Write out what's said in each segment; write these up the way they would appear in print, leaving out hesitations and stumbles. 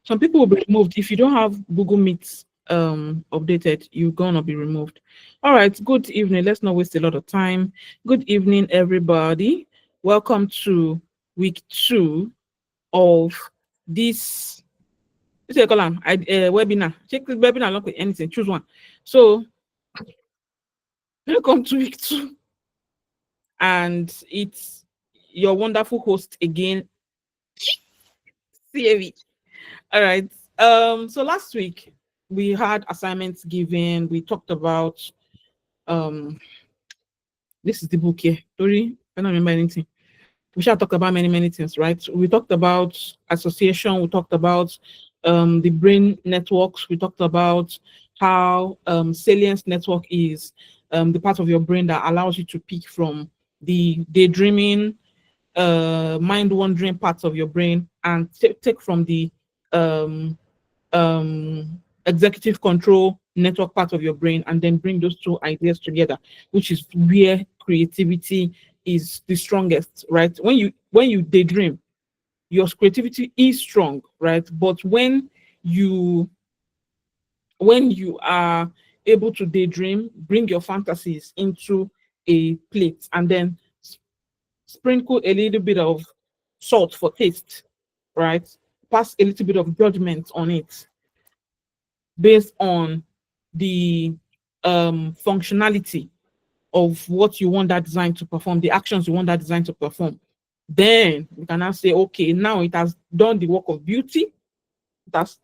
Some people will be removed. If you don't have Google Meet updated, you're gonna be removed. All right, good evening. Let's not waste a lot of time. Good evening, everybody. Welcome to week 2 of this webinar. Check the webinar, not with anything, choose one. So welcome to week 2, and it's your wonderful host again, CAV. All right. So last week we had assignments given. We talked about um this is the book here. Sorry, I don't remember anything. We shall talk about many things, right? We talked about association, we talked about the brain networks, we talked about how salience network is the part of your brain that allows you to pick from the daydreaming, mind wandering parts of your brain and take from the um, executive control network part of your brain and then bring those two ideas together, which is where creativity is the strongest, right? When you daydream, your creativity is strong, right? But when you are able to daydream, bring your fantasies into a plate and then sprinkle a little bit of salt for taste, right? Pass a little bit of judgment on it based on the functionality of what you want that design to perform, the actions you want that design to perform. Then you can now say, okay, now it has done the work of beauty, it has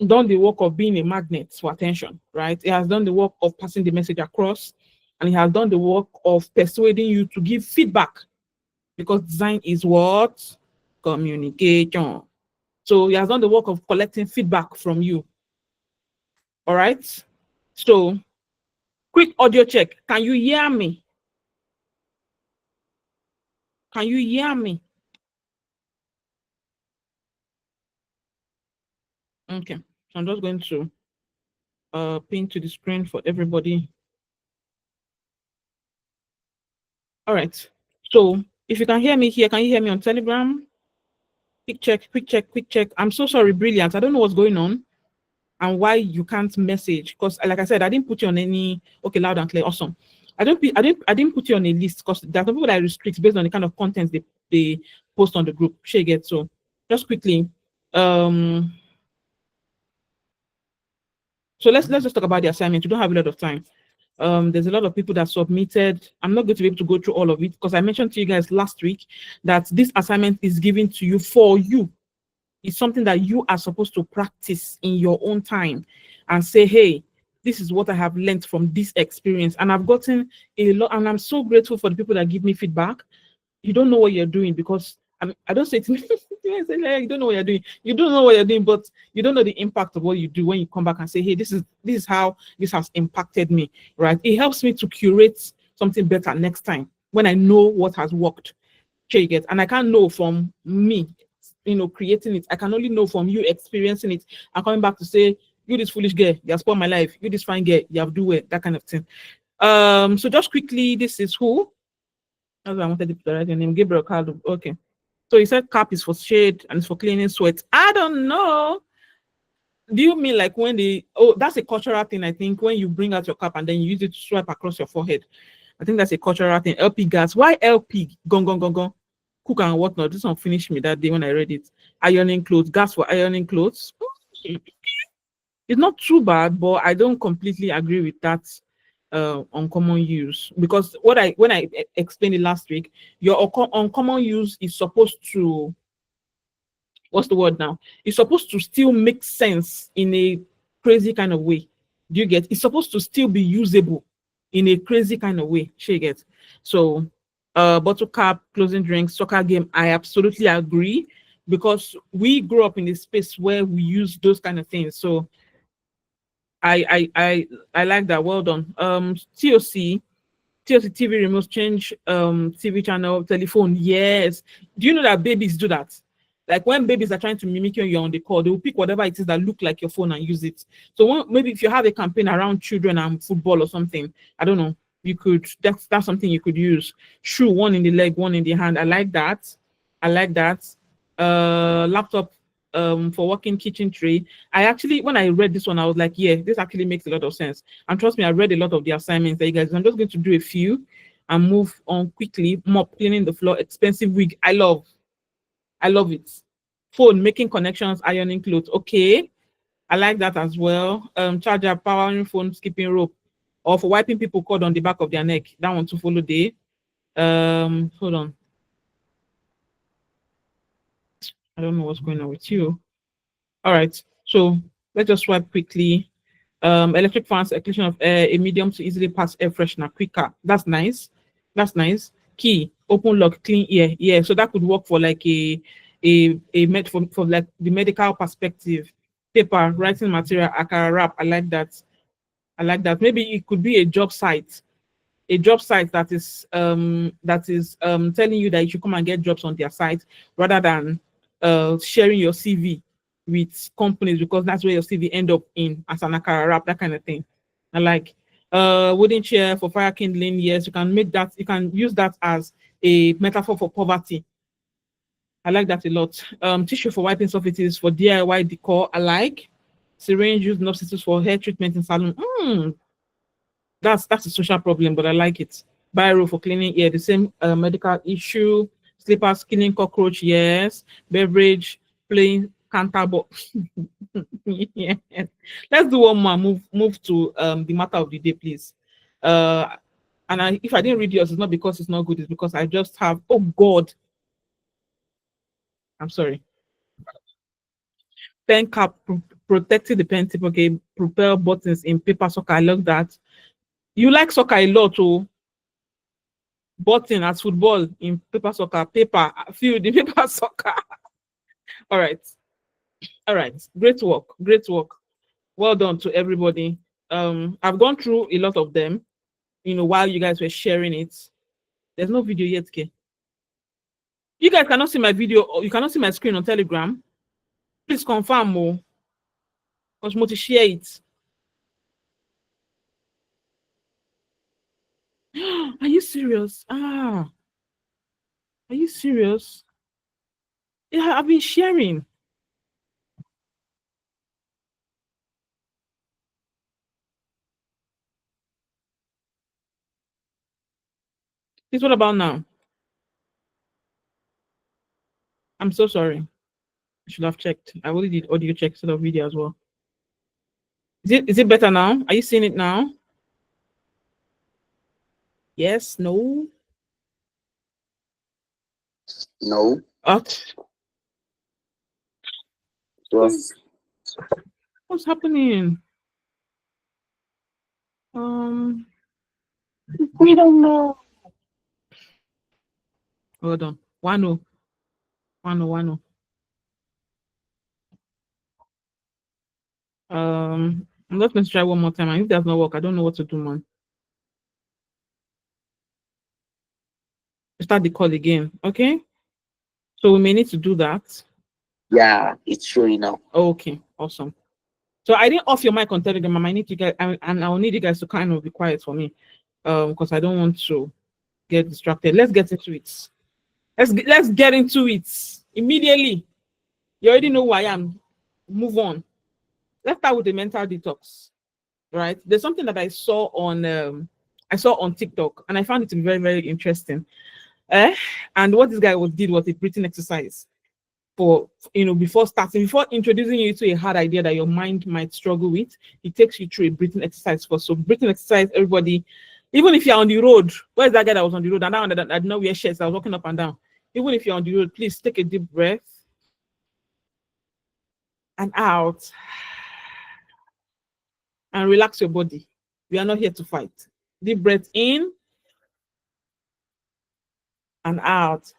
done the work of being a magnet for attention, right? It has done the work of passing the message across, and it has done the work of persuading you to give feedback, because design is what? Communication. So he has done the work of collecting feedback from you. All right. So quick audio check. Can you hear me? Can you hear me? Okay. So I'm just going to pin to the screen for everybody. All right. So if you can hear me here, can you hear me on Telegram? Quick check, quick check, quick check. I'm so sorry, Brilliant. I don't know what's going on and why you can't message, because like I said, I didn't put you on any. Okay, loud and clear, awesome. I didn't put you on a list because there are some people that I restrict based on the kind of content they post on the group. Share get. So just quickly, so let's just talk about the assignment. We don't have a lot of time. There's a lot of people that submitted. I'm not going to be able to go through all of it because I mentioned to you guys last week that this assignment is given to you for you. It's something that you are supposed to practice in your own time and say, hey, this is what I have learned from this experience. And I've gotten a lot, and I'm so grateful for the people that give me feedback. You don't know what you're doing, because I don't say to me, hey, you don't know what you're doing. You don't know what you're doing, but you don't know the impact of what you do when you come back and say, hey, this is how this has impacted me, right? It helps me to curate something better next time when I know what has worked. Get, and I can't know from me, creating it. I can only know from you experiencing it and coming back to say, you this foolish girl, you have spoiled my life. You this fine girl, you have do it, that kind of thing. So just quickly, this is who? That's what I wanted to write your name, Gabriel Caldo. Okay. So he said cap is for shade and it's for cleaning sweat. I don't know. Do you mean like when that's a cultural thing, I think, when you bring out your cap and then you use it to swipe across your forehead. I think that's a cultural thing. LP gas. Why LP? Gong, gong, gong, gong. Cook and whatnot. This one finished me that day when I read it. Ironing clothes. Gas for ironing clothes. It's not too bad, but I don't completely agree with that uncommon use, because when I explained it last week, your uncommon use is supposed to, what's the word now? It's supposed to still make sense in a crazy kind of way. Do you get? It's supposed to still be usable in a crazy kind of way. She get. So bottle cap, closing drinks, soccer game, I absolutely agree, because we grew up in a space where we use those kind of things. So I like that. Well done. TOC TV remote, change TV channel, telephone. Yes. Do you know that babies do that? Like when babies are trying to mimic you and you're on the call, they will pick whatever it is that look like your phone and use it. So maybe if you have a campaign around children and football or something, I don't know, that's something you could use. Shoe, one in the leg, one in the hand. I like that. Laptop for working kitchen tray. I actually, when I read this one, I was like, yeah, this actually makes a lot of sense. And trust me, I read a lot of the assignments that you guys. I'm just going to do a few and move on quickly. Mop, cleaning the floor, expensive wig. I love it. Phone, making connections, ironing clothes. Okay, I like that as well. Charger, powering phone, skipping rope, or for wiping people cord on the back of their neck. That one to follow day. Hold on. I don't know what's going on with you. All right. So let's just swipe quickly. Electric fans, circulation of air, a medium to easily pass air freshener quicker. That's nice. That's nice. Key, open lock, clean ear. Yeah, so that could work for like a med for like the medical perspective. Paper, writing material, akara wrap. I like that. I like that. Maybe it could be a job site that is telling you that you should come and get jobs on their site rather than sharing your CV with companies, because that's where your CV end up in as an akara wrap, that kind of thing. I like wooden chair for fire kindling. Yes, you can make that. You can use that as a metaphor for poverty. I like that a lot. Tissue for wiping surfaces for DIY decor. I like syringe used in substitutes for hair treatment in salon. That's a social problem, but I like it. Biro for cleaning ear, the same medical issue. Slippers, killing cockroach, yes. Beverage, plain counter. Yes. Let's do one more. Move to the matter of the day, please. If I didn't read yours, it's not because it's not good, it's because I just have, oh God, I'm sorry. Pen cap, protecting the pen tip, okay. Propel buttons in paper soccer. I love that. You like soccer a lot, oh. Button as football in paper soccer, paper field in paper soccer. All right. All right. Great work. Great work. Well done to everybody. I've gone through a lot of them, while you guys were sharing it. There's no video yet, okay? You guys cannot see my video, or you cannot see my screen on Telegram. Please confirm more. Because more to share it. Are you serious? Are you serious? Yeah, I've been sharing. This what about now? I'm so sorry. I should have checked. I only did audio check instead of video as well. Is it better now? Are you seeing it now? Yes, no. No. What's happening? We don't know. Hold on. Wano. I'm just going to try one more time. And if it does not work, I don't know what to do, man. Start the call again. Okay. So we may need to do that. Yeah, it's showing now. Okay, awesome. So I didn't off your mic on Telegram. I might need you guys, and I'll need you guys to kind of be quiet for me, because I don't want to get distracted. Let's get into it. Let's get into it immediately. You already know who I am. Move on. Let's start with the mental detox. Right? There's something that I saw on TikTok, and I found it to be very, very interesting. And what this guy did was a breathing exercise for, before introducing you to a hard idea that your mind might struggle with. He takes you through a breathing exercise first. So breathing exercise, everybody, even if you're on the road, where's that guy that was on the road? And now I didn't know wear shirts. I was walking up and down. Even if you're on the road, please take a deep breath and out, and relax your body. We are not here to fight. Deep breath in and out.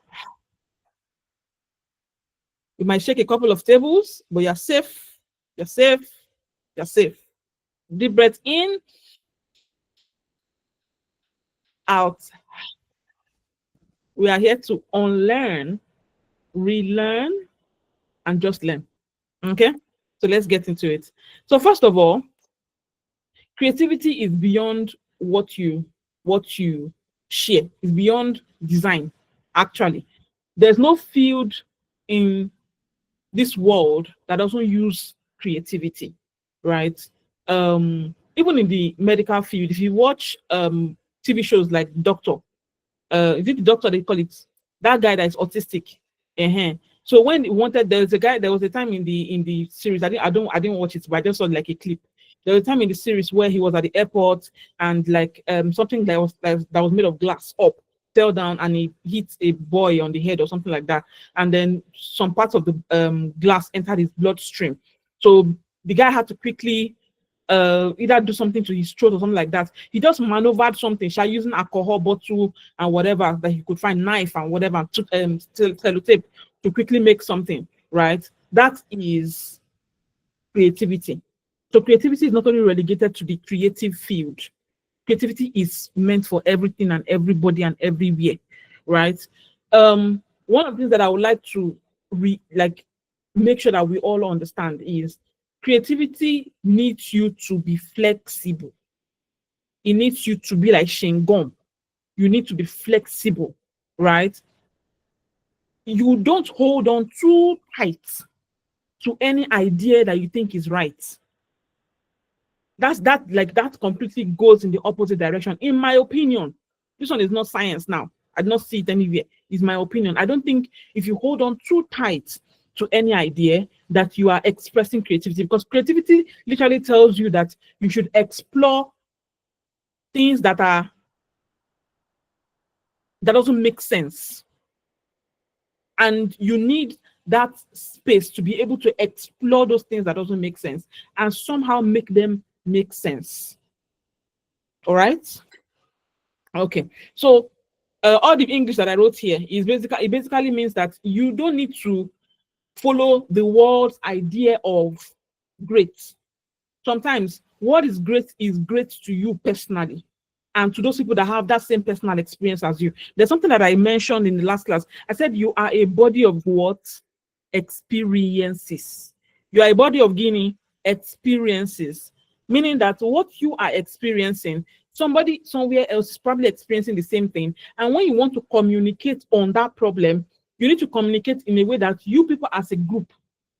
You might shake a couple of tables, but you're safe. You're safe. You're safe. Deep breath in, out. We are here to unlearn, relearn, and just learn. Okay? So let's get into it. So first of all, creativity is beyond what you share. It's beyond design, actually. There's no field in this world that doesn't use creativity, right? Even in the medical field, if you watch TV shows like Doctor, is it the doctor they call it? That guy that is autistic. uh So when he wanted, there was a guy. There was a time in the series. I didn't watch it, but I just saw like a clip. There was a time in the series where he was at the airport and like something that was made of glass up fell down and he hit a boy on the head or something like that, and then some parts of the glass entered his bloodstream. So the guy had to quickly either do something to his throat or something like that. He just maneuvered something, using alcohol bottle and whatever that he could find, knife and whatever, and took sellotape to quickly make something, right? That is creativity. So creativity is not only relegated to the creative field. Creativity is meant for everything and everybody and everywhere, right? One of the things that I would like to make sure that we all understand is creativity needs you to be flexible. It needs you to be like Shingon. You need to be flexible, right? You don't hold on too tight to any idea that you think is right. That completely goes in the opposite direction, in my opinion. This one is not science now. I do not see it anywhere. It's my opinion. I don't think if you hold on too tight to any idea that you are expressing creativity, because creativity literally tells you that you should explore things that doesn't make sense, and you need that space to be able to explore those things that doesn't make sense and somehow make them make sense. All right. Okay. So all the English that I wrote here is basically means that you don't need to follow the world's idea of great. Sometimes what is great to you personally, and to those people that have that same personal experience as you. There's something that I mentioned in the last class. I said you are a body of what? Experiences. You are a body of Guinea experiences, meaning that what you are experiencing, somebody somewhere else is probably experiencing the same thing. And when you want to communicate on that problem, you need to communicate in a way that you people as a group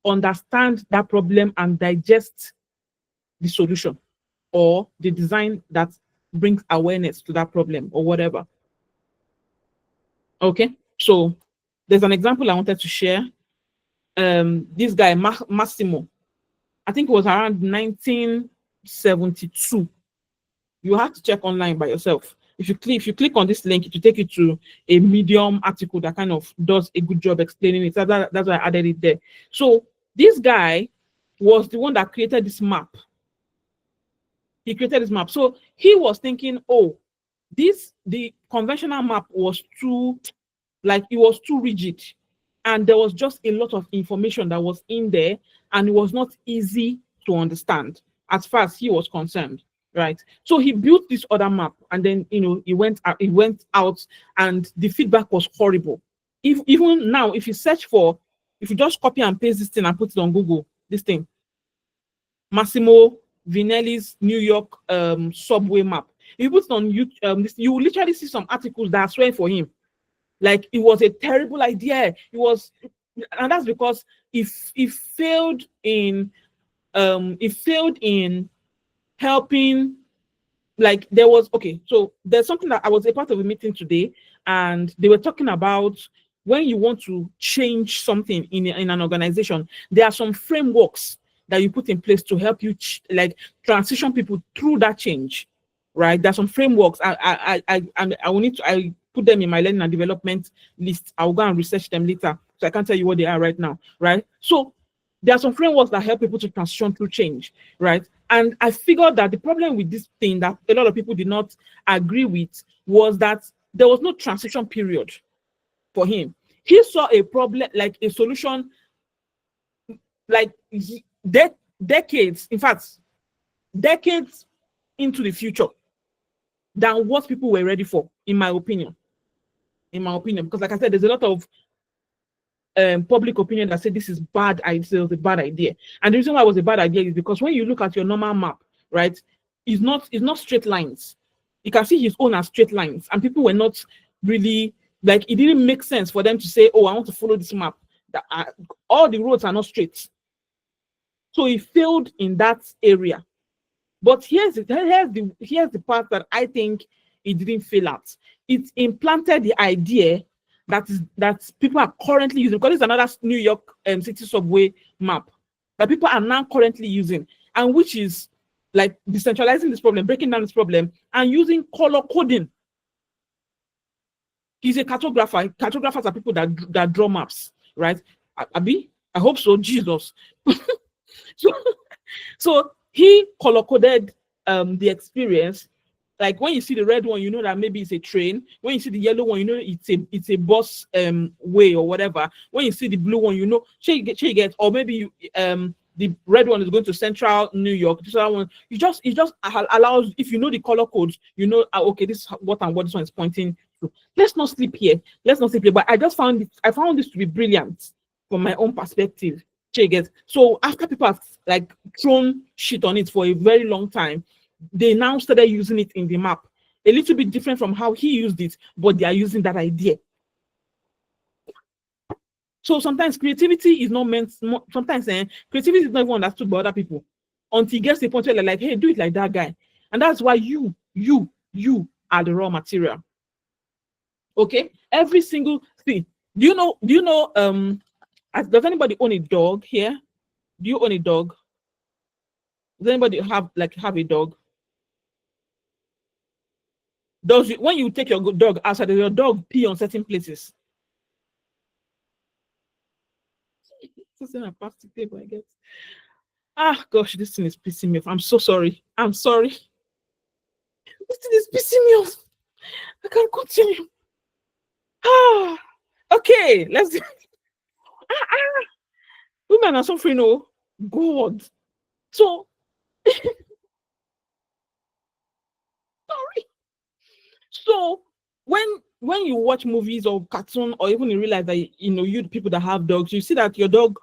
understand that problem and digest the solution or the design that brings awareness to that problem or whatever. Okay, so there's an example I wanted to share. This guy Massimo, I think it was around 1972. You have to check online by yourself. If you click on this link, it will take you to a Medium article that kind of does a good job explaining it. That's why I added it there. So this guy was the one that created this map. He created this map. So he was thinking, oh, the conventional map was too, it was too rigid. And there was just a lot of information that was in there, and it was not easy to understand as far as he was concerned, right? So he built this other map, and then it went out, and the feedback was horrible. Even now, if you just copy and paste this thing and put it on Google, this thing, Massimo Vinelli's New York subway map. If you put it on YouTube, you will literally see some articles that are swearing for him. Like it was a terrible idea. And that's because it failed in helping. Like there was so there's something that I was a part of a meeting today, and they were talking about when you want to change something in an organization, there are some frameworks that you put in place to help you transition people through that change, right? There's some frameworks. I will need to put them in my learning and development list. I'll go and research them later, so I can't tell you what they are right now, right? So there are some frameworks that help people to transition through change, right? And I figured that the problem with this thing that a lot of people did not agree with was that there was no transition period for him. He saw a problem, like a solution, decades, in fact, decades into the future than what people were ready for, in my opinion. Because like I said, there's a lot of public opinion that said this is bad. This was a bad idea, and the reason why it was a bad idea is because when you look at your normal map, right, it's not straight lines. You can see his own as straight lines, and people were not really it didn't make sense for them to say, oh, I want to follow this map. all the roads are not straight. So he failed in that area. But here's the part that I think it didn't fail at. It implanted the idea that people are currently using, because it's another New York city subway map that people are now currently using, and which is like decentralizing this problem, breaking down this problem, and using color coding. He's a cartographer. Cartographers are people that draw maps, right? Abi, I hope so. Jesus. so, so he color coded the experience. Like when you see the red one, you know that maybe it's a train. When you see the yellow one, you know it's a bus way or whatever. When you see the blue one, you know you get, or maybe you the red one is going to central New York. This other one, it just allows, if you know the color codes, you know, okay, this is what and what this one is pointing to. Let's not sleep here. But I just found this to be brilliant from my own perspective. So after people have like thrown shit on it for a very long time, they now started using it in the map. A little bit different from how he used it, but they are using that idea. So sometimes creativity is not meant, creativity is not even understood by other people until it gets to the point where they're like, hey, do it like that guy. And that's why you are the raw material. Okay? Every single thing. Do you know, does anybody own a dog here? Do you own a dog? Does anybody have a dog? When you take your dog outside, does your dog pee on certain places? It's in a plastic table, I guess. Ah, gosh, this thing is pissing me off. I'm so sorry. I'm sorry. This thing is pissing me off. I can't continue. Ah, okay, let's do. Women are suffering, oh God. So sorry. So when you watch movies or cartoon, or even in real life, that you the people that have dogs, you see that your dog,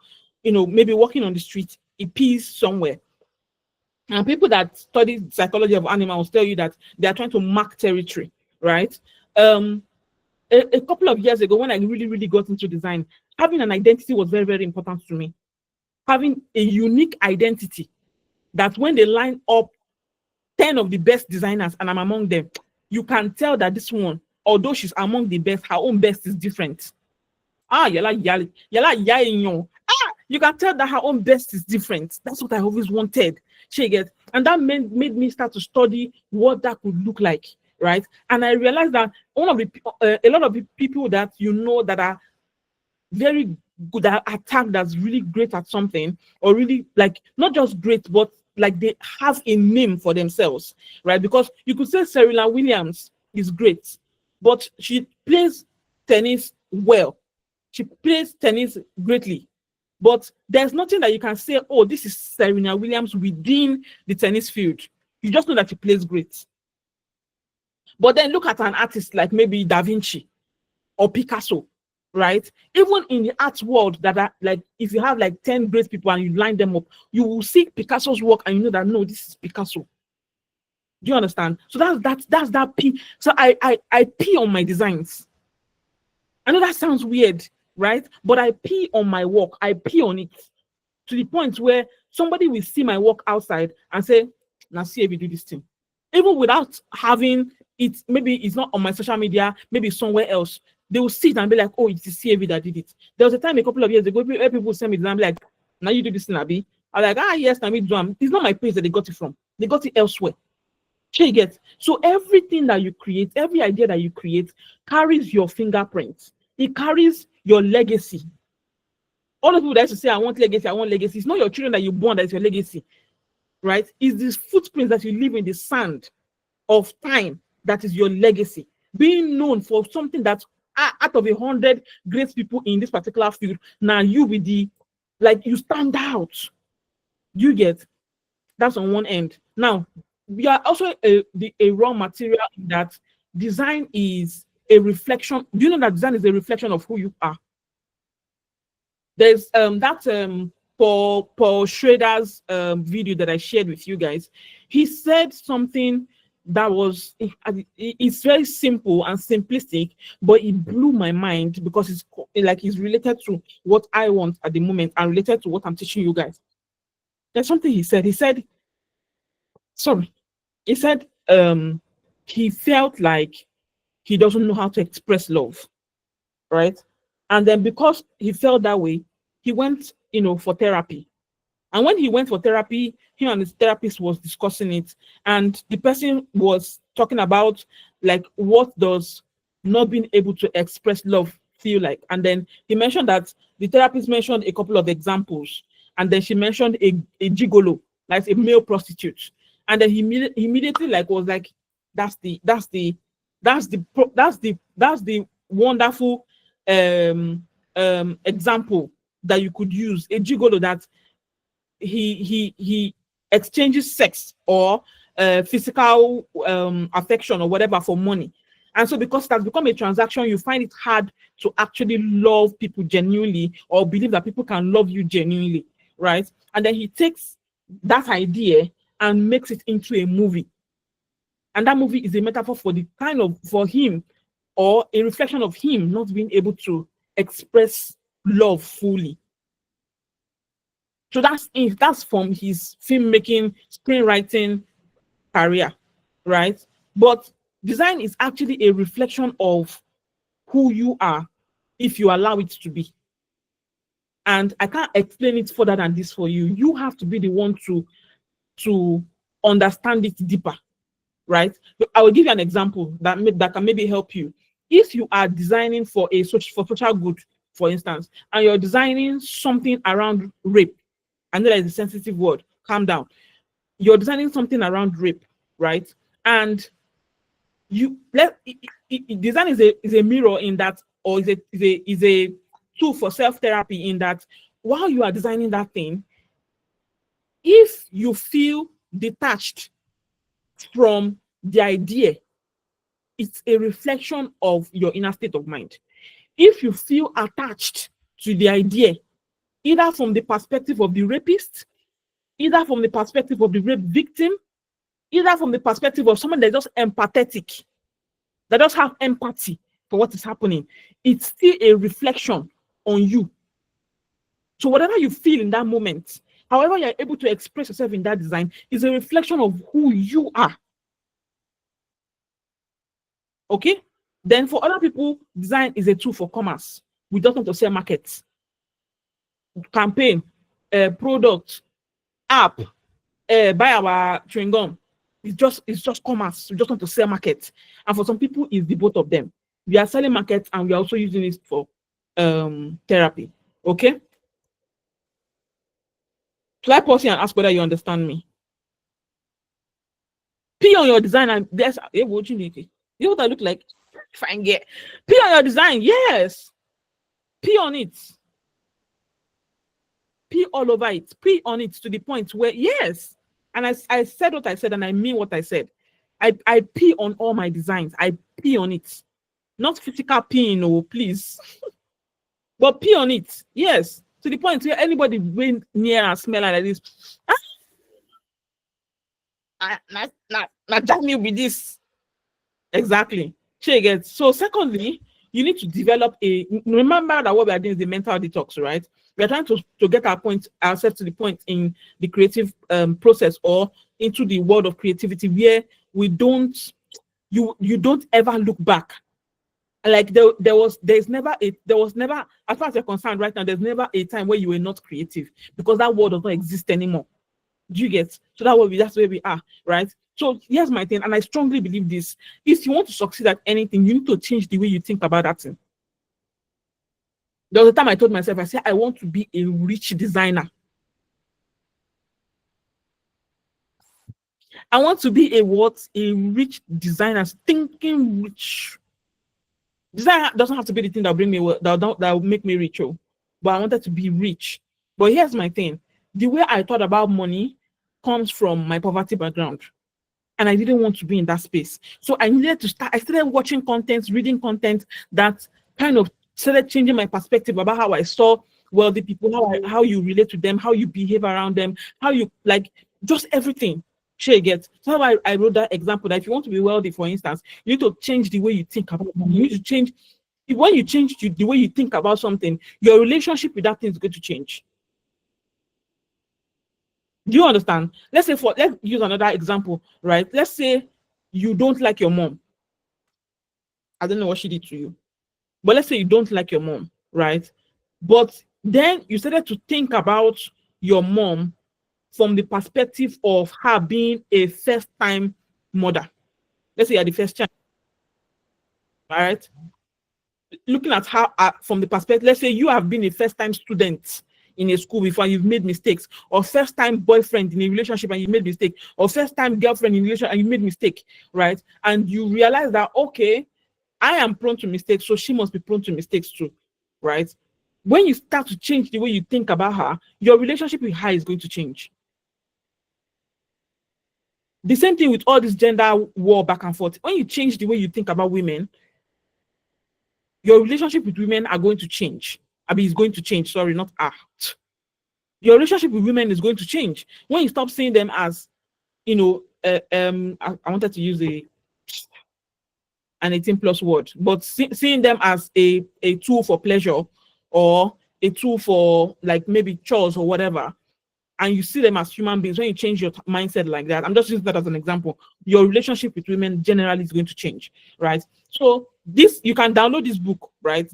maybe walking on the street, it pees somewhere. And people that study psychology of animals tell you that they are trying to mark territory, right? A couple of years ago, when I really, really got into design, having an identity was very, very important to me. Having a unique identity that when they line up 10 of the best designers and I'm among them, you can tell that this one, although she's among the best, her own best is different. You can tell that her own best is different. That's what I always wanted. And that made me start to study what that could look like, right? And I realized that a lot of the people that that are very good at tagged that's really great at something, or really like not just great, but like they have a name for themselves, right? Because you could say Serena Williams is great, but she plays tennis well. She plays tennis greatly. But there's nothing that you can say, oh, this is Serena Williams within the tennis field. You just know that she plays great. But then look at an artist like maybe Da Vinci or Picasso, right? Even in the art world, that are like, if you have like 10 great people and you line them up, you will see Picasso's work and you know that, no, this is Picasso. Do you understand? So that's that P. So I pee on my designs. I know that sounds weird, right? But I pee on my work. I pee on it to the point where somebody will see my work outside and say, now see if you do this thing. Even without having it, maybe it's not on my social media, maybe somewhere else. They will see it and be like, oh, it's the CAV that did it. There was a time a couple of years ago where people send me design, like, now you do this thing, Abi. I'm like, yes, now me do them. It's not my place that they got it from. They got it elsewhere. You get? So everything that you create, every idea that you create carries your fingerprint. It carries your legacy. All the people that used to say, I want legacy. It's not your children that you born that is your legacy, right? It's these footprints that you leave in the sand of time that is your legacy. Being known for something that out of 100 great people in this particular field, now you with you stand out. You get? That's on one end. Now, we are also a raw material in that design is a reflection. Do you know that design is a reflection of who you are? There's Paul Schrader's video that I shared with you guys. He said something that was it's very simple and simplistic, but it blew my mind because it's related to what I want at the moment and related to what I'm teaching you guys. There's something he said. He said, sorry, he said he felt like he doesn't know how to express love, right? And then because he felt that way, he went, for therapy. And when he went for therapy, he and his therapist was discussing it, and the person was talking about like what does not being able to express love feel like. And then he mentioned that the therapist mentioned a couple of examples, and then she mentioned a gigolo, like a male prostitute. And then he immediately like was like, that's the wonderful example that you could use, a gigolo that he exchanges sex or physical affection or whatever for money. And so because it has become a transaction, you find it hard to actually love people genuinely or believe that people can love you genuinely, right? And then he takes that idea and makes it into a movie. And that movie is a metaphor for the kind of, for him, or a reflection of him not being able to express love fully. So that's from his filmmaking, screenwriting career, right? But design is actually a reflection of who you are if you allow it to be. And I can't explain it further than this for you. You have to be the one to understand it deeper, right? I will give you an example that can maybe help you. If you are designing for social good, for instance, and you're designing something around rape, I know that is a sensitive word. Calm down. You're designing something around rape, right? And design is a mirror in that, or is a tool for self-therapy in that while you are designing that thing, if you feel detached from the idea, it's a reflection of your inner state of mind. If you feel attached to the idea, either from the perspective of the rapist, either from the perspective of the rape victim, either from the perspective of someone that's just empathetic, that just have empathy for what is happening, it's still a reflection on you. So whatever you feel in that moment, however you're able to express yourself in that design, is a reflection of who you are. Okay? Then for other people, design is a tool for commerce. We don't want to sell markets, campaign, product, app, buy our chewing gum. It's just commerce. We just want to sell market. And for some people, it's the both of them. We are selling markets and we are also using it for therapy. Okay? Should I pause here and ask whether you understand me? P on your design and there's what you need. You know what I look like? Fine, get P on your design, yes. P on it. P all over it. P on it to the point where, yes. And I said what I said and I mean what I said. I pee on all my designs. I pee on it. Not physical peeing, no, please. But pee on it. Yes. To the point where anybody went near and smell like this. Not me with this. Exactly. So secondly, you need to develop remember that what we are doing is the mental detox, right? We are trying to get ourselves to the point in the creative process or into the world of creativity where you don't ever look back. Like there was never, as far as you're concerned right now, there's never a time where you were not creative because that world does not exist anymore. Do you get? So that's where we are, right? So here's my thing, and I strongly believe this. If you want to succeed at anything, you need to change the way you think about that thing. There was a time I told myself, I said, I want to be a rich designer. I want to be a rich designer, thinking rich. Design doesn't have to be the thing that will make me rich, but I wanted to be rich. But here's my thing. The way I thought about money comes from my poverty background. And I didn't want to be in that space. So I needed to I started watching content, reading content that kind of started changing my perspective about how I saw wealthy people, how you relate to them, how you behave around them, how you like just everything. Share get. So how I wrote that example that if you want to be wealthy, for instance, you need to change the way you think about money. You need to change when you change the way you think about something, your relationship with that thing is going to change. Do you understand? Let's say let's use another example, right? Let's say you don't like your mom. I don't know what she did to you, but let's say you don't like your mom, right? But then you started to think about your mom from the perspective of her being a first-time mother. Let's say you're the first child, all right? Looking at how from the perspective, let's say you have been a first-time student in a school before and you've made mistakes, or first-time boyfriend in a relationship and you made mistake, or first-time girlfriend in a relationship and you made mistake, right? And you realize that, okay, I am prone to mistakes, so she must be prone to mistakes too, right? When you start to change the way you think about her, your relationship with her is going to change. The same thing with all this gender war back and forth. When you change the way you think about women, your relationship with women are going to change. I mean, it's going to change. Sorry, not your relationship with women is going to change when you stop seeing them as, I wanted to use an 18+ word, but seeing them as a tool for pleasure or a tool for like maybe chores or whatever, and you see them as human beings. When you change your mindset like that, I'm just using that as an example, your relationship with women generally is going to change, right? So this, you can download this book, right?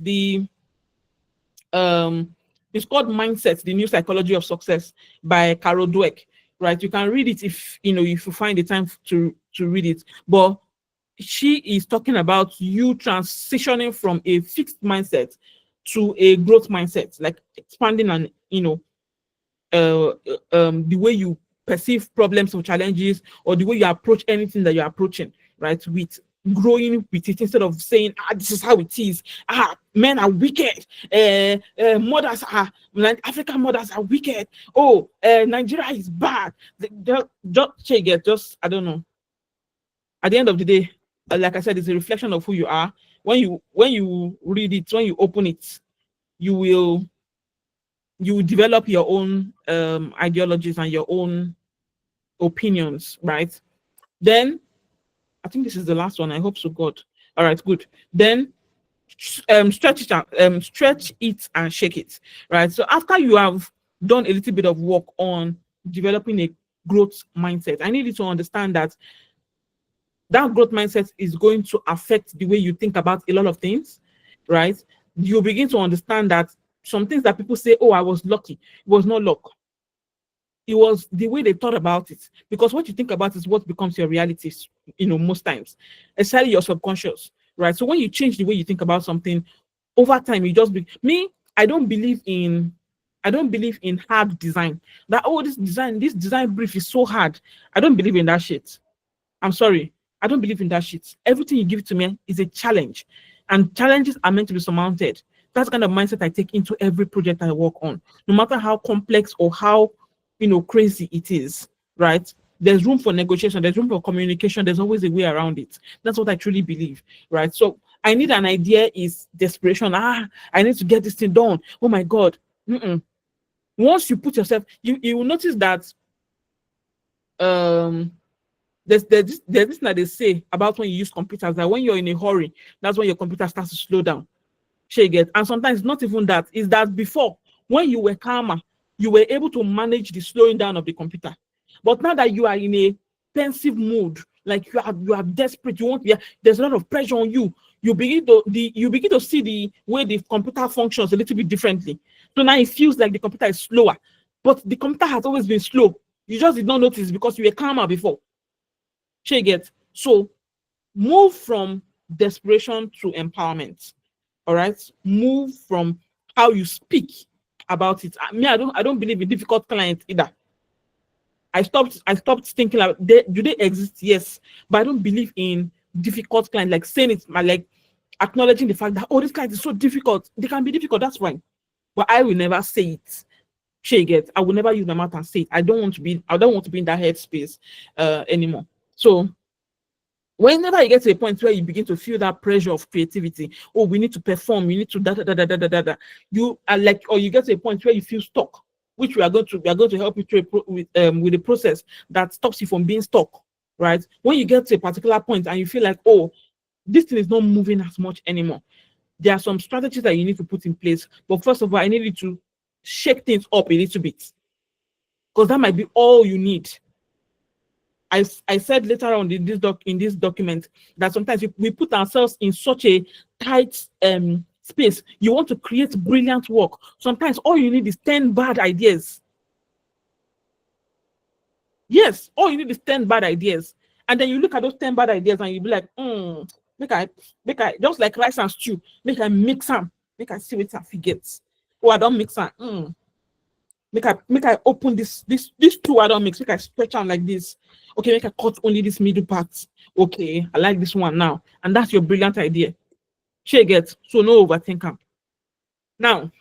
It's called Mindset, the New Psychology of Success by Carol Dweck, right? You can read it if you find the time to read it. But she is talking about you transitioning from a fixed mindset to a growth mindset, like expanding and the way you perceive problems or challenges, or the way you approach anything that you're approaching, right? With growing with it instead of saying, this is how it is. Men are wicked. Mothers are like African mothers are wicked. Oh, Nigeria is bad. Just I don't know. At the end of the day, like I said, it's a reflection of who you are. When you read it, when you open it, you will develop your own ideologies and your own opinions, right? Then I think this is the last one. I hope so, God. All right, good. Then stretch it and shake it, right? So after you have done a little bit of work on developing a growth mindset, I need you to understand that growth mindset is going to affect the way you think about a lot of things, right? You begin to understand that some things that people say, oh, I was lucky, it was not luck. It was the way they thought about it. Because what you think about is what becomes your reality, most times, especially your subconscious, right? So when you change the way you think about something, over time, you just me, I don't believe in hard design. That, oh, this design brief is so hard. I don't believe in that shit. I'm sorry. I don't believe in that shit. Everything you give to me is a challenge, and challenges are meant to be surmounted. That's the kind of mindset I take into every project I work on, no matter how complex or how crazy it is, right? There's room for negotiation, there's room for communication, there's always a way around it. That's what I truly believe, right? So I need an idea is desperation. I need to get this thing done. Oh my God. Once you put yourself, you will notice that there's this that they say about when you use computers, that when you're in a hurry, that's when your computer starts to slow down. And sometimes not even that, is that before, when you were calmer, you were able to manage the slowing down of the computer. But now that you are in a pensive mood, like you are desperate, there's a lot of pressure on you. You begin to see the way the computer functions a little bit differently. So now it feels like the computer is slower, but the computer has always been slow. You just did not notice because you were calmer before. So move from desperation to empowerment. All right, move from how you speak about it. I don't believe in difficult clients either. I stopped thinking like, do they exist? Yes, but I don't believe in difficult clients, like saying it, like acknowledging the fact that, oh, this client is so difficult. They can be difficult, that's fine, but I will never say it. I will never use my mouth and say it. I don't want to be in that headspace anymore. So whenever you get to a point where you begin to feel that pressure of creativity, oh, we need to perform, you need to you are like, or you get to a point where you feel stuck, which we are going to help you through with the process that stops you from being stuck, right? When you get to a particular point and you feel like, oh, this thing is not moving as much anymore, there are some strategies that you need to put in place. But first of all, I need you to shake things up a little bit, because that might be all you need. I said later on in this document that sometimes we put ourselves in such a tight space. You want to create brilliant work. Sometimes all you need is 10 bad ideas. Yes, all you need is 10 bad ideas. And then you look at those 10 bad ideas and you be like, make I just like rice and stew, make I mix them, make I see what I forget. Oh, I don't mix them. Make I open this two I don't mix, make I stretch them like this. Okay, make I cut only this middle part. Okay, I like this one now. And that's your brilliant idea. She gets so no overthink them. Now,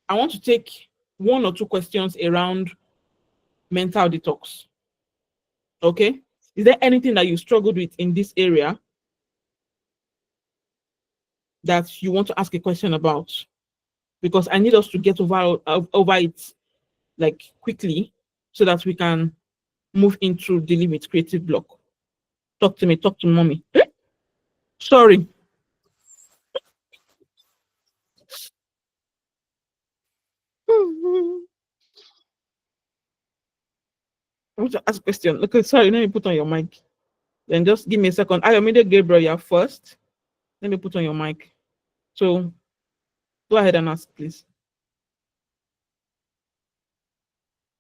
I want to take 1 or 2 questions around mental detox. Okay, is there anything that you struggled with in this area that you want to ask a question about? Because I need us to get over it like quickly so that we can move into dealing with creative block. Talk to me, talk to mommy. Sorry. I want to ask a question. Okay, sorry, let me put on your mic. Then just give me a second. Ayomide Gabriel, you're first. Let me put on your mic. So go ahead and ask, please.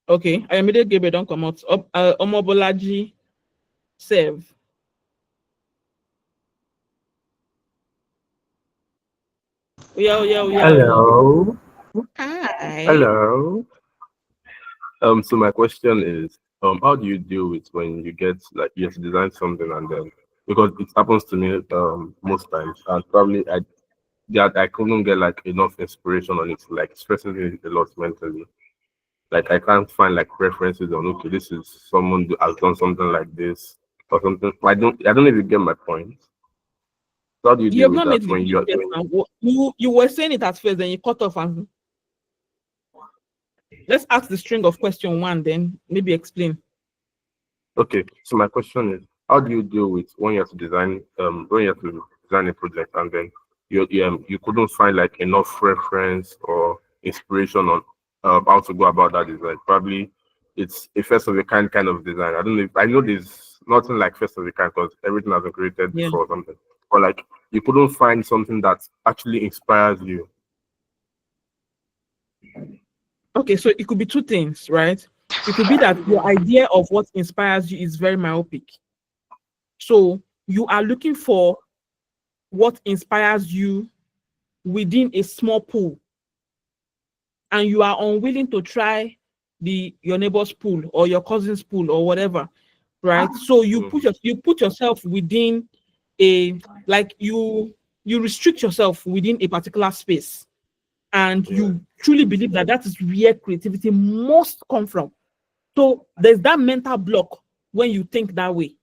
Okay, Ayomide Gabriel, don't come out. Omobolaji, serve. Yeah. Hello. Hi. Hello. So my question is, how do you deal with when you get like you have to design something and then because it happens to me most times and probably I couldn't get like enough inspiration on it, like stresses me a lot mentally. Like I can't find like references on okay, this is someone who has done something like this or something. I don't know if you get my point. So how do you You deal have with not that made when it you are yet now. You were saying it at first, then you cut off. And let's ask the string of question 1, then maybe explain. okay, so my question is, how do you deal with when you have to design when you have to design a project and then you couldn't find like enough reference or inspiration on how to go about that design? Probably it's a first of a kind of design. I don't know. I know there's nothing like first of a kind because everything has been created Yeah. before or something. Or like you couldn't find something that actually inspires you. Okay, so it could be 2 things, right? It could be that your idea of what inspires you is very myopic. So you are looking for what inspires you within a small pool, and you are unwilling to try your neighbor's pool or your cousin's pool or whatever, right? So you put yourself within a like you restrict yourself within a particular space, and Yeah. you truly believe that that is where creativity must come from. So there's that mental block when you think that way.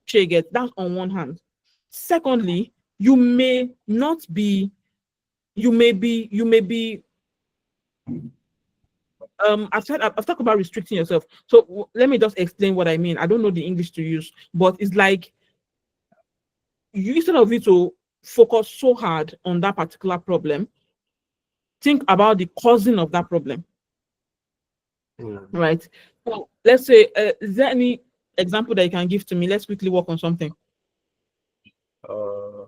Get that's on one hand. Secondly, you may not be, you may be I've talked about restricting yourself. So let me just explain what I mean. I don't know the English to use, but it's like you, instead of you to focus so hard on that particular problem, think about the causing of that problem, Yeah. right? So let's say, is there any example that you can give to me? Let's quickly work on something. Uh,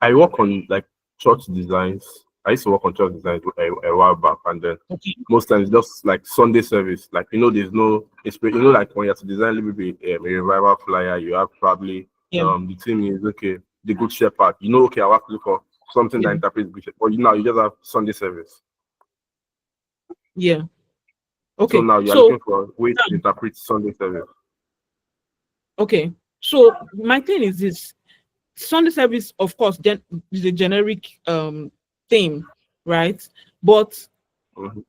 I work on like church designs. I used to work on church designs a while back, and then Okay. most times just like Sunday service, like there's no inspiration. Like when you have to design maybe a revival flyer, you have probably Yeah. the theme is okay, the Good Shepherd. Okay, I have to look for something that Yeah. interprets Good Shepherd. But you just have Sunday service. Yeah. So Okay. now you're So looking for ways to interpret Sunday service. okay. So my thing is this: Sunday service, of course, is a generic theme, right? But Mhm.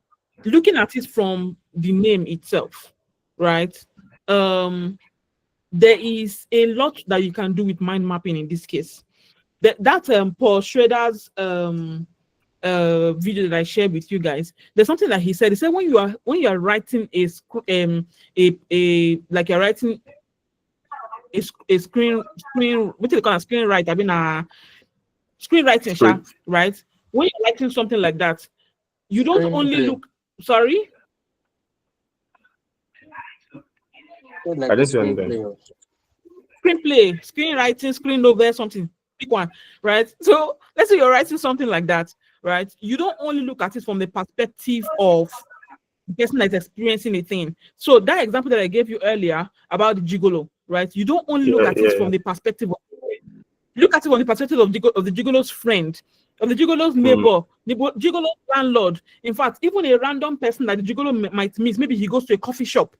looking at it from the name itself, right? Um, there is a lot that you can do with mind mapping in this case. That Paul Schrader's video that I shared with you guys, there's something that he said. He said when you are writing a like you're writing a screen what do you call a screenwriter? I mean screenwriting, Screen. right? When you're writing something like that, you don't only look. Sorry. Like I a didn't see anything. Screenplay, screenwriting, screen novel, something big one, right? So let's say you're writing something like that, right? You don't only look at it from the perspective of the person that's experiencing a thing. So that example that I gave you earlier about the gigolo, right? You don't only look at it from the perspective of, look at it from the perspective of the gigolo's friend, of the gigolo's neighbor, the gigolo's landlord. In fact, even a random person that the gigolo might miss, maybe he goes to a coffee shop.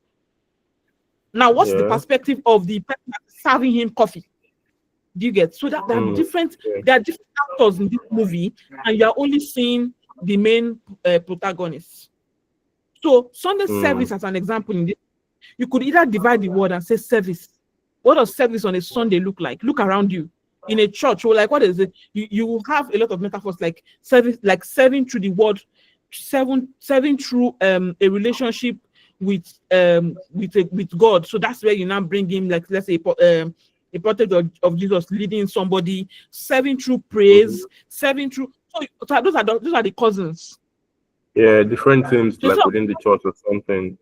Now, what's the perspective of the person that's serving him coffee? Do you get? So that there are different actors in this movie, and you are only seeing the main protagonists. So Sunday service, as an example, in this, you could either divide the word and say service. What does service on a Sunday look like? Look around you. In a church, or like what is it? You have a lot of metaphors like service, like serving through the word, serving through a relationship with God. So that's where you now bring him, like, let's say a portrait of Jesus leading somebody, serving through praise, serving through. So those are the cousins. Yeah, different things So like within the church or something.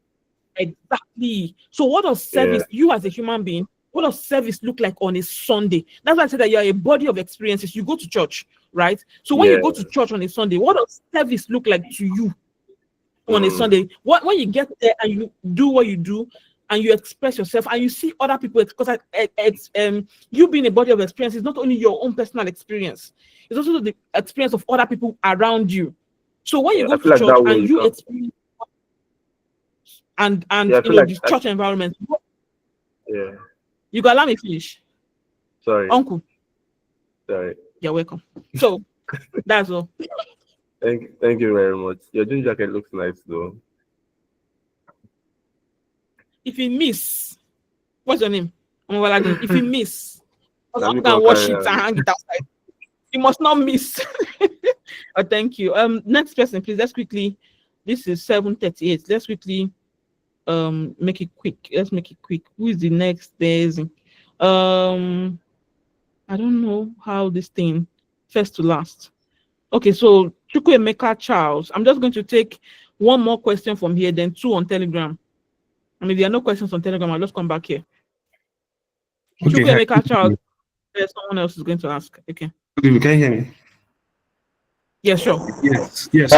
Exactly. So what does service, you as a human being, what does service look like on a Sunday? That's why I said that you're a body of experiences. You go to church, right? So when you go to church on a Sunday, what does service look like to you on a Sunday? When you get there and you do what you do and you express yourself and you see other people, because you being a body of experience is not only your own personal experience, it's also the experience of other people around you. So when you go to church and you experience and you know the church environment, you got allow me finish. Sorry, uncle. Sorry. You're welcome. So that's all. Thank you very much. Your jean jacket looks nice though. If you miss, what's your name? If you miss, I'm gonna wash it and hang it outside. You must not miss. Oh, thank you. Next person, please. Let's quickly. This is 7:38. Let's quickly make it quick. Let's make it quick. Who is the next? There's I don't know how this thing first to last. Okay, so Chukwuemeka Charles. I'm just going to take one more question from here, then two on Telegram. And if there are no questions on Telegram, I'll just come back here. Okay. Chukwuemeka Charles. Someone else is going to ask. Okay. Can you hear me? Yeah, sure. Yes. His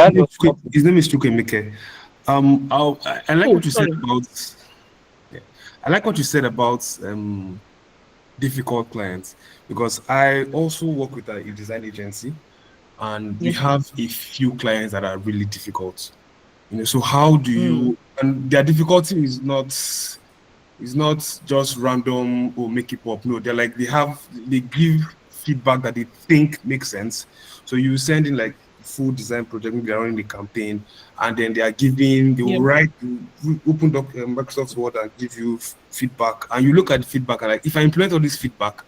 name is Chukwuemeka. I like what you said about. I like what you said about difficult clients, because I also work with a design agency, and we have a few clients that are really difficult. You know, so how do you? And their difficulty is not just random or make it up. No, they're like they give feedback that they think makes sense. So you send in like full design project, maybe running the campaign, and then they will write, open up Microsoft Word and give you feedback, and you look at the feedback and like, if I implement all this feedback,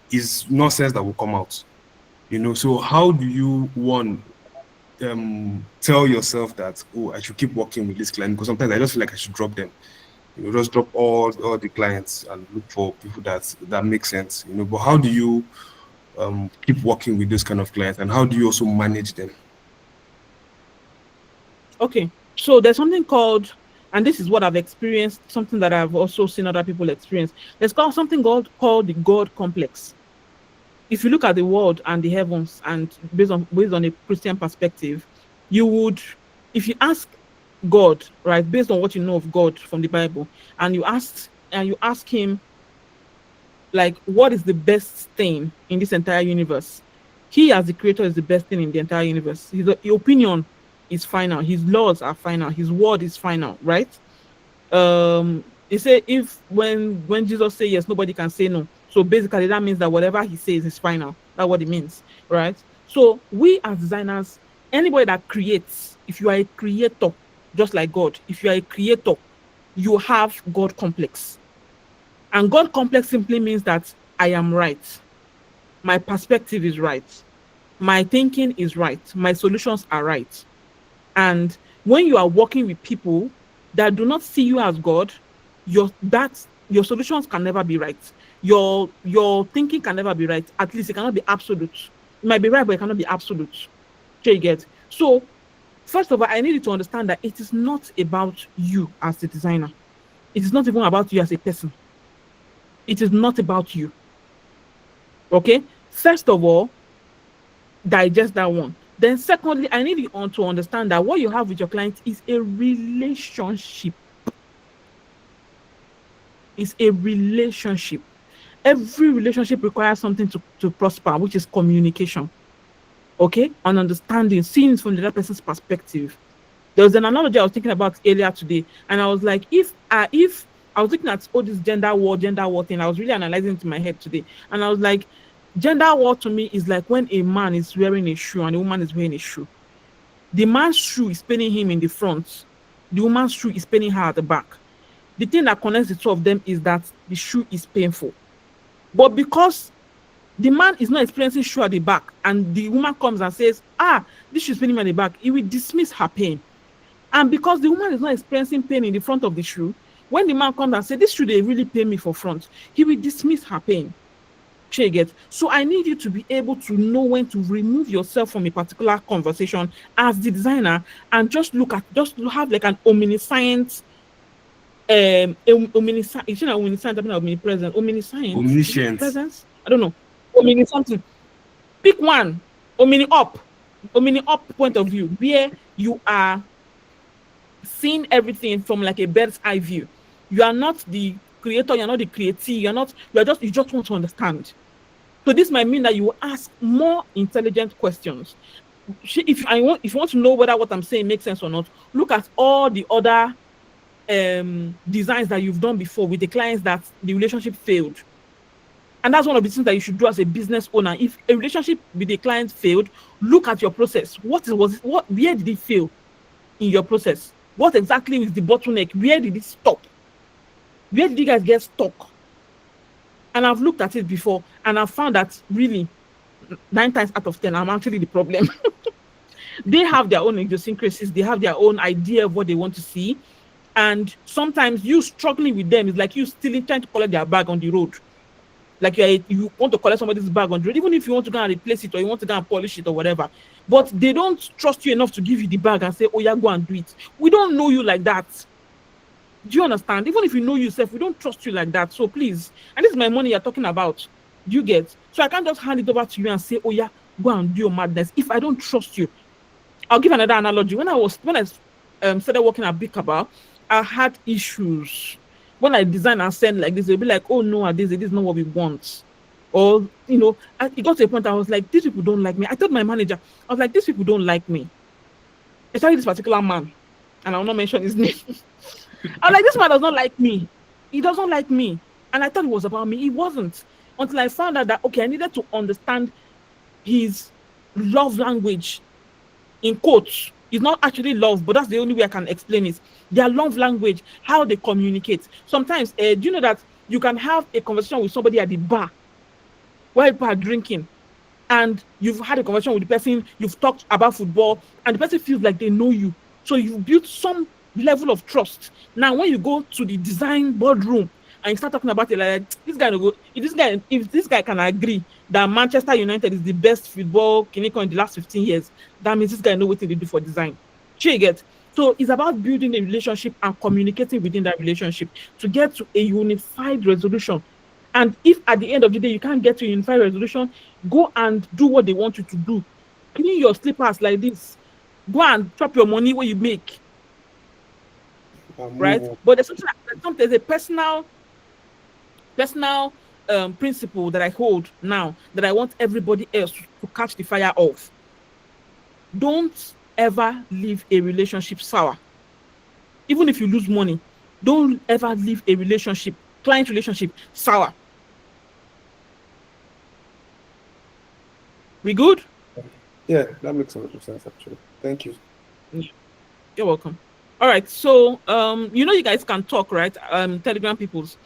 is nonsense that will come out. You know, so how do you tell yourself that, oh, I should keep working with this client? Because sometimes I just feel like I should drop them. You know, just drop all the clients and look for people that make sense. You know, but how do you keep working with this kind of clients, and how do you also manage them? Okay, so there's something called, and this is what I've experienced, something that I've also seen other people experience. There's something called the God complex. If you look at the world and the heavens, and based on a Christian perspective, you would, if you ask God, right, based on what you know of God from the Bible, and you ask him, like, what is the best thing in this entire universe? He, as the creator, is the best thing in the entire universe. His opinion is final. His laws are final. His word is final, right? They say when Jesus says yes, nobody can say no. So basically, that means that whatever he says is final. That's what it means, right? So we as designers, anybody that creates, if you are a creator, just like God, if you are a creator, you have God complex. And God complex simply means that I am right. My perspective is right. my thinking is right, my solutions are right. And when you are working with people that do not see you as God, your solutions can never be right. Your thinking can never be right. At least it cannot be absolute. It might be right, but it cannot be absolute. Do you get? So first of all, I need you to understand that it is not about you as the designer. It is not even about you as a person. It is not about you. Okay. First of all, digest that one. Then, secondly, I need you to understand that what you have with your client is a relationship. It's a relationship. Every relationship requires something to prosper, which is communication. Okay, and understanding, seeing it from the other person's perspective. There was an analogy I was thinking about earlier today, and I was like, if I was looking at all this gender war thing, I was really analyzing it in my head today, and I was like, gender war to me is like when a man is wearing a shoe and a woman is wearing a shoe. The man's shoe is paining him in the front, the woman's shoe is paining her at the back. The thing that connects the two of them is that the shoe is painful, but because the man is not experiencing shoe at the back, and the woman comes and says, this shoe is paining me at the back, he will dismiss her pain. And because the woman is not experiencing pain in the front of the shoe, when the man comes and says, this shoe, they really pain me for front, he will dismiss her pain. So I need you to be able to know when to remove yourself from a particular conversation as the designer, and just have like an omniscient, Omniscient. presence. I don't know. Omniscient. Pick one. Omni up point of view, where you are seeing everything from like a bird's eye view. You are not the creator, you're not the createe, you just want to understand. So this might mean that you will ask more intelligent questions. If you want to know whether what I'm saying makes sense or not, look at all the other designs that you've done before with the clients that the relationship failed. And that's one of the things that you should do as a business owner. If a relationship with a client failed, look at your process. Where did it fail in your process? What exactly is the bottleneck? Where did it stop? Where did you guys get stuck? And I've looked at it before, and I've found that really 9 times out of 10, I'm actually the problem. They have their own idiosyncrasies. They have their own idea of what they want to see. And sometimes you struggling with them is like you still trying to collect their bag on the road. Like you want to collect somebody's bag on the road, even if you want to go and replace it or you want to go and polish it or whatever. But they don't trust you enough to give you the bag and say, oh yeah, go and do it. We don't know you like that. Do you understand? Even if you know yourself, we don't trust you like that. So please, and this is my money you're talking about. Do you get? So I can't just hand it over to you and say, oh yeah, go and do your madness. If I don't trust you, I'll give another analogy. When I started working at Big Cabal, I had issues. When I design and send like this, they'll be like, oh no, this is not what we want. Or, it got to a point I was like, these people don't like me. I told my manager, I was like, these people don't like me. Especially this particular man. And I will not mention his name. I'm like, this man does not like me. He doesn't like me. And I thought it was about me. It wasn't. Until I found out that, okay, I needed to understand his love language, in quotes. It's not actually love, but that's the only way I can explain it. Their love language, how they communicate. Sometimes, do you know that you can have a conversation with somebody at the bar while people are drinking, and you've had a conversation with the person, you've talked about football, and the person feels like they know you. So you've built some level of trust. Now, when you go to the design boardroom and you start talking about it, like if this guy can agree that Manchester United is the best football clinic in the last 15 years, that means this guy knows what they do for design. Sure, you get? So it's about building a relationship and communicating within that relationship to get to a unified resolution. And if at the end of the day you can't get to a unified resolution, go and do what they want you to do. Clean your slippers like this. Go and chop your money where you make. Right? But there's a personal principle that I hold now that I want everybody else to catch the fire of. Don't ever leave a relationship sour. Even if you lose money, don't ever leave a client relationship sour. We good? Yeah, that makes a lot of sense actually. Thank you. You're welcome. All right, so you guys can talk, right? Telegram peoples.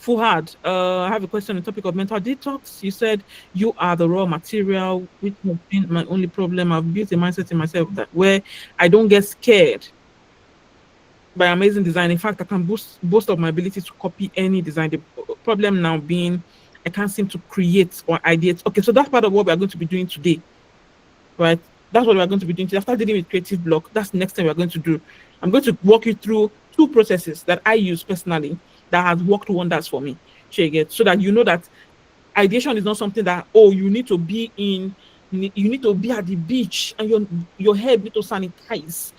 Fuhad, I have a question on the topic of mental detox. You said you are the raw material, which has been my only problem. I've built a mindset in myself that where I don't get scared by amazing design. In fact, I can boast of my ability to copy any design. The problem now being I can't seem to create or ideate. Okay, so that's part of what we are going to be doing today, right? That's what we are going to be doing today. After dealing with creative block, that's the next thing we are going to do. I'm going to walk you through two processes that I use personally that has worked wonders for me. Get so that you know that ideation is not something that you need to be in, you need to be at the beach and your head need to sanitize.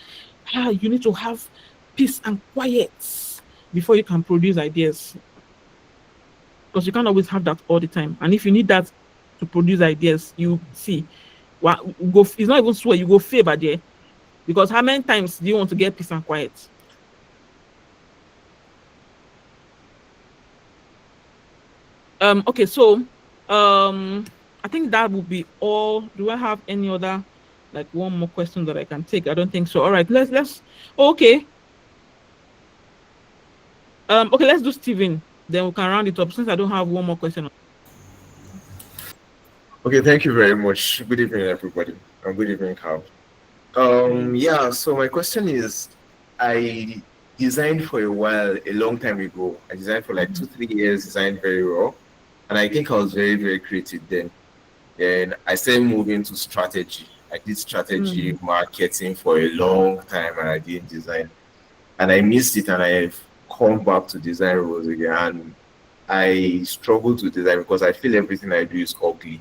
You need to have peace and quiet before you can produce ideas, because you can't always have that all the time. And if you need that to produce ideas, you see, well, go. It's not even swear, you go favor there, because how many times do you want to get peace and quiet? Okay, so I think that would be all. Do I have any other, like, one more question that I can take? I don't think so. All right, let's okay. Okay, let's do Steven. Then we can round it up since I don't have one more question. Okay, thank you very much. Good evening, everybody. And good evening, Carl. Yeah, so my question is, I designed for a while, a long time ago. I designed for like 2-3 years, designed very well. And I think I was very, very creative then. Then I started moving to strategy. I did strategy marketing for a long time and I didn't design. And I missed it and I've come back to design roles again. And I struggle to design because I feel everything I do is ugly.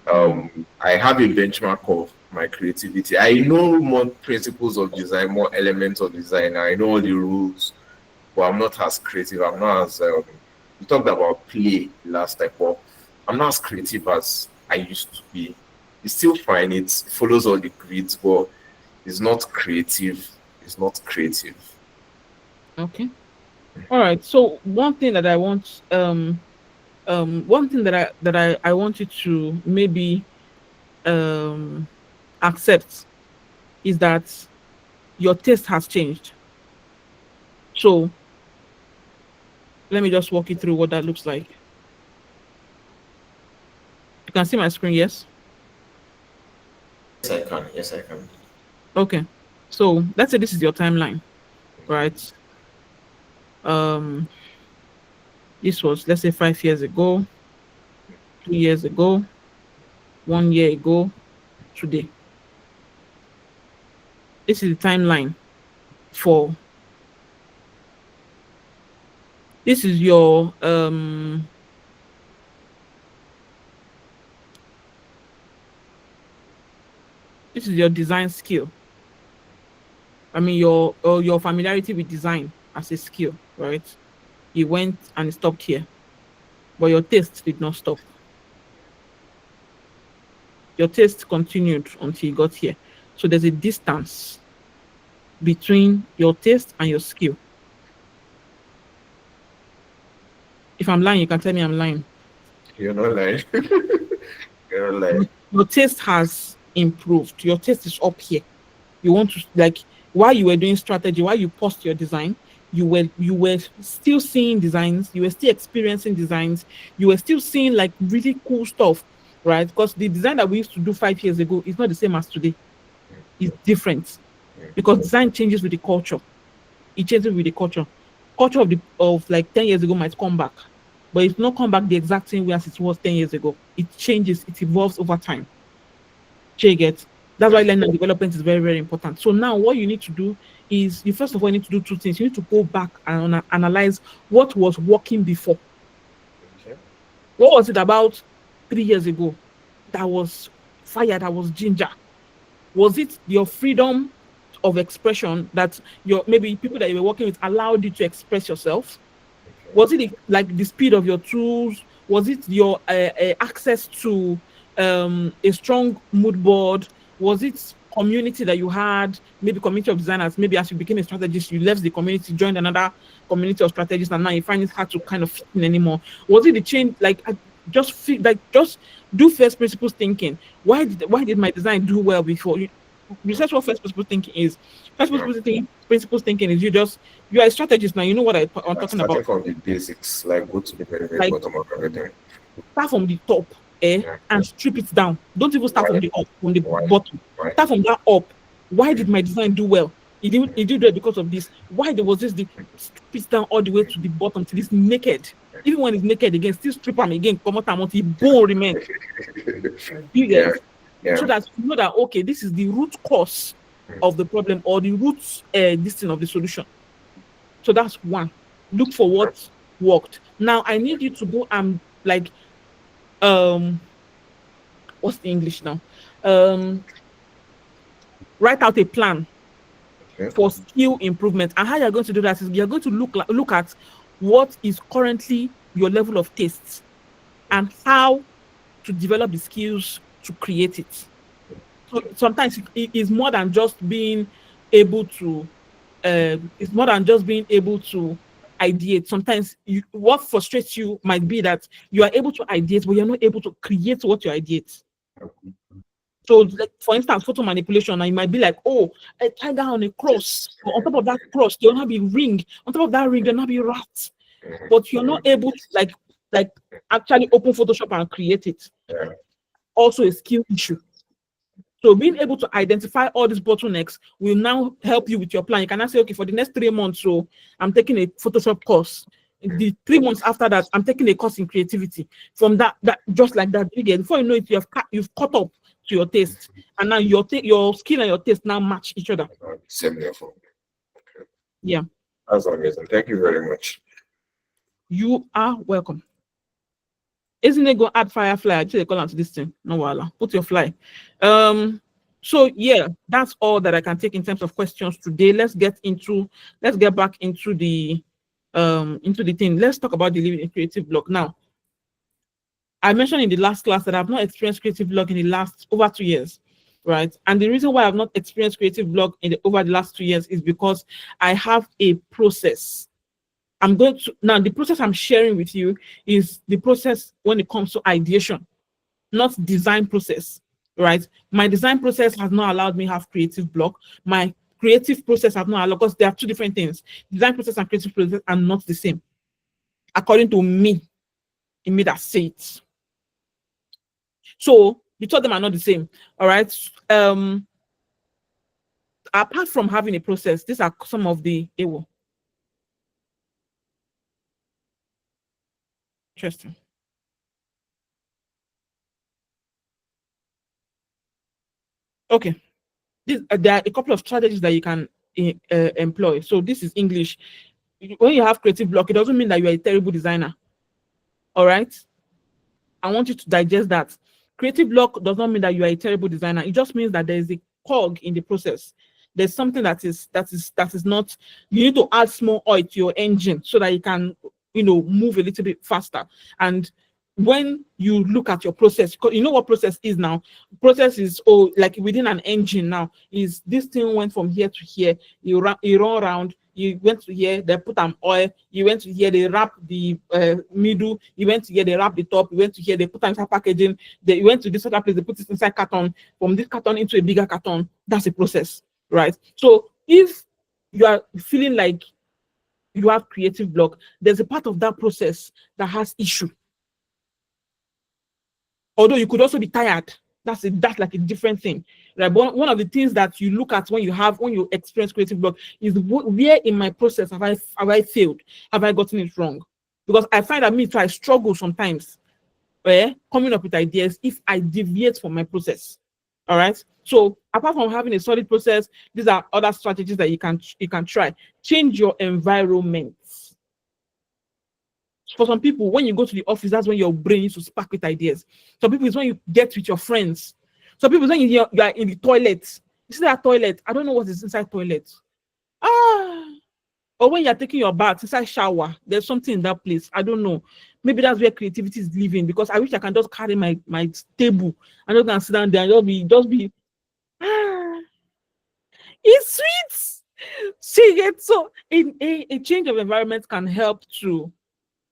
I have a benchmark of my creativity. I know more principles of design, more elements of design. I know all the rules, but I'm not as creative. I'm not as we talked about play last time, but I'm not as creative as I used to be. It's still fine. It follows all the grids, but it's not creative. It's not creative. Okay. All right. So one thing that I want, one thing that I want you to maybe accept is that your taste has changed. So let me just walk you through what that looks like. You can see my screen, yes? Yes, I can. Yes, I can. Okay. So let's say this is your timeline, right? This was, let's say, 5 years ago, 2 years ago, 1 year ago, today. This is the timeline for, this is your this is your design skill. I mean your familiarity with design as a skill, right? You went and stopped here, but your taste did not stop. Your taste continued until you got here. So there's a distance between your taste and your skill. If I'm lying, you can tell me I'm lying. You're not lying. You're not lying. Your taste has improved. Your taste is up here. You want to, like, while you were doing strategy, while you post your design, you were still seeing designs, you were still experiencing designs, you were still seeing like really cool stuff, right? Because the design that we used to do 5 years ago is not the same as today. It's different because design changes with the culture. It changes with the culture. Culture of like 10 years ago might come back, but it's not come back the exact same way as it was 10 years ago. It changes, it evolves over time. Get? That's why learning and development is very, very important. So now what you need to do is you first of all need to do two things. You need to go back and analyze what was working before. Okay. What was it about 3 years ago that was fire, that was ginger? Was it your freedom of expression that your maybe people that you were working with allowed you to express yourself? Okay. Was it like the speed of your tools? Was it your access to a strong mood board? Was it community that you had? Maybe community of designers. Maybe as you became a strategist, you left the community, joined another community of strategists, and now you find it hard to kind of fit in anymore. Was it the change? Like just feel like just do first principles thinking. Why did my design do well before? Research what first principle thinking is. Principles thinking is you are a strategist now. You know what I'm talking Starting about. from the basics, like go to the very, very Like bottom of everything. start from the top, Yeah. and strip it down. Don't even start from the up, from the Why? bottom. Why? Start from that up. Why did my design do well? It did well because of this. Why there was this? The strip it down all the way to the bottom till it's naked. Even when it's naked again, still strip them again. Come out and the bone remain. You Yeah. get Yeah. so that you know that okay, this is the root cause of the problem or the root this thing of the solution. So that's one. Look for what worked. Now I need you to go and like what's the English now? Write out a plan Okay. for skill improvement. And how you're going to do that is you're going to look at what is currently your level of taste and how to develop the skills to create it. So sometimes it is more than just being able to it's more than just being able to ideate. Sometimes what frustrates you might be that you are able to ideate, but you're not able to create what you ideate. So, like, for instance, photo manipulation, and you might be like, oh, a tiger on a cross. But on top of that cross, there'll not be ring. On top of that ring, there'll not be rat. But you're not able to like actually open Photoshop and create it. Yeah. Also a skill issue. So being able to identify all these bottlenecks will now help you with your plan. You can now say, okay, for the next 3 months, so I'm taking a Photoshop course. The 3 months after that, I'm taking a course in creativity. From that just like that, before you know it, you've caught up to your taste, and now your skill and your taste now match each other. Same level. Okay. Yeah, That's amazing. Thank you very much. you are welcome. Isn't it go add firefly? I just call onto this thing. No wala. Put your fly. So yeah, that's all that I can take in terms of questions today. Let's get back into the thing. Let's talk about the living in creative block. Now, I mentioned in the last class that I've not experienced creative block in the last over 2 years, right? And the reason why I've not experienced creative block over the last 2 years is because I have a process. Now the process I'm sharing with you is the process when it comes to ideation, not design process, right? My design process has not allowed me have creative block. My creative process have not allowed, because they are two different things. Design process and creative process are not the same, according to me. In me that say it. So the two of them are not the same. All right. Apart from having a process, these are some of the interesting. Okay. There are a couple of strategies that you can employ. So this is English. When you have creative block, it doesn't mean that you are a terrible designer. All right. I want you to digest that. Creative block does not mean that you are a terrible designer. It just means that there is a cog in the process. There's something that is not. You need to add small oil to your engine so that you can, move a little bit faster. And when you look at your process, because you know what process is now. Process is like within an engine now. Is this thing went from here to here? You run around. You went to here, they put an oil. You went to here, they wrap the middle. You went to here, they wrap the top. You went to here, they put inside packaging. You went to this other place, they put it inside carton. From this carton into a bigger carton. That's a process, right? So if you are feeling like you have creative block, there's a part of that process that has issue. Although you could also be tired. That's like a different thing, right? But one of the things that you look at when you experience creative block is where in my process have I failed? Have I gotten it wrong? Because I find that I struggle sometimes coming up with ideas if I deviate from my process. All right. So apart from having a solid process, these are other strategies that you can try. Change your environment. For some people, when you go to the office, that's when your brain needs to spark with ideas. Some people, it's when you get with your friends. Some people, when you are in the toilet. You see that toilet? I don't know what is inside toilet. Or when you're taking your bath, inside shower, there's something in that place. I don't know. Maybe that's where creativity is living, because I wish I can just carry my table and just can sit down there and just be it's sweet. See it. So a change of environment can help to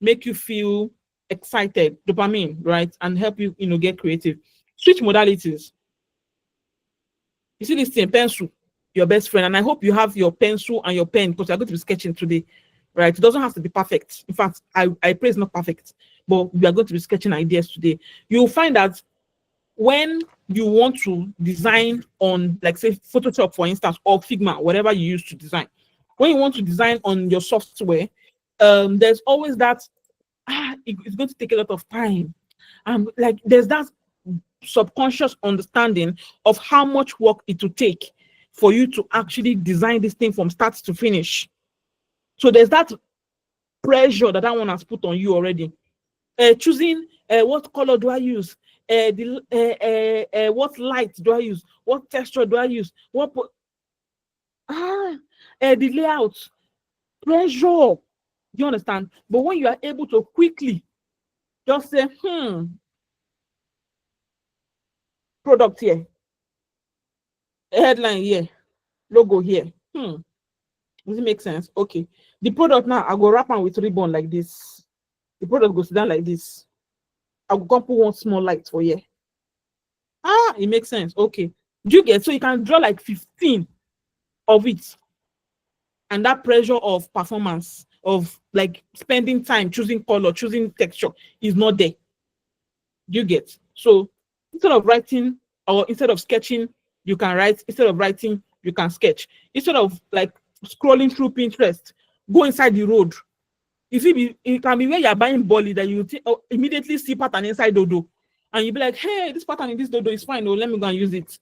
make you feel excited, dopamine, right? And help you, get creative. Switch modalities. You see this thing, pencil. your best friend. And I hope you have your pencil and your pen because you're going to be sketching today, right? It doesn't have to be perfect. In fact, I pray it's not perfect, but we are going to be sketching ideas today. You'll find that when you want to design on, like say Photoshop, for instance, or Figma, whatever you use to design, when you want to design on your software, there's always that, it's going to take a lot of time. Like there's that subconscious understanding of how much work it will take for you to actually design this thing from start to finish. So there's that pressure that one has put on you already. Choosing what color do I use? What light do I use? What texture do I use? The layout, pressure. You understand? But when you are able to quickly just say, product here, headline here, logo here. Does it make sense? Okay. The product now, I go wrap on with ribbon like this. The product goes down like this. I will come put one small light for here. It makes sense. Okay. Do you get? So you can draw like 15 of it. And that pressure of performance, of like spending time choosing color, choosing texture is not there. Do you get? So instead of writing or instead of sketching, you can write. Instead of writing, you can sketch. Instead of like scrolling through Pinterest, go inside the road. It can be where you're buying bolly that you immediately see pattern inside dodo. And you'll be like, hey, this pattern in this dodo is fine. Oh, let me go and use it.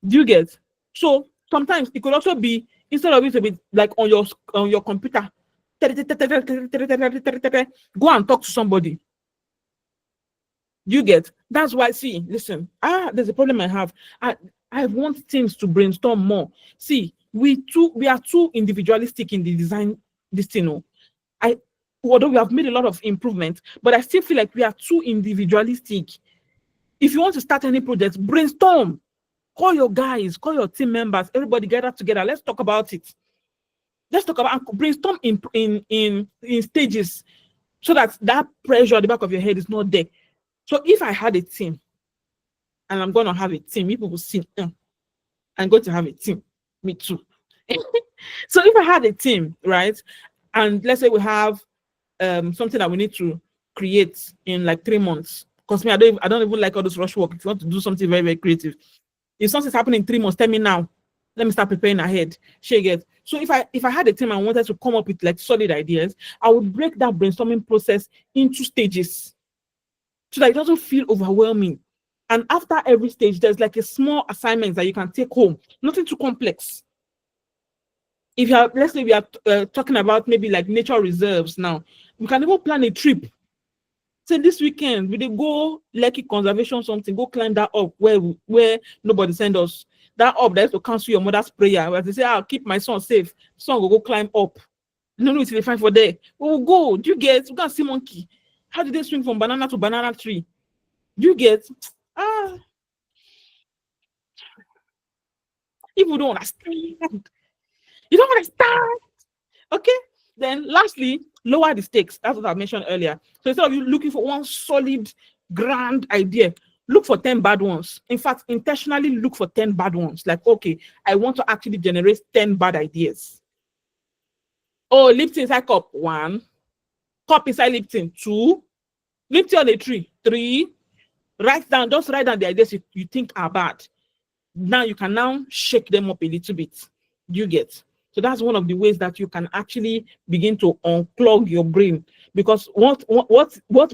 Do you get? So sometimes it could also be, instead of it to be like on your computer, go and talk to somebody. Do you get? That's why, see, listen, there's a problem I have. I want teams to brainstorm more. See, we are too individualistic in the design, this thing. Although we have made a lot of improvement, but I still feel like we are too individualistic. If you want to start any project, brainstorm. Call your guys, call your team members, everybody gather together. Let's talk about it. Let's talk about and brainstorm in stages so that pressure at the back of your head is not there. So if I had a team, and I'm going to have a team, people will see, I'm going to have a team. Me too. So if I had a team, right, and let's say we have something that we need to create in like 3 months, because I don't even like all this rush work. If you want to do something very, very creative, if something's happening in 3 months, tell me now. Let me start preparing ahead. So if I had a team and wanted to come up with like solid ideas, I would break that brainstorming process into stages so that it doesn't feel overwhelming. And after every stage, there's like a small assignment that you can take home. Nothing too complex. If let's say we are talking about maybe like nature reserves now, we can even plan a trip. Say this weekend, we go Lekki Conservation something, go climb that up where nobody send us. That up that is to cancel your mother's prayer. Where they say, I'll keep my son safe. Son will go climb up. No, it's really fine for there. We will go. Do you get? We can see monkey. How did they swing from banana to banana tree? Do you get? If you don't understand, you don't understand. Okay. Then lastly, lower the stakes. That's what I mentioned earlier. So instead of you looking for one solid, grand idea, look for 10 bad ones. In fact, intentionally look for 10 bad ones. Like, okay, I want to actually generate 10 bad ideas. Oh, Lipton inside cup, 1. Cup inside Lipton, 2. Lipton on a tree, 3. Just write down the ideas you think are bad. Now you can now shake them up a little bit. Do you get? So that's one of the ways that you can actually begin to unclog your brain, because what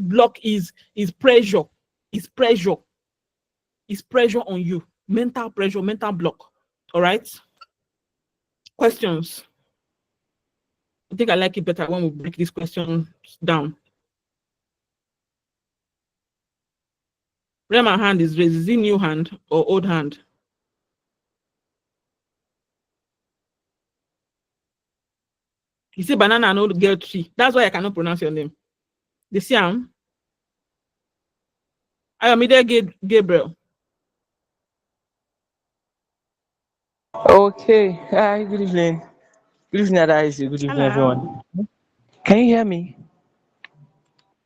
block is pressure. Is pressure. Is pressure on you. Mental pressure, mental block. All right. Questions. I think I like it better when we break these questions down. Where my hand is raised, is it new hand or old hand? You see banana and old girl tree. That's why I cannot pronounce your name. The Siam. I am there, Gabriel. Okay. Hi, good evening. Good evening, Adaisi. Good evening, Hello. everyone. Can you hear me?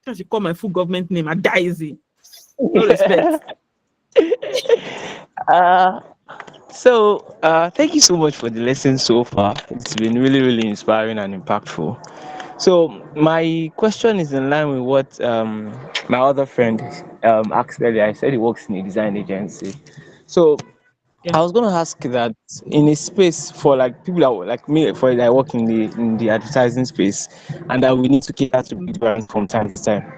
Because you call my full government name, Adaisi. No respect. So, thank you so much for the lesson so far. It's been really, really inspiring and impactful. So, my question is in line with what my other friend asked earlier. I said he works in a design agency. So, Yeah. I was going to ask that in a space for like people that like me, for that work in the advertising space, and that we need to cater to big brands from time to time.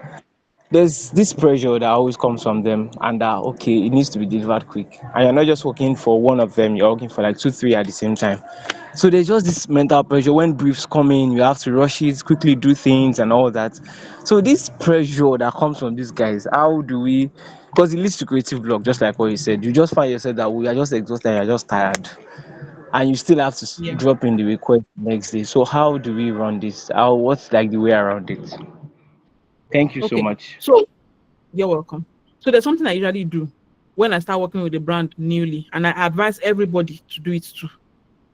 There's this pressure that always comes from them, and that okay, it needs to be delivered quick, and you're not just working for one of them, you're working for like two, three at the same time. So there's just this mental pressure when briefs come in, you have to rush it, quickly do things and all that. So this pressure that comes from these guys, how do we, because it leads to creative block, just like what you said. You just find yourself that we are just exhausted, you're just tired, and you still have to Yeah. drop in the request next day. So how do we run this? How, what's like the way around it? Thank you so Okay. much. So you're welcome. So there's something I usually do when I start working with a brand newly, and I advise everybody to do it too.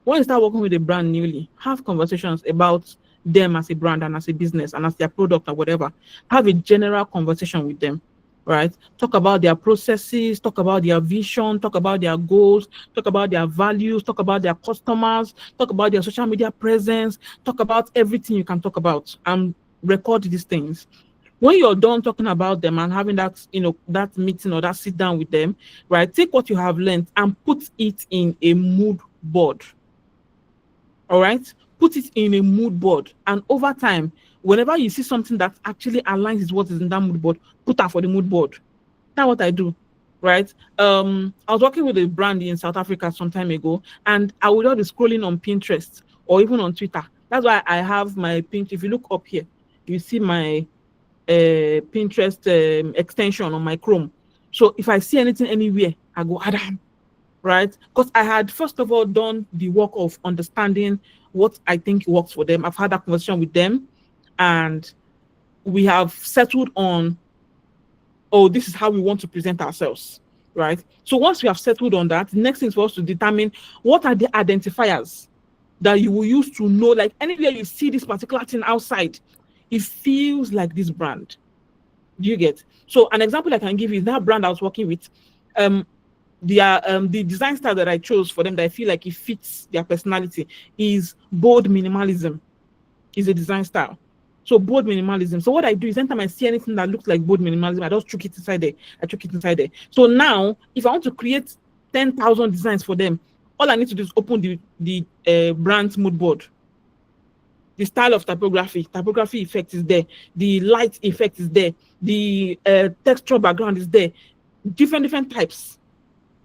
When you start working with a brand newly, have conversations about them as a brand and as a business and as their product or whatever. Have a general conversation with them, right? Talk about their processes, talk about their vision, talk about their goals, talk about their values, talk about their customers, talk about their social media presence, talk about everything you can talk about, and record these things. When you're done talking about them and having that, that meeting or that sit down with them, right? Take what you have learned and put it in a mood board. All right, put it in a mood board, and over time, whenever you see something that actually aligns with what is in that mood board, put that for the mood board. That's what I do, right? I was working with a brand in South Africa some time ago, and I would just be scrolling on Pinterest or even on Twitter. That's why I have my Pinterest. If you look up here, you see my Pinterest extension on my Chrome. So if I see anything anywhere, I go Adam, right? Because I had first of all done the work of understanding what I think works for them. I've had that conversation with them, and we have settled on, oh, this is how we want to present ourselves, right? So once we have settled on that, the next thing is for us to determine what are the identifiers that you will use to know, like anywhere you see this particular thing outside, it feels like this brand. Do you get? So an example I can give you is that brand I was working with. Um, the design style that I chose for them that I feel like it fits their personality is bold minimalism. Is a design style. So bold minimalism. So what I do is anytime I see anything that looks like bold minimalism, I just chuck it inside there. I chuck it inside there. So now, if I want to create 10,000 designs for them, all I need to do is open the brand's mood board. The style of typography effect is there. The light effect is there. The texture background is there. Different types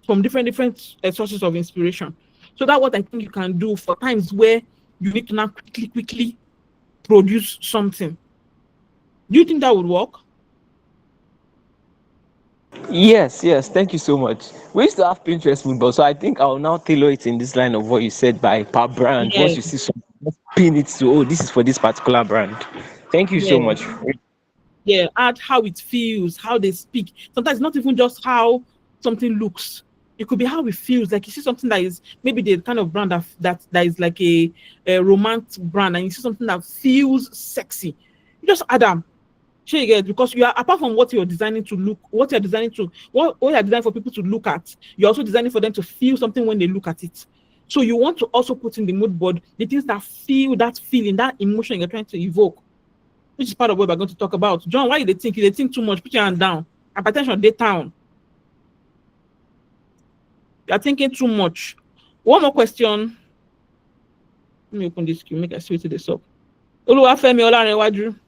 from different sources of inspiration. So that's what I think you can do for times where you need to now quickly produce something. Do you think that would work? Yes, yes. Thank you so much. We used to have Pinterest mood board, so I think I'll now tailor it in this line of what you said by per brand. Yeah, Once you see something, just pin it to, oh, this is for this particular brand. Thank you so yeah, much. yeah. Add how it feels, how they speak. Sometimes not even just how something looks. It could be how it feels. Like you see something that is maybe the kind of brand that is like a romance brand, and you see something that feels sexy. You just add them. Sure you get, because you are, apart from what you're designing to look, what you're designing to, what you're designing for people to look at, you're also designing for them to feel something when they look at it. So you want to also put in the mood board the things that feel that feeling, that emotion you're trying to evoke, which is part of what we're going to talk about. John, why you think? You they think too much? Put your hand down. Hypertension, day town. You're thinking too much. One more question. Let me open this queue. Make I switch this up. Oluwafemi Olanrewaju.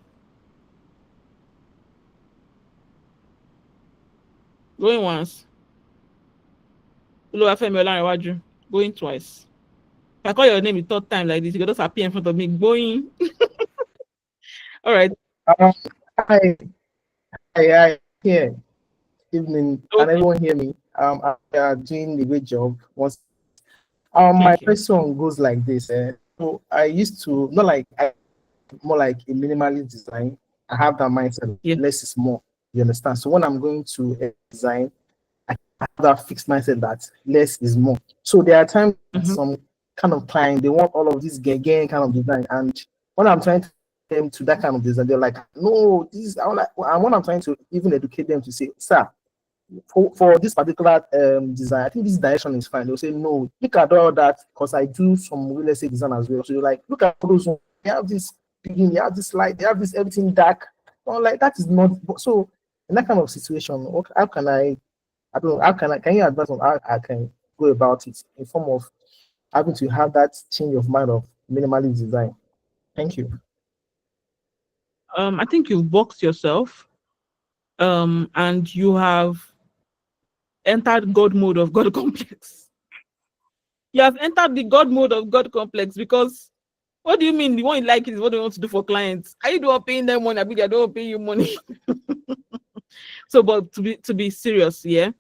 Going once. Oluwafemi Olanrewaju. Going twice. If I call your name the third time like this, you can just appear in front of me. Going. All right. Hi, hi, hi, here. Evening. Can Okay. everyone hear me? I are doing a great job. Once, my Thank you. question goes like this. So I used to not like more like a minimalist design. I have that mindset. Yeah. Less is more. You understand? So when I'm going to design, I have that fixed mindset that less is more. So there are times that some kind of client they want all of this again kind of design, and when I'm trying to them to that kind of design, they're like, no, this is I want like, and when I'm trying to even educate them to say, sir, for this particular design, I think this direction is fine. They'll say, no, look at all that, because I do some real estate design as well. So you're like, look at those ones. They have this begin, they have this light, they have this everything dark. Well, like that is not so. In that kind of situation, how can I don't know, how can you advise on how I can go about it in form of having to have that change of mind of minimalist design? Thank you. I think you've boxed yourself, and you have entered God mode of God complex. You have entered the God mode of God complex, because what do you mean the one you like is what you want to do for clients? Are you the one paying them money? I mean, they don't pay you money. So, but to be serious, yeah.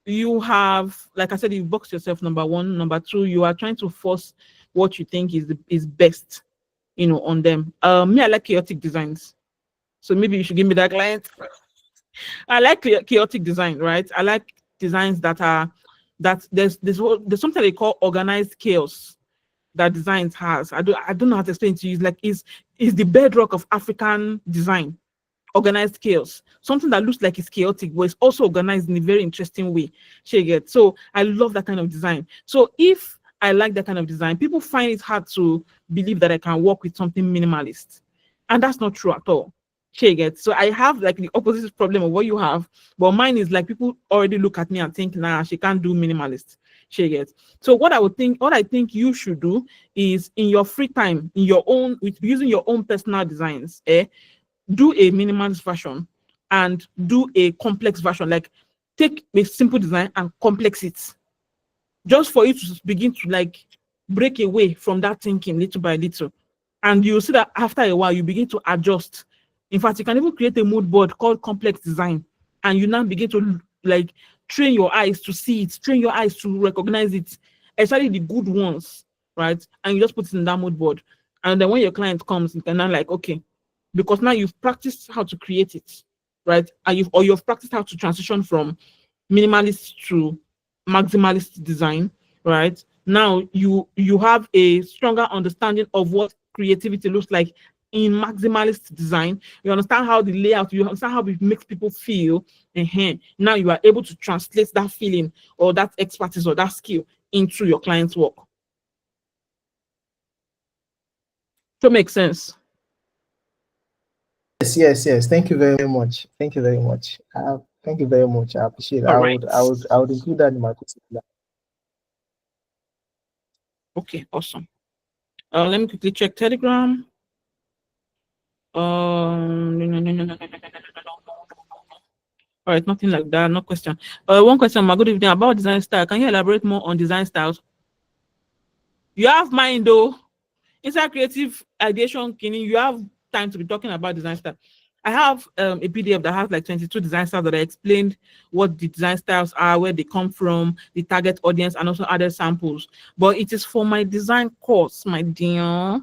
You have, like I said, you boxed yourself, number one. Number two, you are trying to force what you think is best, on them. Me, I like chaotic designs. So maybe you should give me that client. I like chaotic design, right? I like designs that there's something they call organized chaos that designs has. I don't know how to explain it to you. It's like is the bedrock of African design. Organized chaos, something that looks like it's chaotic, but it's also organized in a very interesting way. So I love that kind of design. So if I like that kind of design, people find it hard to believe that I can work with something minimalist, and that's not true at all. So I have like the opposite problem of what you have, but mine is like people already look at me and think, nah, she can't do minimalist. So what I think you should do is, in your free time, using your own personal designs, do a minimalist version and do a complex version. Like, take a simple design and complex it, just for you to begin to like break away from that thinking little by little. And you'll see that after a while you begin to adjust. In fact, you can even create a mood board called complex design, and you now begin to like train your eyes to see it, train your eyes to recognize it, especially the good ones, right? And you just put it in that mood board, and then when your client comes, you can now like, okay, because now you've practiced how to create it, right? And you've practiced how to transition from minimalist to maximalist design, right? Now you have a stronger understanding of what creativity looks like in maximalist design. You understand how the layout, you understand how it makes people feel, and now you are able to translate that feeling or that expertise or that skill into your client's work. So make sense? Yes. Thank you very much. Thank you very much. Thank you very much. I appreciate it. All I would include that in my question. Okay, awesome. Let me quickly check Telegram. All right, nothing like that. No question. One question, my good evening, about design style. Can you elaborate more on design styles? You have mine though. Inside creative ideation, you have time to be talking about design style. I have a PDF that has like 22 design styles that I explained what the design styles are, where they come from, the target audience, and also other samples. But it is for my design course, my dear.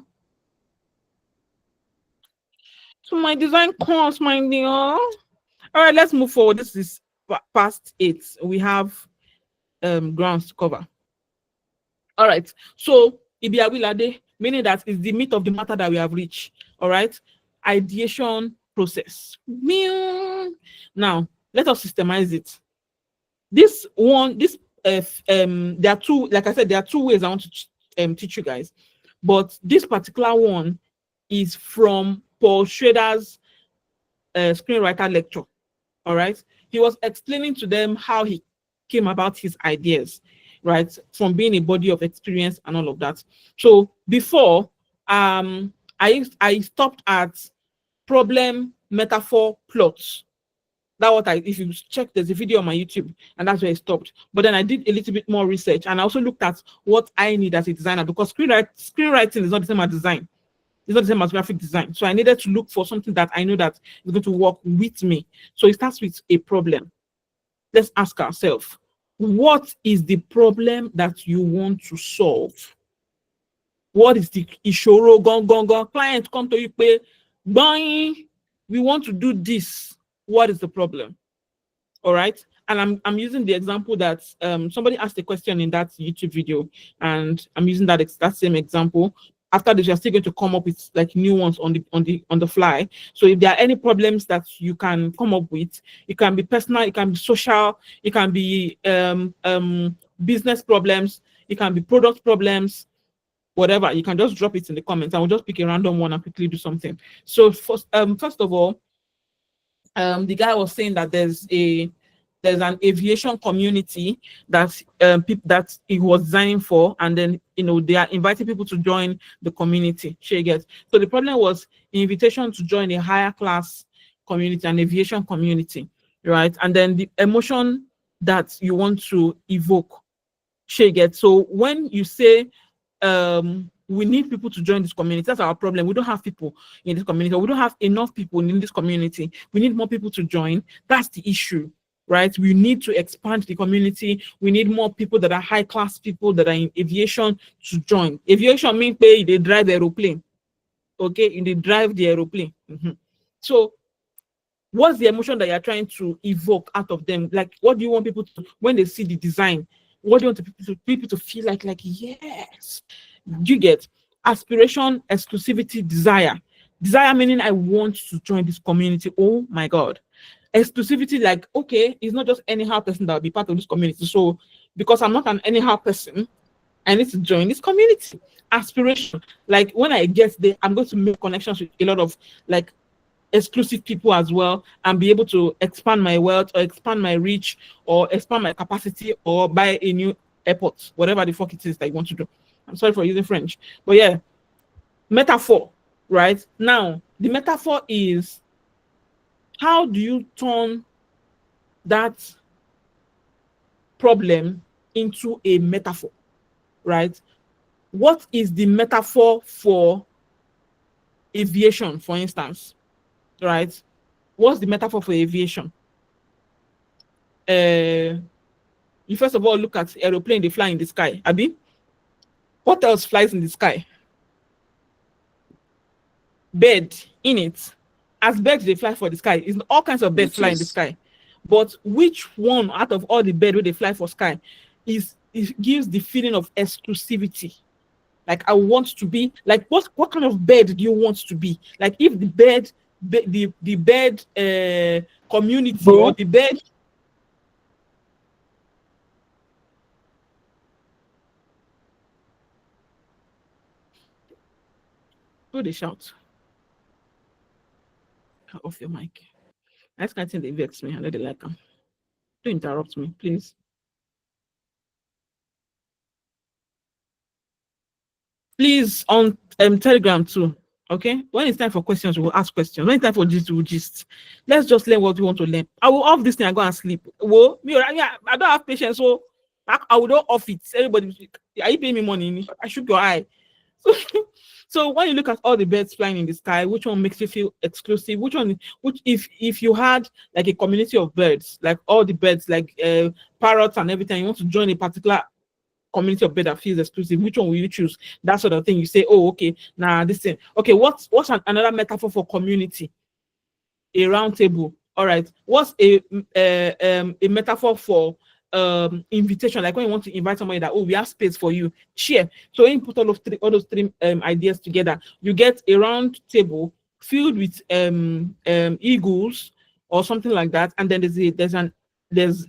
So my design course, my dear. All right, let's move forward. This is past 8. We have grounds to cover. All right, so Ibiawilade, meaning that is the meat of the matter that we have reached. All right, ideation process. Now let us systemize it. There are two, like I said, there are two ways I want to teach you guys, but this particular one is from Paul Schrader's screenwriter lecture. All right, he was explaining to them how he came about his ideas, right, from being a body of experience and all of that. So before, I stopped at problem, metaphor, plots. That what if you check, there's a video on my YouTube, and that's where I stopped. But then I did a little bit more research, and I also looked at what I need as a designer, because screenwriting is not the same as design. It's not the same as graphic design. So I needed to look for something that I know that is going to work with me. So it starts with a problem. Let's ask ourselves, what is the problem that you want to solve? What is the issue? Client come to you, pay, we want to do this. What is the problem? All right. And I'm using the example that somebody asked a question in that YouTube video, and I'm using that same example after this, you're still going to come up with like new ones on the fly. So if there are any problems that you can come up with, it can be personal, it can be social, it can be business problems, it can be product problems, whatever. You can just drop it in the comments. I will just pick a random one and quickly do something. So first of all, the guy was saying that there's an aviation community that people that he was designing for, and then they are inviting people to join the community. So the problem was invitation to join a higher class community, an aviation community, right? And then the emotion that you want to evoke. So when you say we need people to join this community, that's our problem. We don't have people in this community, or we don't have enough people in this community. We need more people to join. That's the issue, right? We need to expand the community. We need more people that are high class people that are in aviation to join. Aviation means they drive the aeroplane. Okay, they drive the aeroplane. So what's the emotion that you're trying to evoke out of them? Like, what do you want people to, when they see the design, what do you want people to feel like yes? You get aspiration, exclusivity, desire. Desire meaning I want to join this community. Oh my God. Exclusivity, like, okay, it's not just anyhow person that will be part of this community. So because I'm not an anyhow person, I need to join this community. Aspiration, like when I get there, I'm going to make connections with a lot of like exclusive people as well, and be able to expand my wealth, or expand my reach, or expand my capacity, or buy a new airport, whatever the fuck it is that you want to do. I'm sorry for using French, but yeah, metaphor, right? Now, the metaphor is, how do you turn that problem into a metaphor, right? What is the metaphor for aviation, for instance, right? What's the metaphor for aviation? You first of all look at aeroplane, they fly in the sky. Abi, what else flies in the sky? Bird in it. As birds, they fly for the sky. It's all kinds of birds fly in the sky. But which one out of all the birds where they fly for sky it gives the feeling of exclusivity? Like, I want to be like, what kind of bird do you want to be? Like, if the bird, the bird community, or the bird. Who they shout? Off your mic. I just can't think they vex me. I know they like them. Don't interrupt me, please. Please, on Telegram too. Okay, when it's time for questions, we'll ask questions. When it's time for gist, we'll gist. Let's just learn what we want to learn. I will off this thing and go and sleep. Well, me, I don't have patience, so I will not off it. Everybody, are you paying me money? I shook your eye. So when you look at all the birds flying in the sky, which one makes you feel exclusive? Which if you had like a community of birds, like all the birds, like parrots and everything, you want to join a particular community of birds that feels exclusive, which one will you choose? That sort of thing. You say, oh, okay, this thing. Okay, what's another metaphor for community? A round table. All right. What's a metaphor for invitation? Like when you want to invite somebody that, oh, we have space for you, share. So when you put all those three ideas together, you get a round table filled with eagles or something like that, and then there's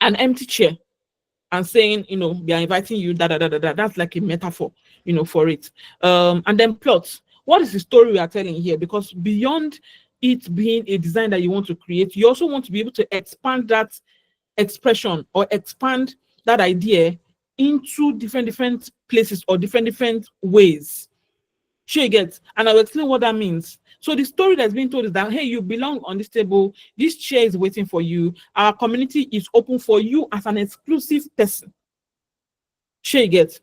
an empty chair, and saying, we are inviting you, da da da da da. That's like a metaphor, for it. And then plots. What is the story we are telling here? Because beyond it being a design that you want to create, you also want to be able to expand that expression or expand that idea into different places or different ways. Sure, you get, and I'll explain what that means. So the story that's being told is that, hey, you belong on this table, this chair is waiting for you, our community is open for you as an exclusive person. Sure, you get.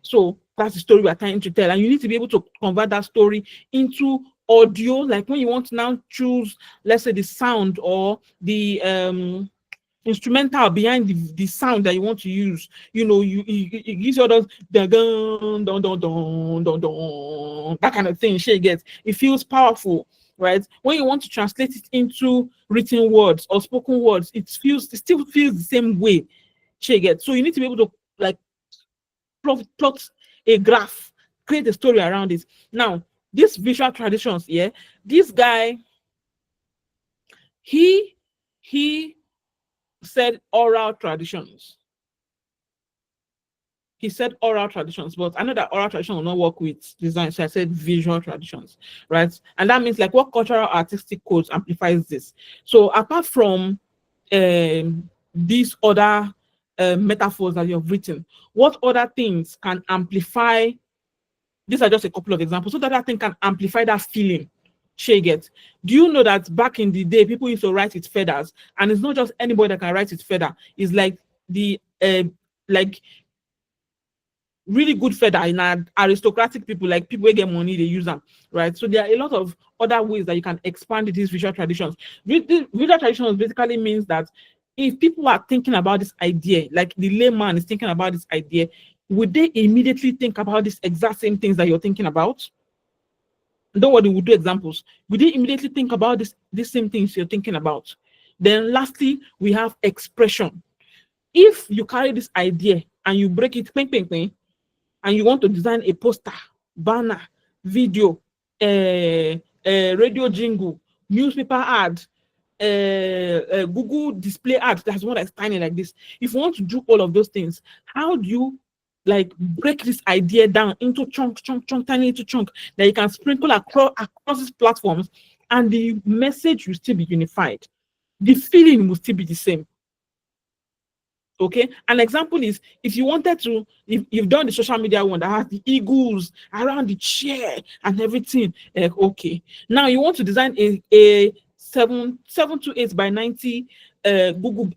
So that's the story we're trying to tell, and you need to be able to convert that story into audio. Like when you want to now choose, let's say, the sound or the instrumental behind the sound that you want to use, it gives you those that kind of thing. It feels powerful, right? When you want to translate it into written words or spoken words, it still feels the same way. So you need to be able to like plot a graph, create a story around it. Now, these visual traditions, yeah, this guy, he said oral traditions. He said oral traditions, but I know that oral tradition will not work with design, so I said visual traditions, right? And that means like what cultural artistic codes amplifies this. So apart from these other metaphors that you have written, what other things can amplify? These are just a couple of examples. So that I think can amplify that feeling. Get. Do you know that back in the day, people used to write with feathers, and it's not just anybody that can write with feather. It's like the like really good feather in aristocratic people, like people who get money, they use them, right? So there are a lot of other ways that you can expand these visual traditions. Visual traditions basically means that if people are thinking about this idea, like the layman is thinking about this idea, would they immediately think about these exact same things that you're thinking about? Don't worry, we'll do examples. Would they immediately think about these same things you're thinking about? Then lastly, we have expression. If you carry this idea and you break it, ping, ping, ping, and you want to design a poster, banner, video, radio jingle, newspaper ad, Google display ad, that's one that's tiny like this. If you want to do all of those things, how do you like break this idea down into chunk, tiny little chunk that you can sprinkle across these platforms, and the message will still be unified. The feeling will still be the same. Okay, an example is if you wanted to, if you've done the social media one that has the eagles around the chair and everything, okay, now you want to design a 728 by 90 Google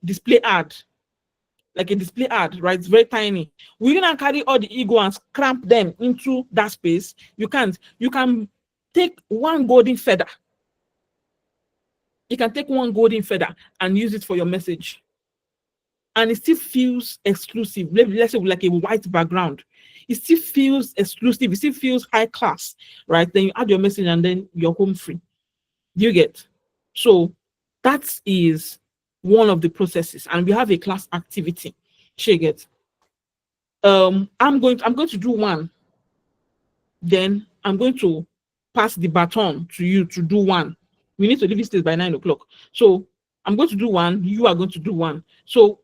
display ad, like a display ad, right? It's very tiny. We're gonna carry all the eagle and cramp them into that space. You can't. You can take one golden feather. You can take one golden feather and use it for your message. And it still feels exclusive. Let's say with like a white background. It still feels exclusive. It still feels high class, right? Then you add your message and then you're home free. Do you get? So that is one of the processes. And we have a class activity. Get. I'm going to do one. Then I'm going to pass the baton to you to do one. We need to leave this place by 9 o'clock. So I'm going to do one. You are going to do one. So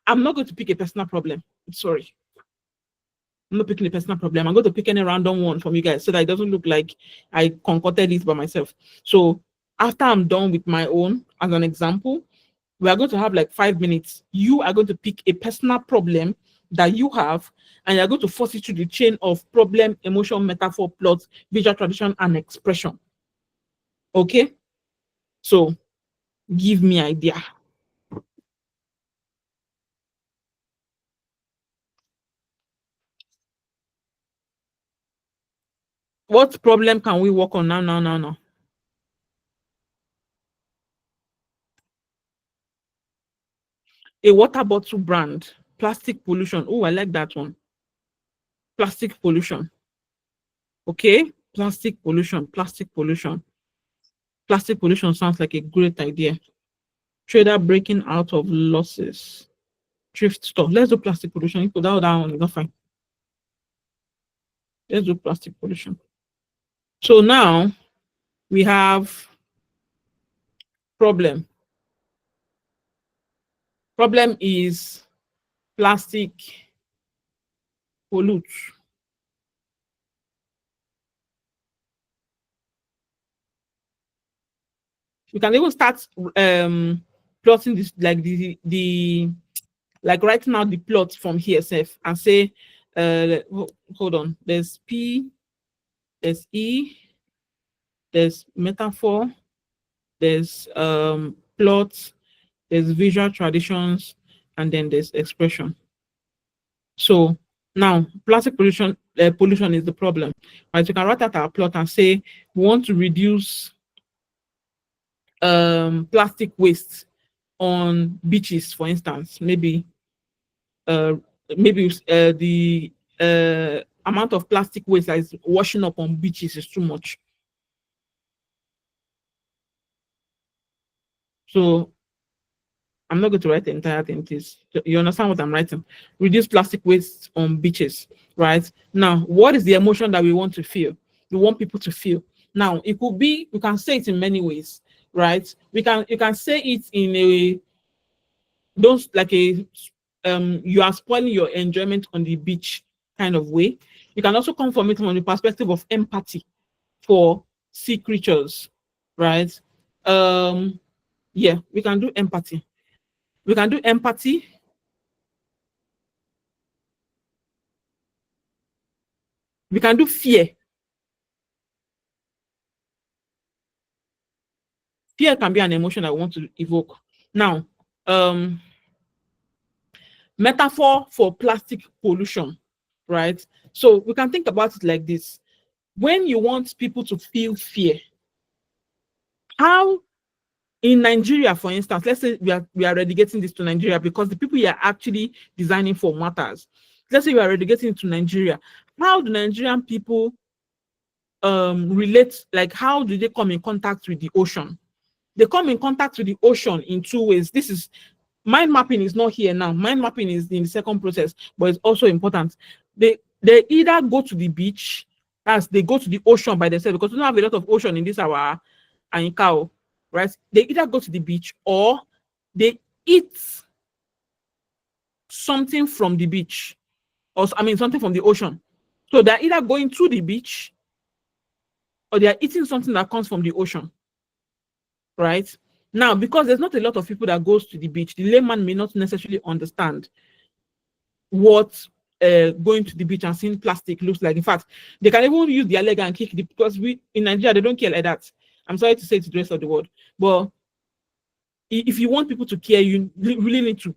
I'm not going to pick a personal problem. Sorry. I'm not picking a personal problem. I'm going to pick any random one from you guys so that it doesn't look like I concocted it by myself. So after I'm done with my own, as an example, we are going to have like 5 minutes. You are going to pick a personal problem that you have, and you're going to force it through the chain of problem, emotion, metaphor, plot, visual tradition, and expression. Okay? So give me idea. What problem can we work on now? A water bottle brand, plastic pollution. Oh, I like that one. Plastic pollution. Okay, plastic pollution. Plastic pollution sounds like a great idea. Trader breaking out of losses. Thrift store. Let's do plastic pollution. You put that one, it's not fine. Let's do plastic pollution. So now we have problem. Problem is plastic pollute. We can even start plotting this, like the like writing out the plot from here, Seth, and say, hold on. There's P, there's E, there's metaphor, there's plot, there's visual traditions, and then there's expression. So now plastic pollution is the problem, right? You can write out our plot and say we want to reduce plastic waste on beaches, for instance. Maybe the amount of plastic waste that is washing up on beaches is too much. So I'm not going to write the entire thing, please. You understand what I'm writing? Reduce plastic waste on beaches, right? Now, what is the emotion that we want to feel? We want people to feel. Now, it could be, we can say it in many ways, right? You can say it in a, don't like a, you are spoiling your enjoyment on the beach kind of way. You can also come from it from the perspective of empathy for sea creatures, right? Yeah, we can do empathy. We can do empathy. We can do fear. Fear can be an emotion I want to evoke. Now, metaphor for plastic pollution, right? So we can think about it like this. When you want people to feel fear, how in Nigeria, for instance, let's say we are relegating this to Nigeria because the people you are actually designing for matters. Let's say we are relegating it to Nigeria. How do Nigerian people relate? Like, how do they come in contact with the ocean? They come in contact with the ocean in two ways. This is mind mapping is not here now. Mind mapping is in the second process, but it's also important. They either go to the beach as they go to the ocean by themselves, because we don't have a lot of ocean in this our Ankao, right? They either go to the beach or they eat something from the beach, or I mean something from the ocean. So they're either going to the beach or they are eating something that comes from the ocean, right? Now, because there's not a lot of people that goes to the beach, the layman may not necessarily understand what going to the beach and seeing plastic looks like. In fact, they can even use their leg and kick it, because we in Nigeria, they don't care like that. I'm sorry to say to the rest of the world, but if you want people to care, you really need to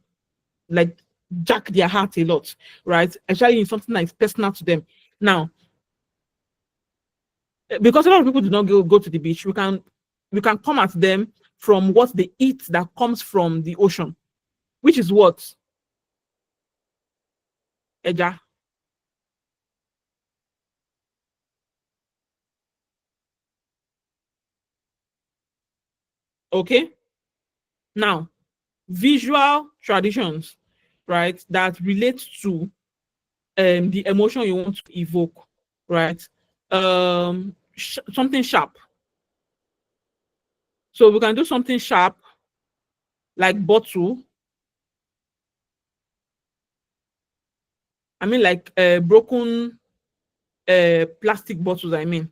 like jack their heart a lot, right? Especially in something that is personal to them. Now, because a lot of people do not go to the beach, we can come at them from what they eat that comes from the ocean, which is what? Eja. Okay. Now, visual traditions, right, that relate to the emotion you want to evoke, right? Something sharp. So we can do something sharp, like bottle. I mean, like broken plastic bottles. I mean,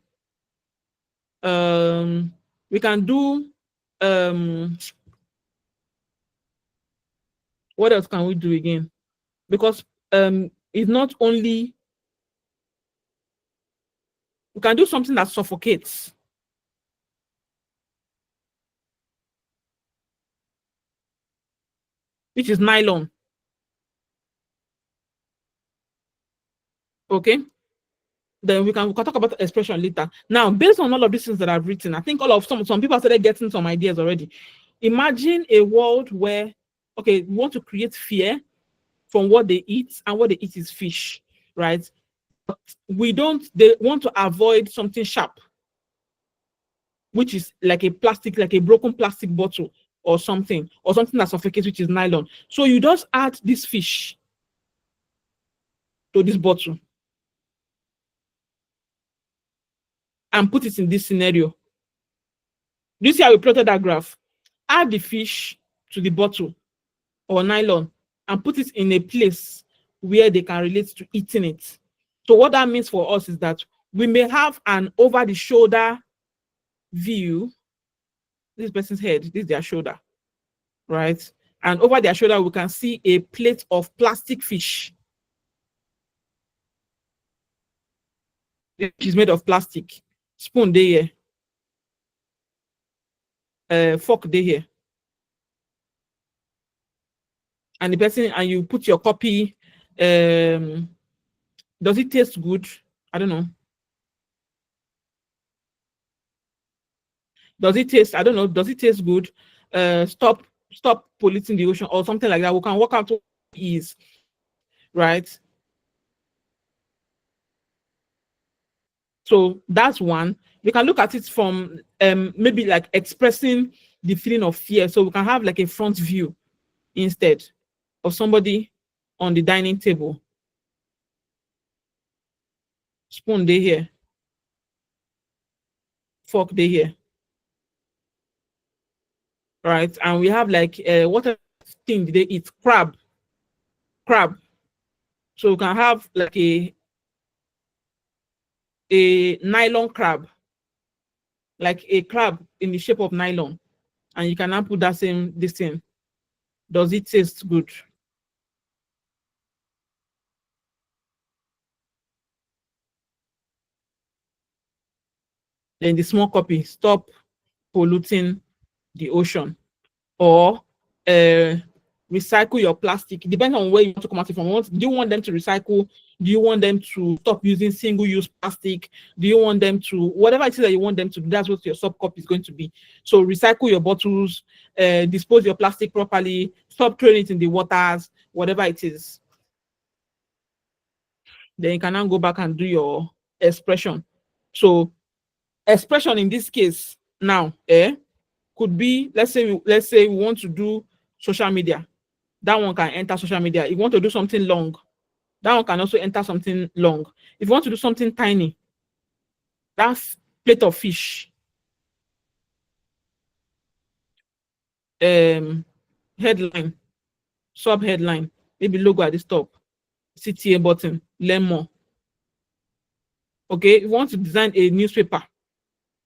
we can do what else can we do again? Because it's not only, we can do something that suffocates. Which is nylon. Okay. Then we can talk about expression later. Now, based on all of these things that I've written, I think some people started getting some ideas already. Imagine a world where, okay, we want to create fear from what they eat, and what they eat is fish, right? But they want to avoid something sharp, which is like a plastic, like a broken plastic bottle or something that suffocates, which is nylon. So you just add this fish to this bottle and put it in this scenario. Do you see how we plotted that graph? Add the fish to the bottle or nylon and put it in a place where they can relate to eating it. So what that means for us is that we may have an over-the-shoulder view. This person's head, this is their shoulder, right? And over their shoulder, we can see a plate of plastic fish. Which is made of plastic. Spoon there here. Fork there here. And the person, and you put your copy. Does it taste good? I don't know. Does it taste? I don't know. Does it taste good? Stop polluting the ocean or something like that. We can work out what it is, right? So that's one. We can look at it from maybe like expressing the feeling of fear. So we can have like a front view, instead of somebody on the dining table. Spoon they here. Fork they here. Right? And we have like what thing did they eat? Crab. So we can have like a nylon crab, like a crab in the shape of nylon, and you can now put that same this thing. Does it taste good? Then the small copy, stop polluting the ocean, or recycle your plastic. It depends on where you want to come out from. Do you want them to recycle? Do you want them to stop using single-use plastic? Do you want them to, whatever it is that you want them to do, that's what your sub copy is going to be. So recycle your bottles, dispose your plastic properly, stop throwing it in the waters, whatever it is. Then you can now go back and do your expression. So expression in this case now could be, let's say we want to do social media. That one can enter social media. If you want to do something long, that one can also enter something long. If you want to do something tiny, that's plate of fish. Headline, sub headline, maybe logo at the top, CTA button, learn more. Okay, if you want to design a newspaper,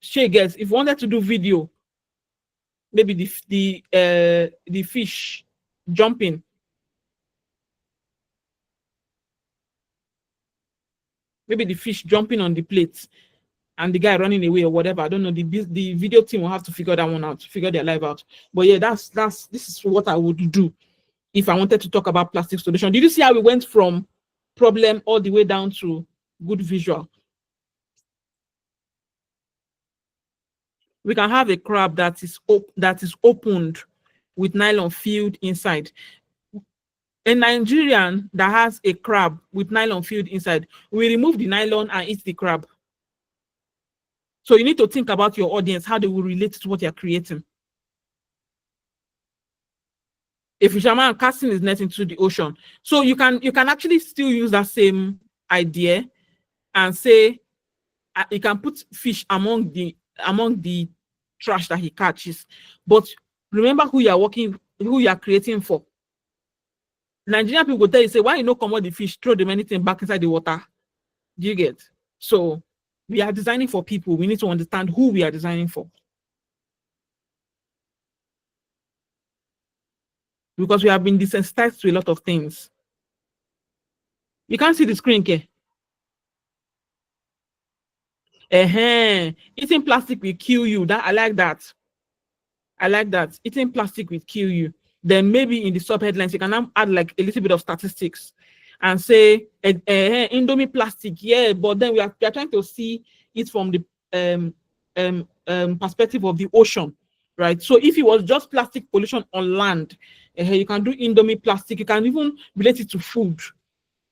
if you wanted to do video, maybe the fish jumping. Maybe the fish jumping on the plate and the guy running away or whatever. I don't know. The video team will have to figure that one out, figure their life out. But yeah, this is what I would do if I wanted to talk about plastic solution. Did you see how we went from problem all the way down to good visual? We can have a crab that is opened with nylon filled inside. A Nigerian that has a crab with nylon filled inside, we remove the nylon and eat the crab. So you need to think about your audience, how they will relate to what you're creating. A fisherman casting his net into the ocean. So you can actually still use that same idea and say you can put fish among the trash that he catches. But remember who you are creating for. Nigerian people will tell you, say, why you not come out the fish, throw them anything back inside the water? Do you get? So we are designing for people. We need to understand who we are designing for. Because we have been desensitized to a lot of things. You can't see the screen, okay? Eating plastic will kill you. I like that. Eating plastic will kill you. Then maybe in the subheadlines, you can add like a little bit of statistics and say Indomie plastic, yeah, but then we are trying to see it from the perspective of the ocean, right? So if it was just plastic pollution on land, you can do Indomie plastic. You can even relate it to food,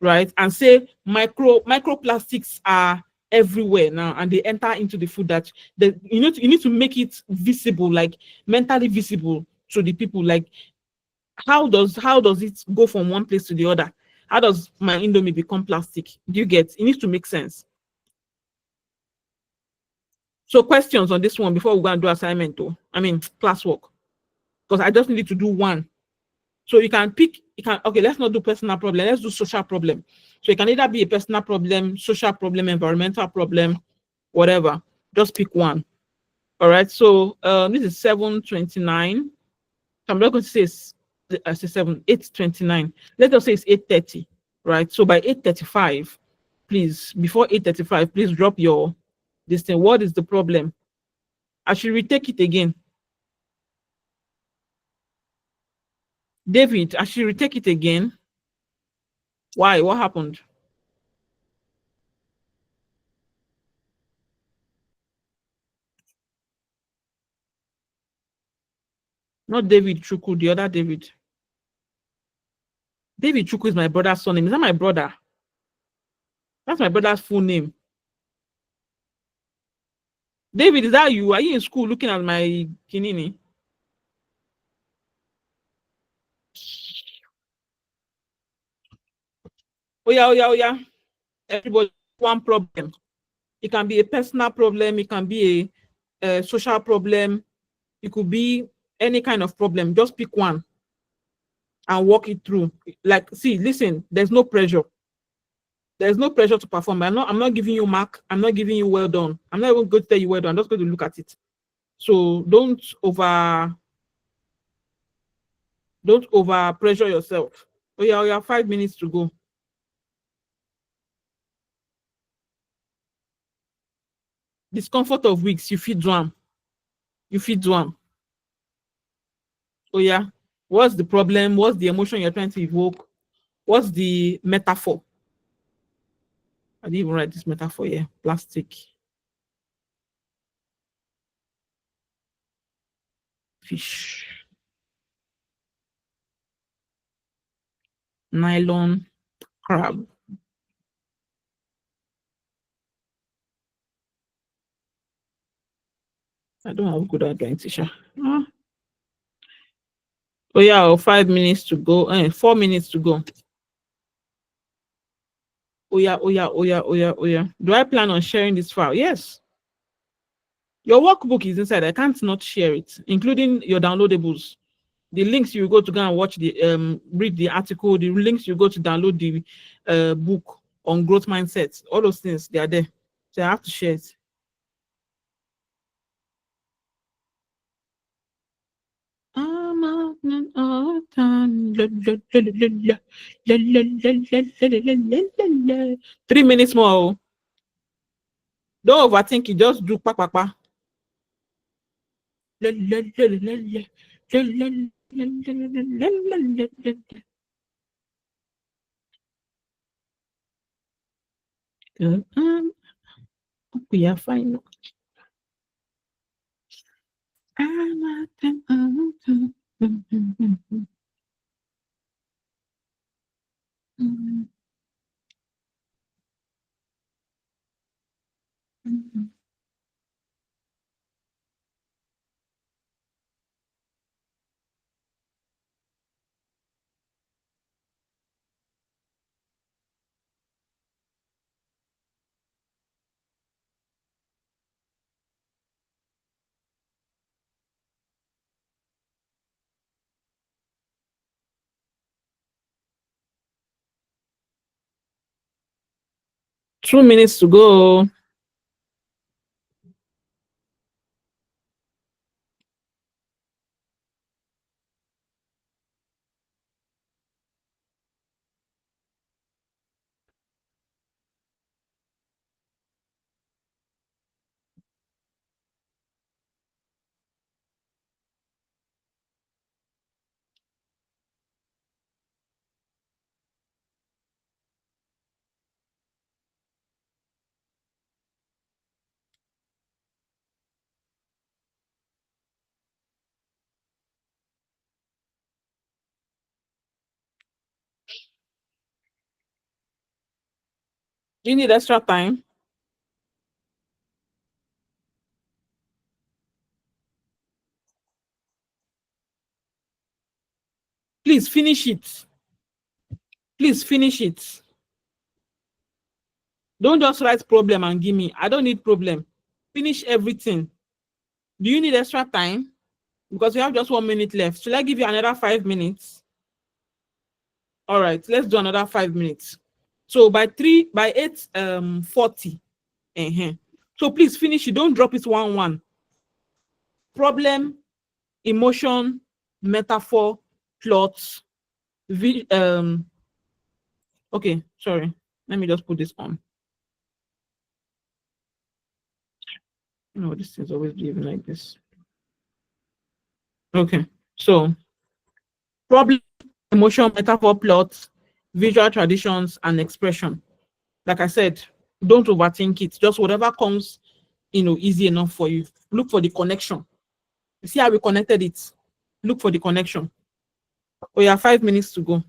right? And say microplastics are everywhere now, and they enter into the food that you need to make it visible, like mentally visible to the people. Like how does it go from one place to the other? How does my Indomie become plastic? Do you get? It needs to make sense. So questions on this one before we go and do assignment, though. I mean classwork, because I just need to do one. So you can pick. Okay, let's not do personal problem. Let's do social problem. So it can either be a personal problem, social problem, environmental problem, whatever. Just pick one. All right. So this is 7:29. I'm not going to say 8:29. Let us say it's 8:30. Right. So by 8:35, please, before 8:35, please drop your this thing. What is the problem? I should retake it again. David, I should retake it again. Why? What happened? Not David Chuku, the other David. David Chuku is my brother's son name. Is that my brother? That's my brother's full name. David, is that you? Are you in school looking at my kinini? Oh yeah, oh yeah, oh yeah. Everybody one problem. It can be a personal problem. It can be a social problem. It could be any kind of problem. Just pick one and walk it through. Like, see, listen. There's no pressure. There's no pressure to perform. I'm not giving you mark. I'm not giving you well done. I'm not even going to tell you well done. I'm just going to look at it. So don't over pressure yourself. Oh yeah, we have 5 minutes to go. Discomfort of weeks, you feed one. You feed one. Oh yeah. What's the problem? What's the emotion you're trying to evoke? What's the metaphor? I didn't even write this metaphor here. Plastic. Fish. Nylon. Crab. I don't have good at drawing, teacher. Oh yeah, 5 minutes to go. 4 minutes to go. Oh yeah, oh yeah, oh yeah, oh yeah, oh yeah. Do I plan on sharing this file? Yes. Your workbook is inside. I can't not share it, including your downloadables. The links you go to go and watch the read the article, the links you go to download the book on growth mindset, all those things, they are there. So I have to share it. Three minutes more. Don't overthink it, just do pa pa pa. We are fine. Two minutes to go. Do you need extra time? Please finish it. Please finish it. Don't just write problem and give me. I don't need problem. Finish everything. Do you need extra time? Because we have just 1 minute left. Should I give you another 5 minutes? All right, let's do another 5 minutes. So by 8:40. So please finish it. Don't drop it 1-1. Problem, emotion, metaphor, plots. Okay, sorry. Let me just put this on. No, this is always behaving like this. Okay, so problem, emotion, metaphor, plot, visual traditions, and expression. Like I said, don't overthink it. Just whatever comes, easy enough for you. Look for the connection. You see how we connected it? Look for the connection. Oh, yeah, 5 minutes to go.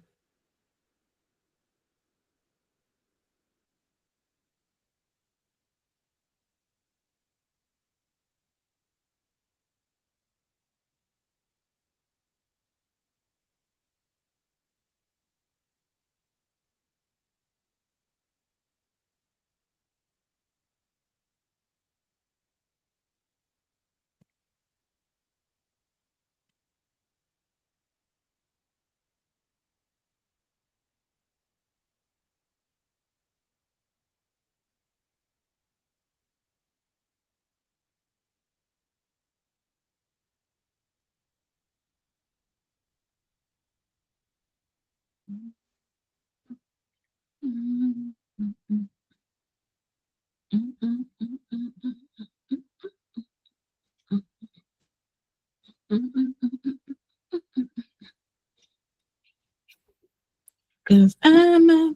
Cause I'm out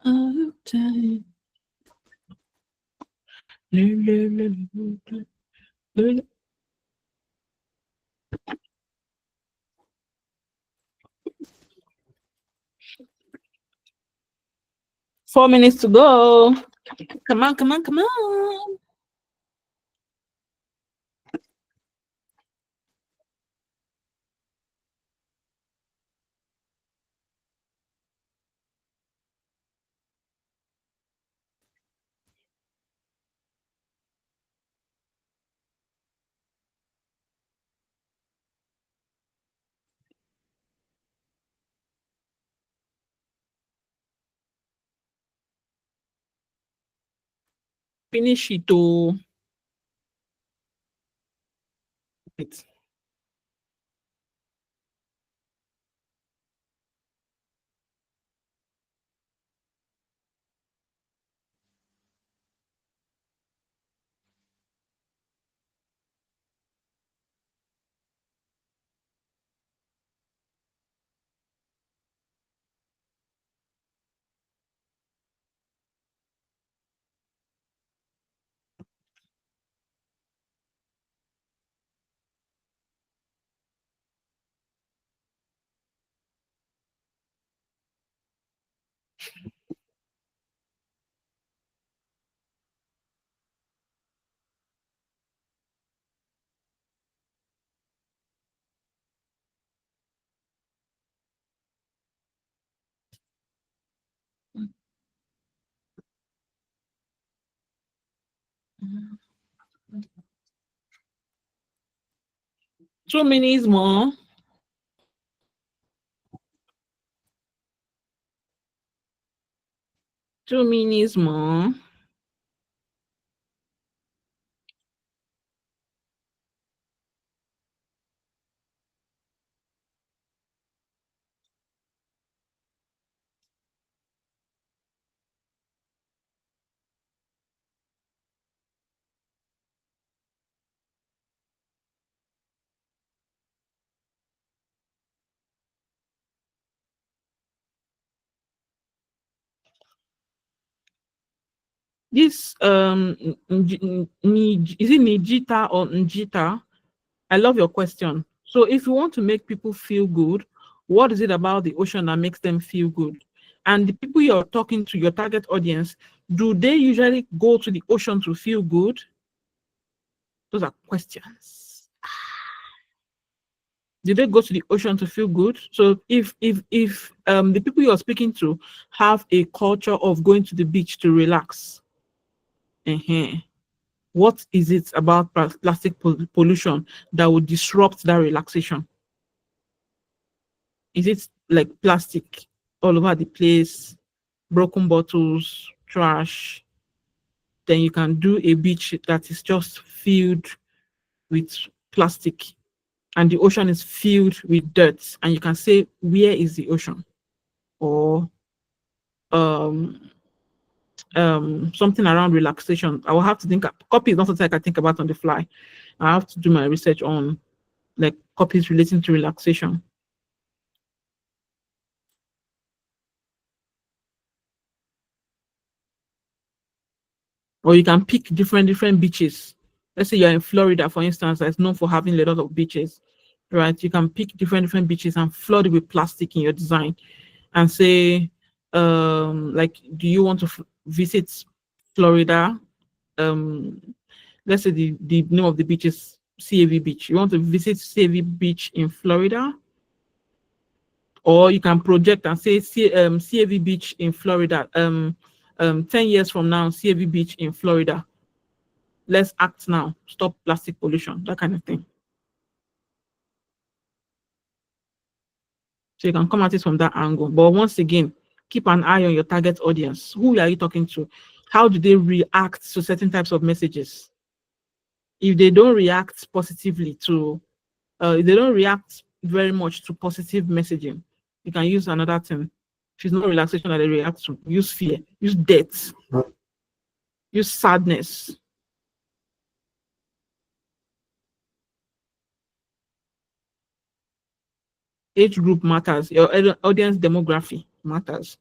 of time. 4 minutes to go. Come on, come on, come on. Finish it to it. Two minutes more. Two minutes more. This is it Nijita or Njita? I love your question. So if you want to make people feel good, what is it about the ocean that makes them feel good? And the people you're talking to, your target audience, do they usually go to the ocean to feel good? Those are questions. Do they go to the ocean to feel good? So if the people you're speaking to have a culture of going to the beach to relax, what is it about plastic pollution that would disrupt that relaxation? Is it like plastic all over the place, broken bottles, trash? Then you can do a beach that is just filled with plastic and the ocean is filled with dirt, and you can say, where is the ocean? Or something around relaxation. I will have to think. Copy is not something I can think about on the fly. I have to do my research on like copies relating to relaxation. Or you can pick different beaches. Let's say you're in Florida, for instance, that's known for having a lot of beaches, right? You can pick different beaches and flood it with plastic in your design and say, like, do you want to visit Florida? Let's say the name of the beach is CAV Beach. You want to visit CAV Beach in Florida? Or you can project and say CAV Beach in Florida. 10 years from now, CAV Beach in Florida. Let's act now. Stop plastic pollution, that kind of thing. So you can come at it from that angle. But once again, keep an eye on your target audience. Who are you talking to? How do they react to certain types of messages? If they don't react positively to, if they don't react very much to positive messaging, you can use another thing. If it's not relaxation that they react to, use fear, use death, use sadness. Age group matters. Your audience demography matters,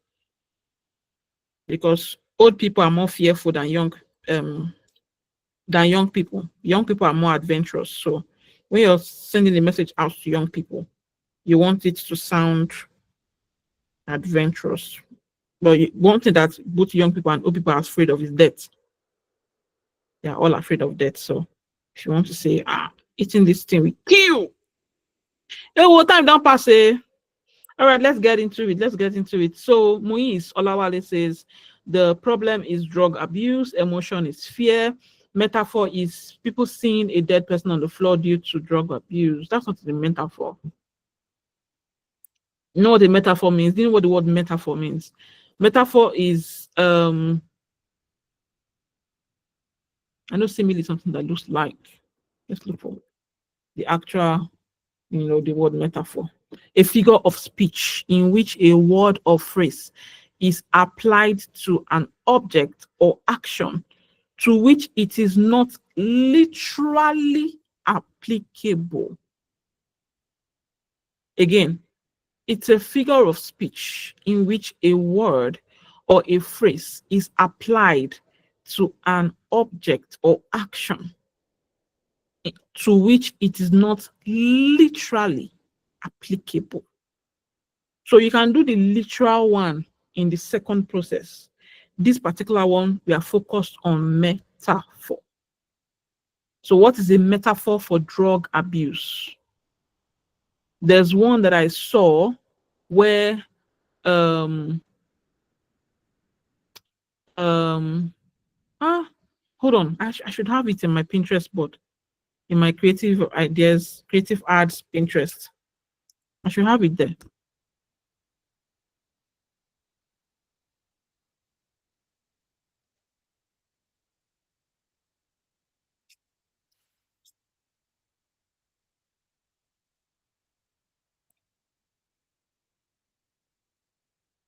because old people are more fearful than young people. Young people are more adventurous. So when you're sending the message out to young people, you want it to sound adventurous. But one thing that both young people and old people are afraid of is death. They are all afraid of death. So if you want to say, eating this thing will kill. Hey, what time don't pass? All right, let's get into it. So Muiz Olawale says, the problem is drug abuse, emotion is fear, metaphor is people seeing a dead person on the floor due to drug abuse. That's not the metaphor. You know what the metaphor means? Do you know what the word metaphor means? Metaphor is I know simile is something that looks like. Let's look for the actual, the word metaphor. A figure of speech in which a word or phrase is applied to an object or action to which it is not literally applicable. Again, it's a figure of speech in which a word or a phrase is applied to an object or action to which it is not literally applicable. So you can do the literal one in the second process. This particular one, we are focused on metaphor. So what is a metaphor for drug abuse? There's one that I saw where hold on, I should have it in my Pinterest board, in my creative ideas, creative arts Pinterest. I should have it there.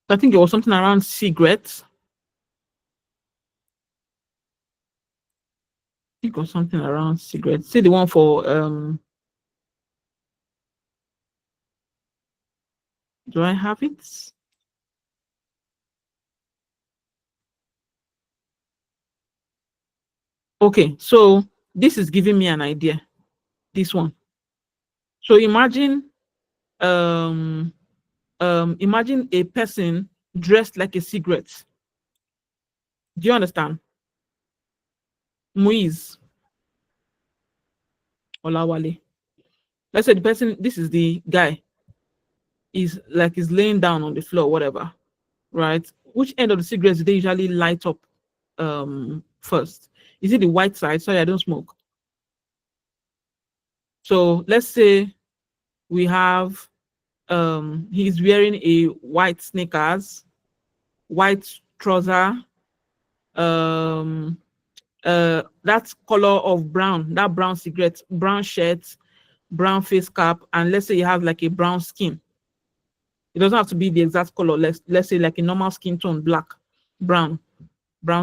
I think it was something around cigarettes. I think it was something around cigarettes. See the one for do I have it? Okay, so this is giving me an idea. This one. So imagine imagine a person dressed like a cigarette. Do you understand? Muiz Olawale. Let's say the person, this is the guy, is laying down on the floor, whatever, right? Which end of the cigarettes do they usually light up first? Is it the white side? Sorry, I don't smoke. So let's say we have he's wearing a white sneakers, white trouser, that color of brown, that brown cigarette, brown shirt, brown face cap, and let's say you have like a brown skin. It doesn't have to be the exact color. Let's say like a normal skin tone, black, brown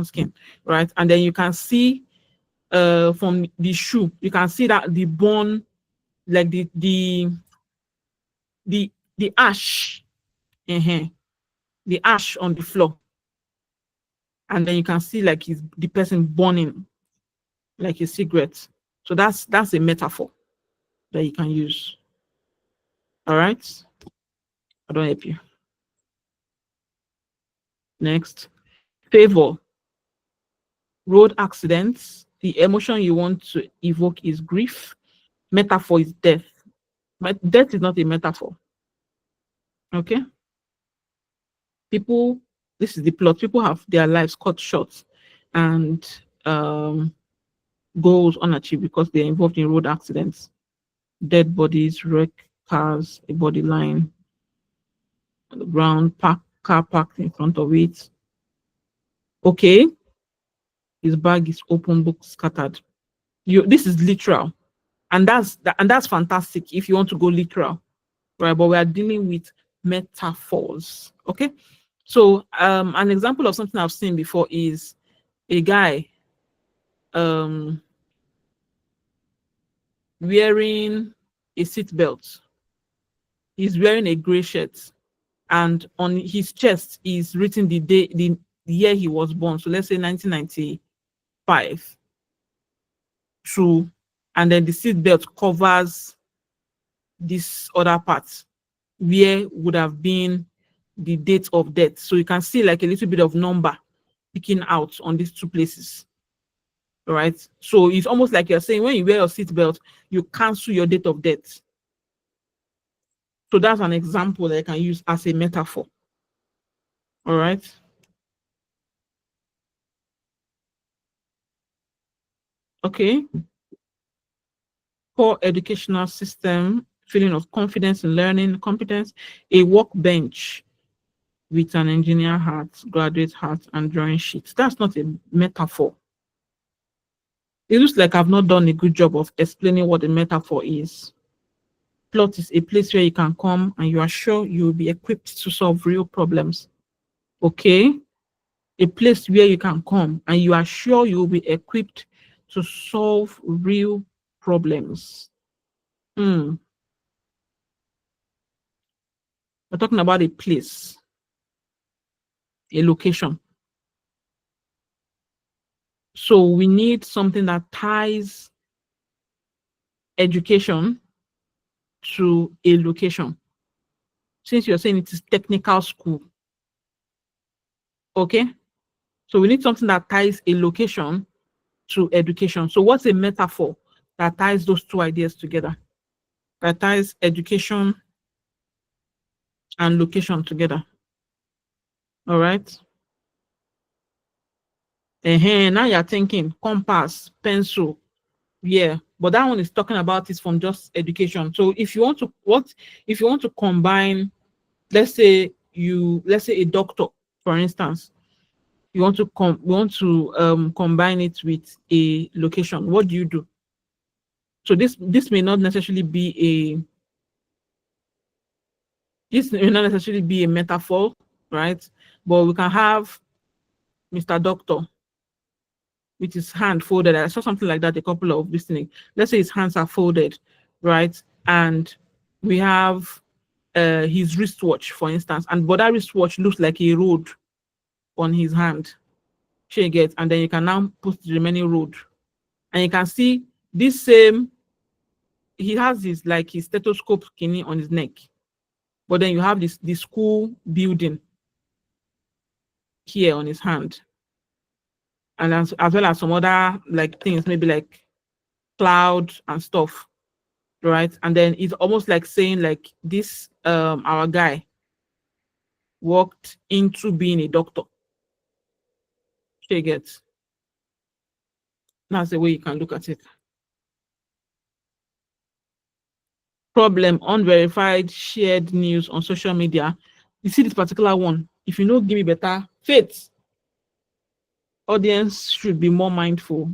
skin, right? And then you can see from the shoe, you can see that the bone, like the ash, the ash on the floor, and then you can see like the person burning like a cigarette. So that's a metaphor that you can use. All right, I don't help you. Next, favor. Road accidents. The emotion you want to evoke is grief. Metaphor is death. But death is not a metaphor. Okay. People, this is the plot. People have their lives cut short and goals unachieved because they're involved in road accidents. Dead bodies, wreck cars, a body lying on the ground, car parked in front of it. Okay. His bag is open, book scattered. This is literal. And that's fantastic if you want to go literal. Right? But we are dealing with metaphors. Okay, so an example of something I've seen before is a guy wearing a seat belt. He's wearing a gray shirt, and on his chest is written the year he was born. So let's say 1995. True, and then the seat belt covers this other part where would have been the date of death. So you can see like a little bit of number picking out on these two places. All right. So it's almost like you're saying when you wear your seatbelt, you cancel your date of death. So that's an example that I can use as a metaphor. All right. Okay. Poor educational system, feeling of confidence in learning, competence, a workbench with an engineer hat, graduate hat, and drawing sheets. That's not a metaphor. It looks like I've not done a good job of explaining what a metaphor is. Plot is a place where you can come and you are sure you will be equipped to solve real problems. Okay? A place where you can come and you are sure you will be equipped to solve real problems. We're talking about a place, a location. So we need something that ties education to a location. Since you're saying it is technical school, okay? So we need something that ties a location to education. So what's a metaphor that ties those two ideas together? That ties education and location together. All right? Now you're thinking compass, pencil. Yeah, but that one is talking about it from just education. So if you want to combine, let's say a doctor, for instance, you want to combine it with a location. What do you do? So this may not necessarily be a metaphor, right? But we can have Mr. Doctor with his hand folded. I saw something like that a couple of listening. Let's say his hands are folded, right? And we have his wristwatch, for instance, but that wristwatch looks like a road on his hand. She gets, and then you can now put the remaining road, and you can see this same. He has his stethoscope skinny on his neck, but then you have this school building here on his hand, and as well as some other things, maybe like cloud and stuff, right? And then it's almost like saying this our guy walked into being a doctor. She gets. That's the way you can look at it. Problem: unverified shared news on social media. You see this particular one. If you know, give me better faith. Audience should be more mindful.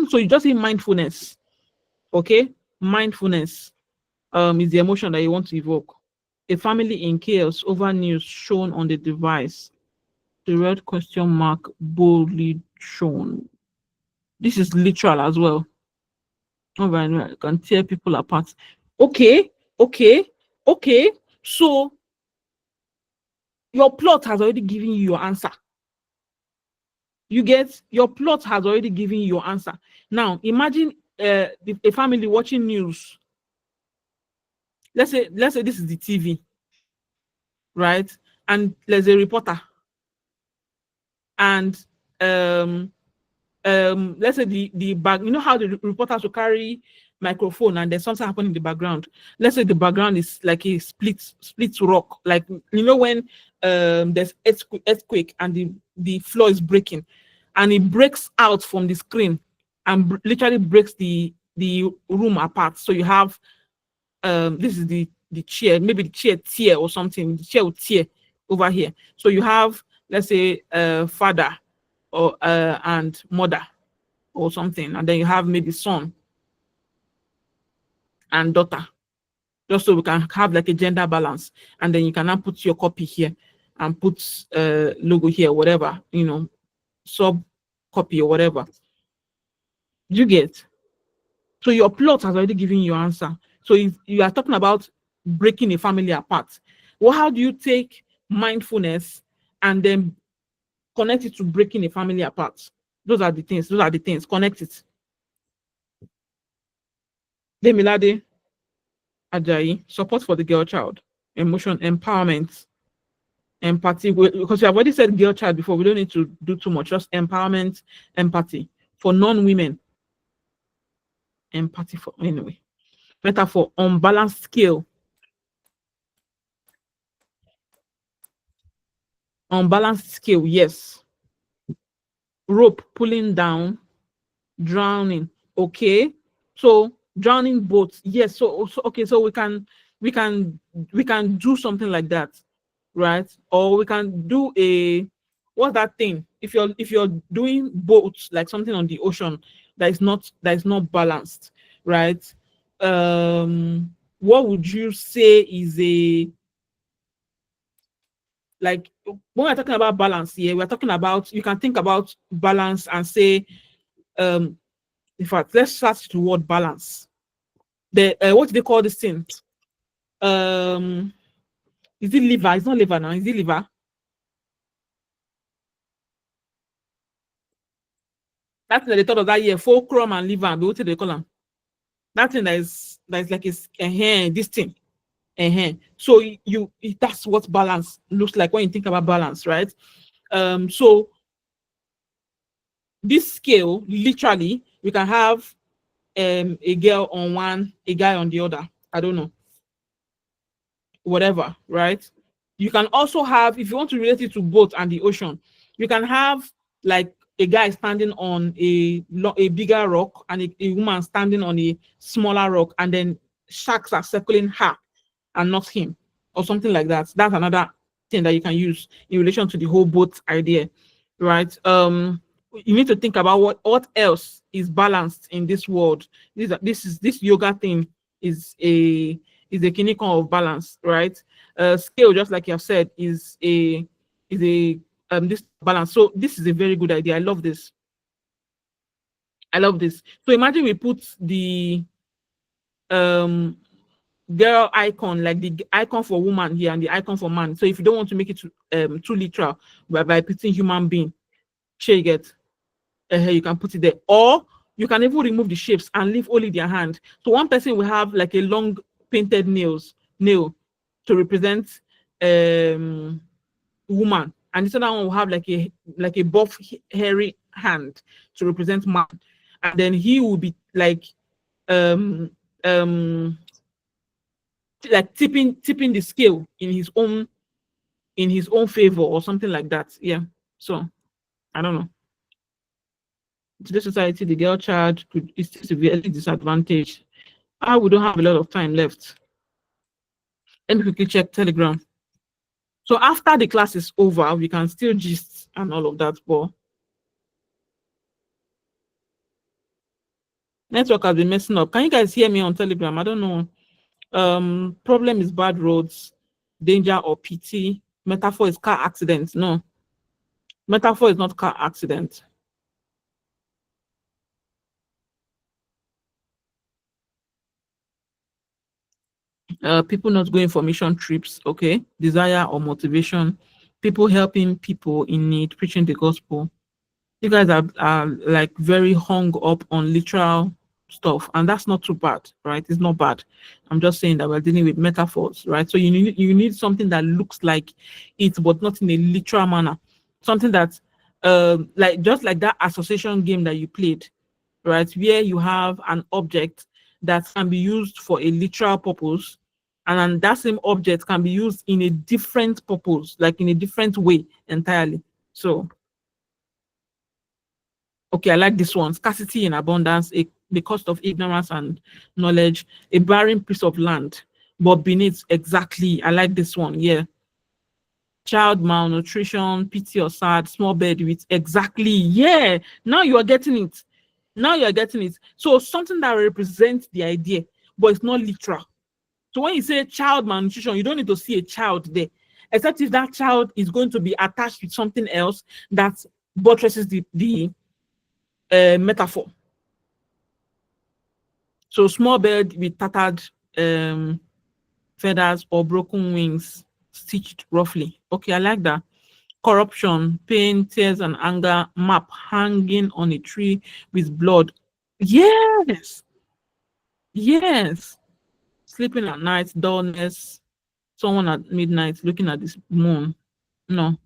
So you just say mindfulness. Okay, mindfulness is the emotion that you want to evoke. A family in chaos over news shown on the device. The red question mark boldly shown. This is literal as well. Oh, right, can tear people apart. Okay. So your plot has already given you your answer. You get your plot has already given you your answer. Now imagine a family watching news. Let's say this is the TV, right? And there's a reporter, and let's say the back, you know how the reporters will carry microphone and there's something happening in the background. Let's say the background is like a split rock, like when there's earthquake and the floor is breaking, and it breaks out from the screen and literally breaks the room apart. So you have this is the chair, maybe the chair tear or something. The chair will tear over here. So you have, let's say, father or and mother or something, and then you have maybe son and daughter. just so we can have like a gender balance. And then you can now put your copy here and put logo here, whatever, you know, sub copy or whatever. You get? So your plot has already given you your answer. So if you are talking about breaking a family apart, well, how do you take mindfulness and then connect it to breaking a family apart? Those are the things. Those are the things. Connect it. Demilade Ajayi, support for the girl child, emotion, empowerment, empathy. Because we have already said girl child before, we don't need to do too much. Just empowerment, empathy for non-women. Empathy for anyway. Metaphor, unbalanced scale. Unbalanced scale, yes. Rope pulling down, drowning. Okay, so drowning boats, yes. So okay, so we can do something like that, right? Or we can do a, what's that thing? If you're doing boats, like something on the ocean that is not balanced, right? What would you say is a, like when we're talking about balance here, we're talking about, you can think about balance and say, in fact, let's search the word balance. The what do they call this thing? Is it liver? It's not liver now. Is it liver? That's the thought of that year. Fulcrum and liver. What do they call them? That thing that is like this thing. So that's what balance looks like when you think about balance, right? So this scale, literally, we can have a girl on one, a guy on the other. I don't know. Whatever, right? You can also have, if you want to relate it to boat and the ocean, you can have like a guy standing on a bigger rock and a woman standing on a smaller rock, and then sharks are circling her and not him, or something like that. That's another thing that you can use in relation to the whole boat idea, right? You need to think about what else is balanced in this world. This yoga thing is a kinikon of balance, right? Scale, just like you have said, is a this balance. So this is a very good idea. I love this. I love this. So imagine we put the girl icon, like the icon for woman here and the icon for man. So if you don't want to make it too literal, by putting human being, you get, you can put it there, or you can even remove the shapes and leave only their hand. So one person will have like a long painted nail to represent woman, and this other one will have like a buff hairy hand to represent man, and then he will be like like tipping the scale in his own favor or something like that. Yeah. So I don't know. Today's society, the girl child is severely disadvantaged. We don't have a lot of time left. Let me quickly check Telegram. So after the class is over, we can still gist and all of that, but network has been messing up. Can you guys hear me on Telegram? I don't know. Problem is bad roads, danger or PT. Metaphor is car accident. No, metaphor is not car accident. People not going for mission trips, okay? Desire or motivation. People helping people in need, preaching the gospel. You guys are like very hung up on literal stuff, and that's not too bad, right? It's not bad. I'm just saying that we're dealing with metaphors, right? So you need something that looks like it, but not in a literal manner. Something that like just like that association game that you played, right? Where you have an object that can be used for a literal purpose, and then that same object can be used in a different purpose, like in a different way entirely. So okay, I like this one. Scarcity and abundance, the cost of ignorance and knowledge, a barren piece of land, but beneath, exactly. I like this one. Yeah. Child malnutrition, pity or sad, small bed with, exactly. Yeah. Now you are getting it. Now you are getting it. So something that represents the idea, but it's not literal. So when you say child malnutrition, you don't need to see a child there, except if that child is going to be attached with something else that buttresses the metaphor. So small bird with tattered feathers or broken wings, stitched roughly. Okay, I like that. Corruption, pain, tears, and anger, map hanging on a tree with blood. Yes. Yes. Sleeping at night, dullness, someone at midnight looking at this moon. No.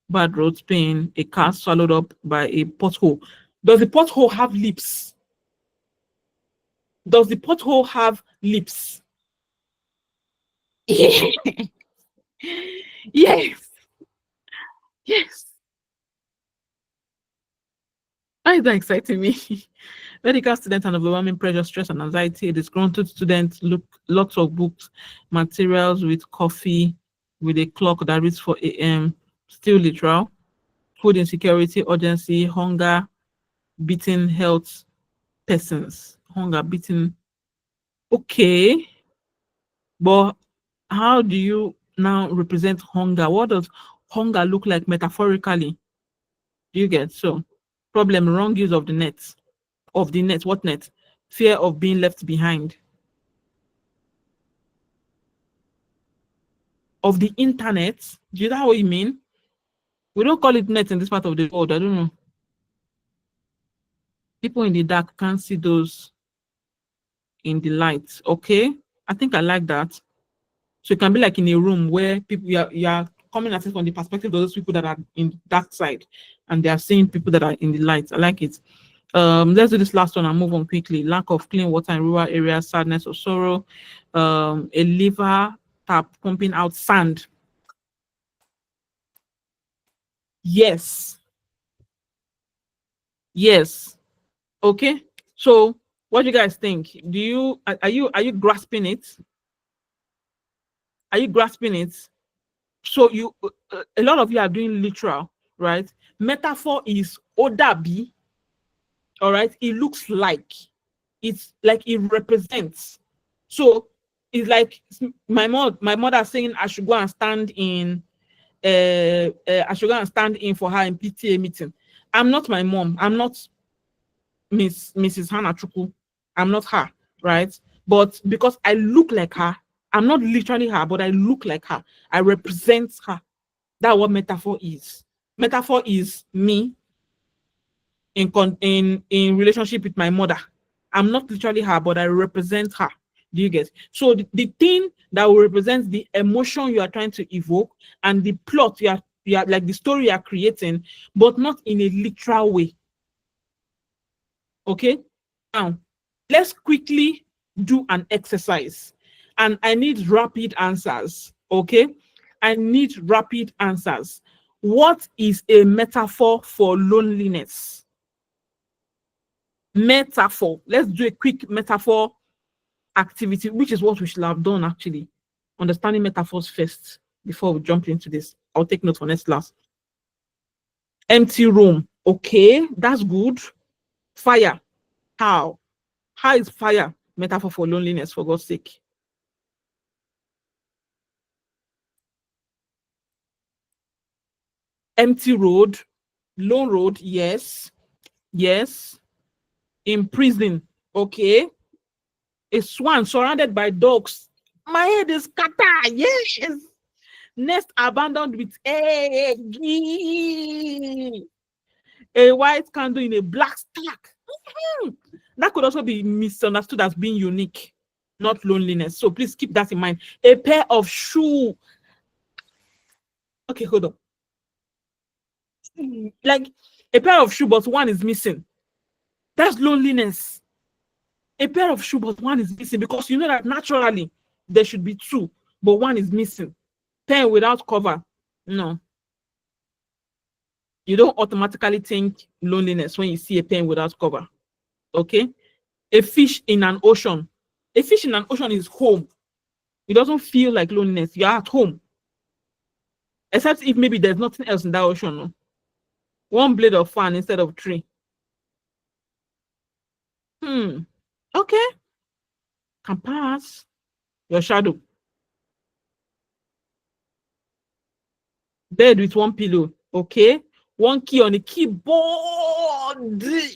Bad roads, pain, a car swallowed up by a pothole. Does the pothole have lips? Does the pothole have lips? Yes. Yes. Yes. Why is that exciting me? Medical student and overwhelming pressure, stress, and anxiety. A disgruntled student, look lots of books, materials with coffee, with a clock that reads 4 a.m. Still literal. Food insecurity, urgency, hunger, beating health persons. Hunger, beating. Okay. But how do you now represent hunger? What does hunger look like metaphorically? Do you get? So, problem, wrong use of the net. Of the net, what net? Fear of being left behind. Of the internet. Do you know what you mean? We don't call it net in this part of the world. I don't know. People in the dark can't see those in the light. Okay. I think I like that. So it can be like in a room where people you are coming at it from the perspective of those people that are in the dark side, and they are seeing people that are in the light. I like it. Let's do this last one and move on quickly. Lack of clean water in rural areas, sadness or sorrow, a liver tap pumping out sand. Yes. Yes. Okay. So what do you guys think? Do you are you grasping it? Are you grasping it? So you a lot of you are doing literal, right? Metaphor is odabi. All right, it looks like, it's like it represents. So it's like my mother saying I should go and stand in I should go and stand in for her in PTA meeting. I'm not my mom. I'm not Mrs. Hannah Chukwu. I'm not her, right? But because I look like her, I'm not literally her, but I look like her. I represent her. That's what metaphor is. Metaphor is me in relationship with my mother. I'm not literally her, but I represent her. Do you get? So the thing that will represent the emotion you are trying to evoke and the plot you are like the story you are creating, but not in a literal way. Okay. Now let's quickly do an exercise, and I need rapid answers. Okay, I need rapid answers. What is a metaphor for loneliness? Metaphor. Let's do a quick metaphor activity, which is what we should have done actually. Understanding metaphors first before we jump into this. I'll take note for next class. Empty room. Okay, that's good. Fire. How? How is fire metaphor for loneliness, for God's sake? Empty road. Lone road. Yes. Yes. In prison. Okay. A swan surrounded by dogs. My head is scattered. Yes. Nest abandoned with egg. A white candle in a black stack. That could also be misunderstood as being unique, not loneliness. So please keep that in mind. A pair of shoes. Okay, hold on. Like a pair of shoes, but one is missing. That's loneliness. A pair of shoes, but one is missing, because you know that naturally there should be two, but one is missing. Pen without cover. No. You don't automatically think loneliness when you see a pen without cover. Okay? A fish in an ocean. A fish in an ocean is home. It doesn't feel like loneliness. You're at home. Except if maybe there's nothing else in that ocean. No? One blade of fan instead of tree. Okay. Can pass. Your shadow. Bed with one pillow. Okay. One key on the keyboard. They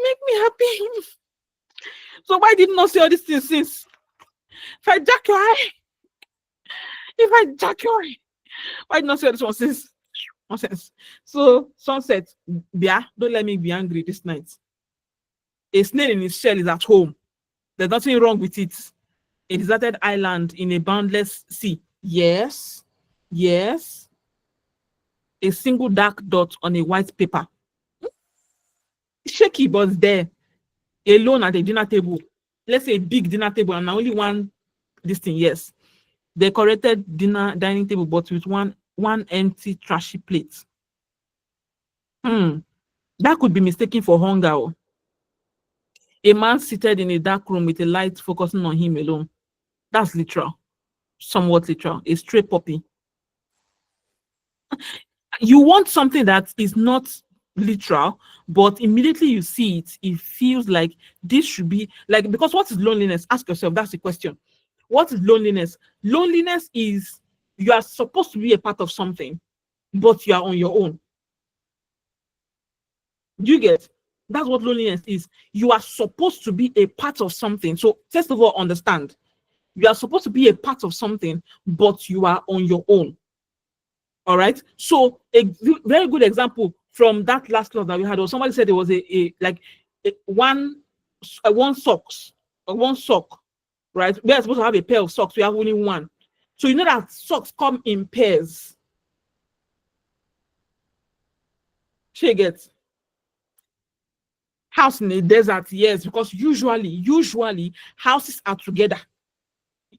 make me happy. So why did not say all these things since? If I jack your eye, why did not say all this one since? Nonsense. So sunset, yeah, don't let me be angry this night. A snail in its shell is at home. There's nothing wrong with it. A deserted island in a boundless sea. Yes. Yes. A single dark dot on a white paper. Shaky, but it's there. Alone at a dinner table. Let's say a big dinner table and only one this thing, yes. Decorated dining table, but with one empty trashy plate. That could be mistaken for hunger. Oh. A man seated in a dark room with a light focusing on him alone. That's literal. Somewhat literal. A stray puppy. You want something that is not literal, but immediately you see it, it feels like this should be like, because what is loneliness? Ask yourself, that's the question. What is loneliness? Loneliness is you are supposed to be a part of something, but you are on your own. Do you get? That's what loneliness is. You are supposed to be a part of something. So first of all, understand. You are supposed to be a part of something, but you are on your own. All right. So a very good example from that last class that we had was somebody said there was one sock, right? We are supposed to have a pair of socks. We have only one. So you know that socks come in pairs. She gets house in the desert, yes, because usually houses are together.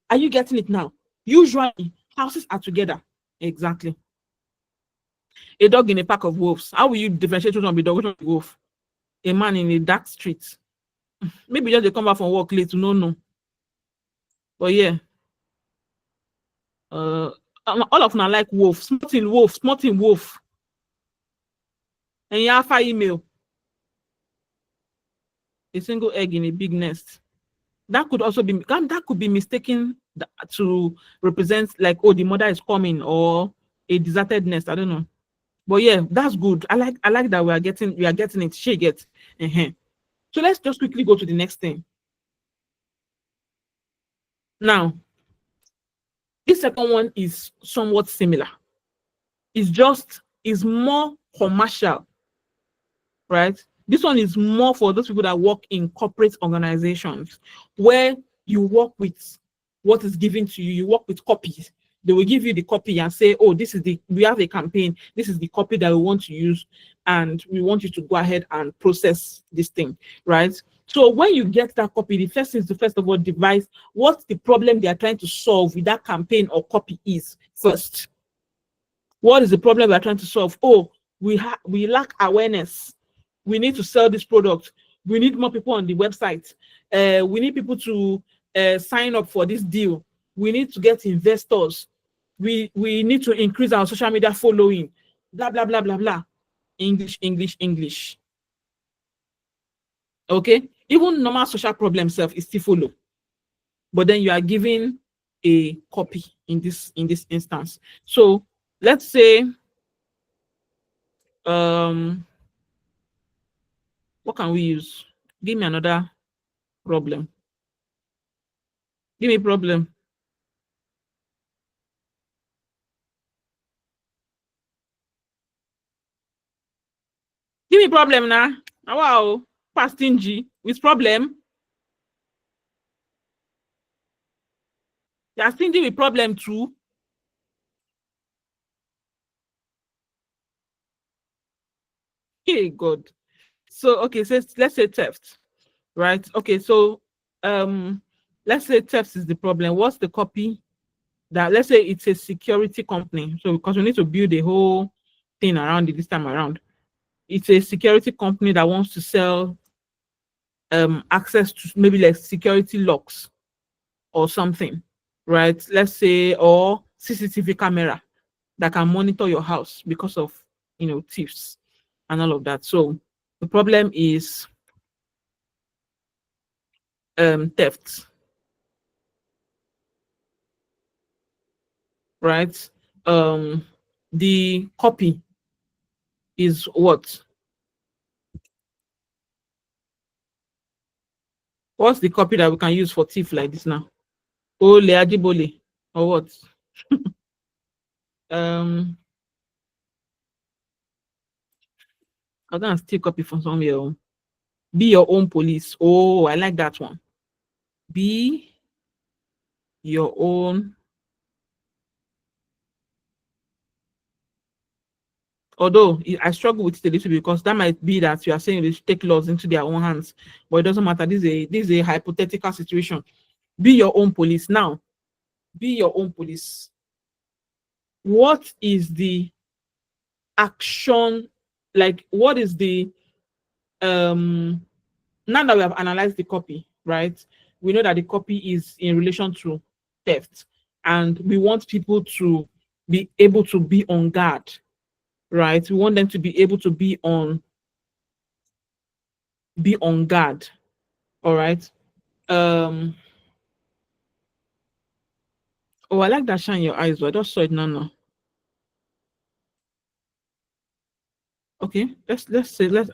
Are you getting it now? Usually houses are together. Exactly. A dog in a pack of wolves. How will you differentiate between a dog and a wolf? A man in a dark street. Maybe just they come back from work late to no. But yeah. All of them are like wolf. Smarting wolf. And you have an email. A single egg in a big nest. That could also be mistaken to represent like, oh, the mother is coming, or a deserted nest. I don't know. But yeah, that's good. I like that we are getting it. She gets. So let's just quickly go to the next thing. Now, this second one is somewhat similar. It's more commercial, right? This one is more for those people that work in corporate organizations where you work with what is given to you. You work with copies. They will give you the copy and say, oh, we have a campaign. This is the copy that we want to use. And we want you to go ahead and process this thing, right? So when you get that copy, the first thing is to first of all devise what the problem they are trying to solve with that campaign or copy is first. What is the problem we are trying to solve? Oh, we lack awareness. We need to sell this product. We need more people on the website. We need people to sign up for this deal. We need to get investors. We need to increase our social media following. Blah, blah, blah, blah, blah. English. Okay? Even normal social problem self is still follow. But then you are giving a copy in this instance. So let's say what can we use? Give me another problem. Give me a problem. Give me problem now. Wow. Stingy with problem. You are stingy with problem too. Hey God. So okay, so let's say theft, right? Okay, so let's say theft is the problem. What's the copy that, let's say it's a security company. So because we need to build a whole thing around it this time around. It's a security company that wants to sell access to maybe like security locks or something, right? Let's say, or CCTV camera that can monitor your house because of thieves and all of that. So The problem is theft, right? The copy is what? What's the copy that we can use for thief like this now? Ole Ajibole or what? I'm gonna steal copy from somewhere. Oh. Be your own police. Oh, I like that one. Be your own. Although I struggle with it a little bit because that might be that you are saying they should take laws into their own hands, but it doesn't matter. This is a hypothetical situation. Be your own police. Now, be your own police. What is the action? Like, what is the now that we have analyzed the copy, right? We know that the copy is in relation to theft, and we want people to be able to be on guard, right? We want them to be able to be on guard. All right. Oh, I like that shine your eyes, but I just saw it now. Okay, let's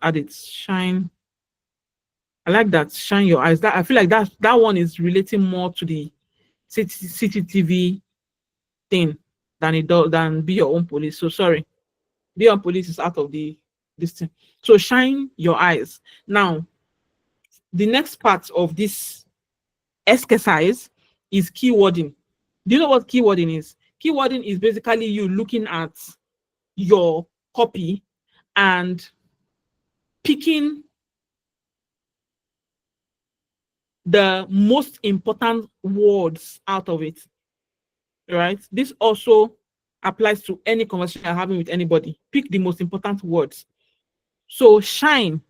add it. Shine. I like that. Shine your eyes. That I feel like that one is relating more to the CCTV thing than it does than be your own police. So sorry. Be your own police is out of this thing. So shine your eyes. Now, the next part of this exercise is keywording. Do you know what keywording is? Keywording is basically you looking at your copy and picking the most important words out of it, right? This also applies to any conversation you're having with anybody. Pick the most important words. So shine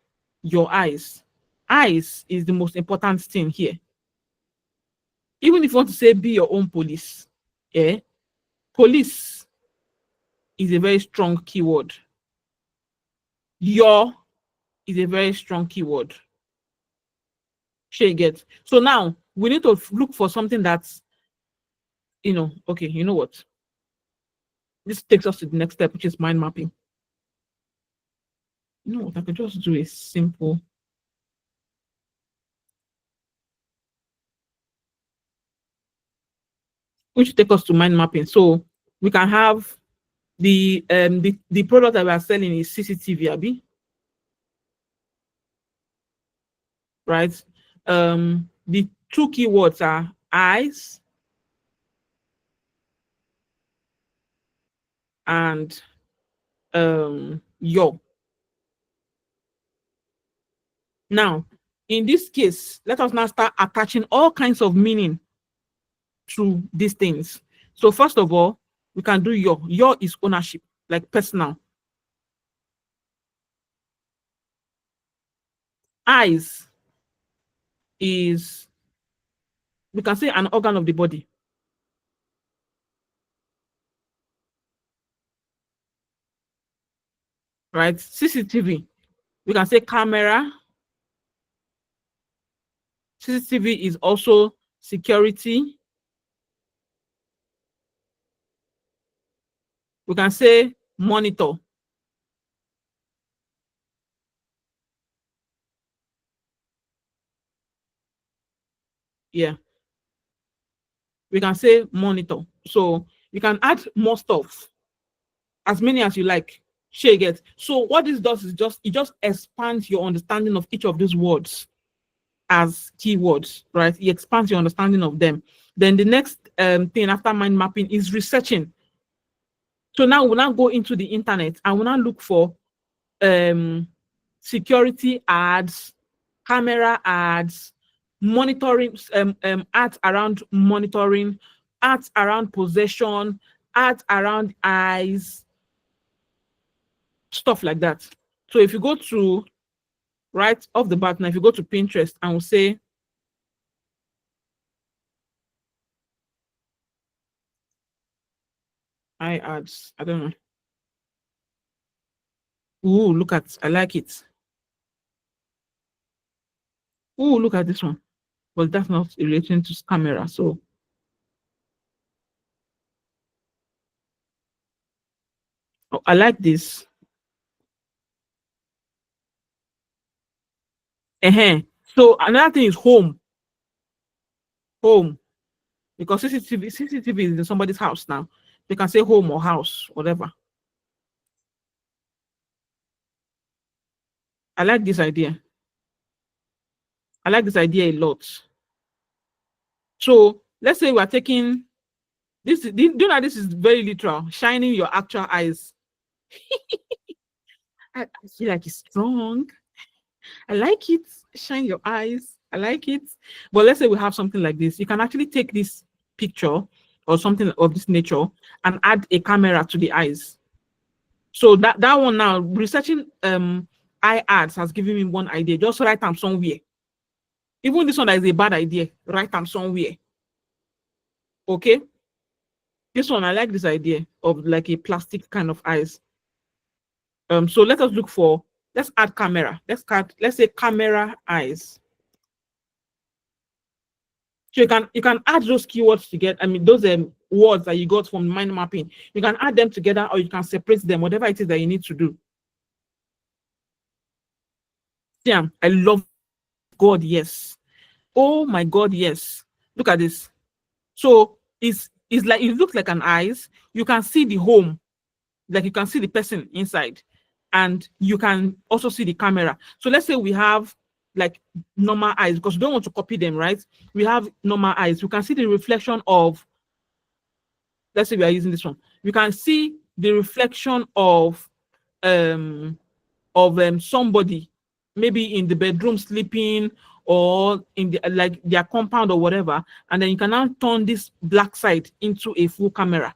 your eyes. Eyes is the most important thing here. Even if you want to say be your own police, yeah, police is a very strong keyword. Your is a very strong keyword. Sure, you get. So now we need to look for something that's, okay, you know what? This takes us to the next step, which is mind mapping. You know what? I could just do a simple. Which take us to mind mapping. So we can have the product that we are selling is CCTV, Abi. Right? The two keywords are eyes and your. Now, in this case, let us now start attaching all kinds of meaning to these things. So first of all, we can do your. Your is ownership, like personal. Eyes is, we can say, an organ of the body. Right? CCTV, we can say camera. CCTV is also security. We can say monitor. Yeah. We can say monitor. So you can add more stuff, as many as you like. Share get. So what this does is it just expands your understanding of each of these words as keywords, right? It expands your understanding of them. Then the next thing after mind mapping is researching. So now we'll now go into the internet and we'll now look for security ads, camera ads, monitoring, ads around monitoring, ads around possession, ads around eyes, stuff like that. So if you go to right off the bat now, if you go to Pinterest and we'll say eye ads, I don't know. Ooh, look at, I like it. Oh, look at this one. Well, that's not relating to camera. So oh, I like this. So another thing is home. Home. Because CCTV is in somebody's house now. They can say home or house, whatever. I like this idea. I like this idea a lot. So let's say we are taking this. Do you know this is very literal? Shining your actual eyes. I feel like it's strong. I like it. Shine your eyes. I like it. But let's say we have something like this. You can actually take this picture or something of this nature and add a camera to the eyes. So that one now, researching eye ads has given me one idea. Just write them somewhere. Even this one that is a bad idea, write them somewhere. Okay. This one, I like this idea of like a plastic kind of eyes. So let us look for, let's add camera. Let's say camera eyes. So you can add those keywords together. I mean, those words that you got from mind mapping. You can add them together, or you can separate them, whatever it is that you need to do. Yeah, I love God, yes. Oh my God, yes. Look at this. So it's like it looks like an eyes. You can see the home, like you can see the person inside, and you can also see the camera. So let's say we have like normal eyes, because we don't want to copy them, right? We have normal eyes. You can see the reflection of, let's say we are using this one. You can see the reflection of somebody, maybe in the bedroom sleeping, or in the like their compound or whatever, and then you can now turn this black side into a full camera.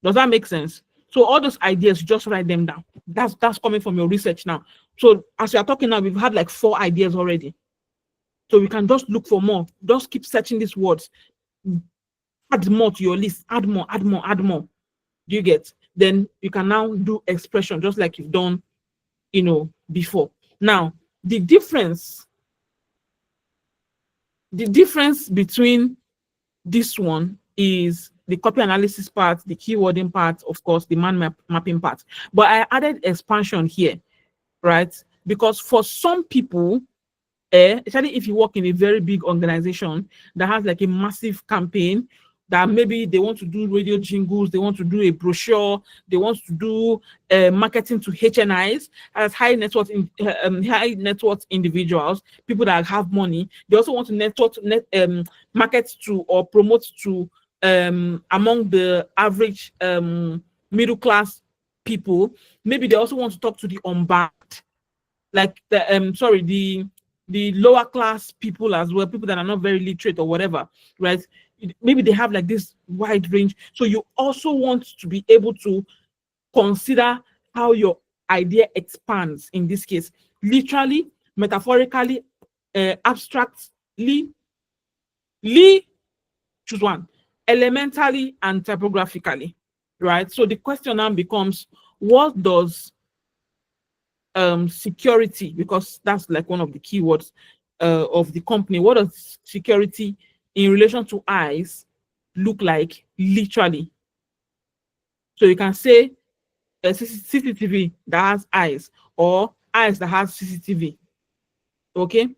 Does that make sense? So all those ideas, just write them down. That's coming from your research now. So as we are talking now, we've had like 4 ideas already. So we can just look for more. Just keep searching these words. Add more to your list. Add more, add more, add more. Do you get? Then you can now do expression just like you've done, before. Now, the difference between this one is the copy analysis part, the keywording part, of course, the mind mapping part. But I added expansion here, right? Because for some people, especially if you work in a very big organization that has like a massive campaign, that maybe they want to do radio jingles, they want to do a brochure, they want to do marketing to HNIs, as high net worth individuals, people that have money. They also want to market to or promote to among the average middle class people. Maybe they also want to talk to the unbanked, like the lower class people as well, people that are not very literate or whatever, right? Maybe they have like this wide range. So you also want to be able to consider how your idea expands in this case, literally, metaphorically, abstractly, choose one, elementally and typographically, right? So the question now becomes, what does security, because that's like one of the keywords of the company, what does security in relation to eyes look like literally? So you can say a CCTV that has eyes, or eyes that has CCTV. Okay.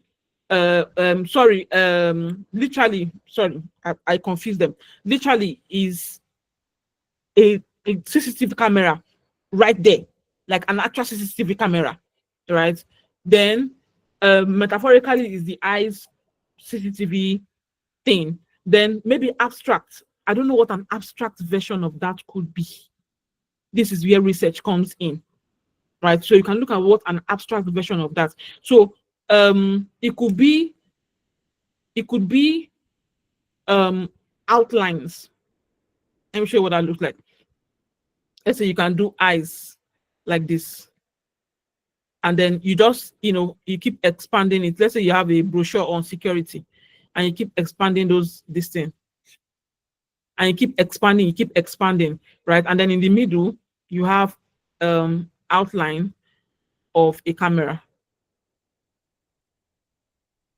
Literally, sorry, I confused them. Literally is a CCTV camera right there, like an actual CCTV camera, right? Then metaphorically is the eyes CCTV thing. Then maybe abstract. I don't know what an abstract version of that could be. This is where research comes in, right? So you can look at what an abstract version of that. So it could be outlines. Let me show you what that looks like. Let's say you can do eyes like this, and then you just you keep expanding it. Let's say you have a brochure on security, and you keep expanding this thing, and you keep expanding, right? And then in the middle you have outline of a camera.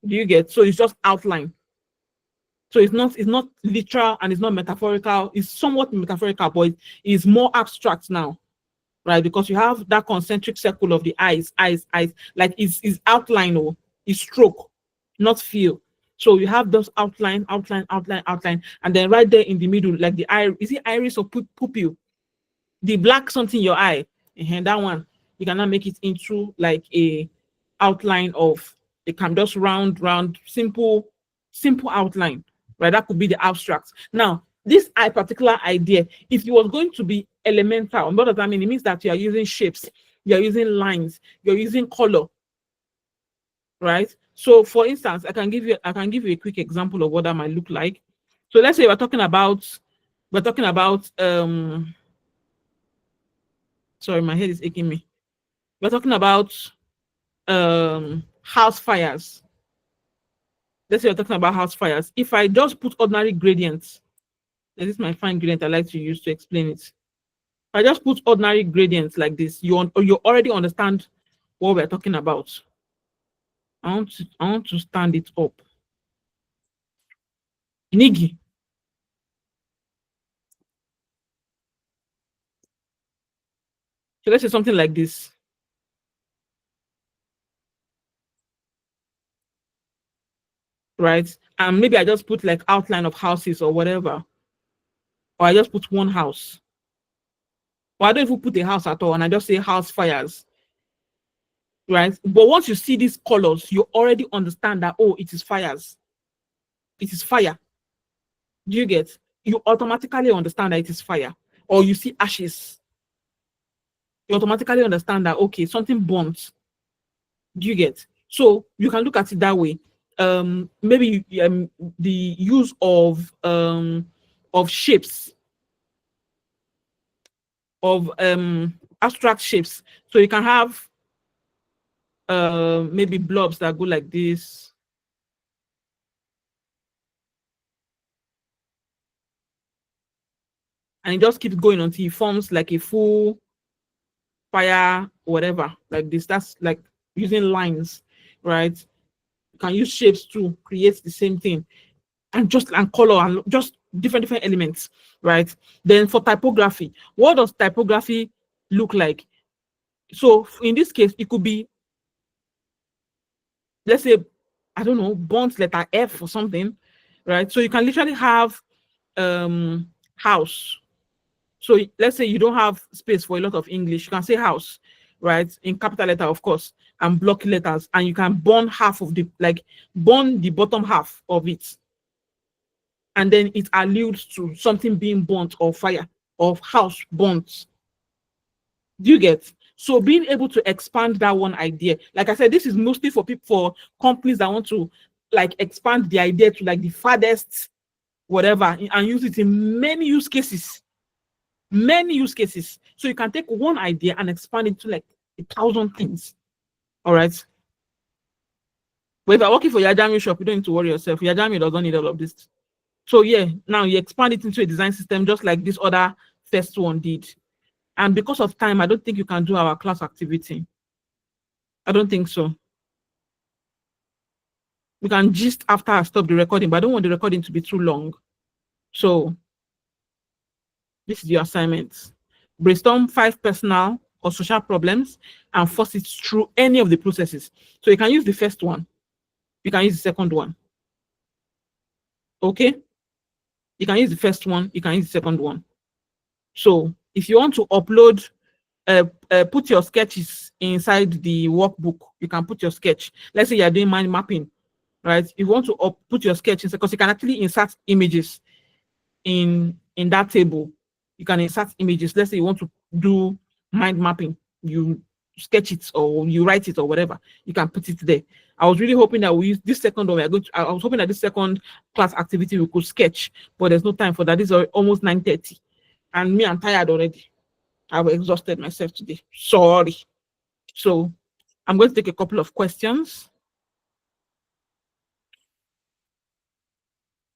Do you get? So it's just outline. So it's not literal and it's not metaphorical. It's somewhat metaphorical, but it is more abstract now, right? Because you have that concentric circle of the eyes, like it's outline or is stroke, not feel. So you have those outline, and then right there in the middle, like the eye, is it iris or pupil? The black something in your eye, and that one, you cannot make it into like a outline of it can just round, simple outline, right? That could be the abstract. Now, this particular idea, if it was going to be elemental, what does that mean? It means that you are using shapes, you are using lines, you're using color, right? So for instance, I can give you a quick example of what that might look like. So let's say we're talking about sorry, my head is aching me. We're talking about house fires. Let's say we're talking about house fires. If I just put ordinary gradients, this is my fine gradient I like to use to explain it. If I just put ordinary gradients like this, you already understand what we're talking about. I want to stand it up. Niggy. So let's say something like this. Right? And maybe I just put like outline of houses or whatever. Or I just put one house. Or I don't even put a house at all and I just say house fires. Right? But once you see these colors, you already understand that, oh, it is fires. It is fire. Do you get? You automatically understand that it is fire. Or you see ashes. You automatically understand that, okay, something burnt. Do you get? So you can look at it that way. Maybe the use of shapes, of abstract shapes. So you can have maybe blobs that go like this. And it just keeps going until it forms like a full fire, whatever, like this. That's like using lines, right? You can use shapes to create the same thing, and color and just different elements, right? Then for typography, what does typography look like? So in this case, it could be, let's say, I don't know, burnt letter F or something, right? So you can literally have house. So let's say you don't have space for a lot of English, you can say house, right? In capital letter, of course, and block letters, and you can burn burn the bottom half of it. And then it alludes to something being burnt or fire or house burnt. Do you get? So being able to expand that one idea, like I said, this is mostly for people, for companies that want to like expand the idea to like the farthest whatever and use it in many use cases. Many use cases. So you can take one idea and expand it to like 1,000 things. All right. But if you're working for Yajami shop, you don't need to worry yourself. Yajami doesn't need all of this. So yeah, now you expand it into a design system just like this other first one did. And because of time, I don't think you can do our class activity. I don't think so. We can gist after I stop the recording, but I don't want the recording to be too long. So this is your assignment. Brainstorm 5 personal or social problems and force it through any of the processes. So you can use the first one. You can use the second one. Okay? You can use the first one. You can use the second one. So if you want to upload, put your sketches inside the workbook, you can put your sketch. Let's say you're doing mind mapping, right? If you want to put your sketch inside, because you can actually insert images in that table. You can insert images. Let's say you want to do mind mapping, you sketch it or you write it or whatever, you can put it there. I was really hoping that we use this second one. I was hoping that this second class activity we could sketch, but there's no time for that. This is almost 9:30, and me, I'm tired already. I've exhausted myself today. Sorry. So I'm going to take a couple of questions.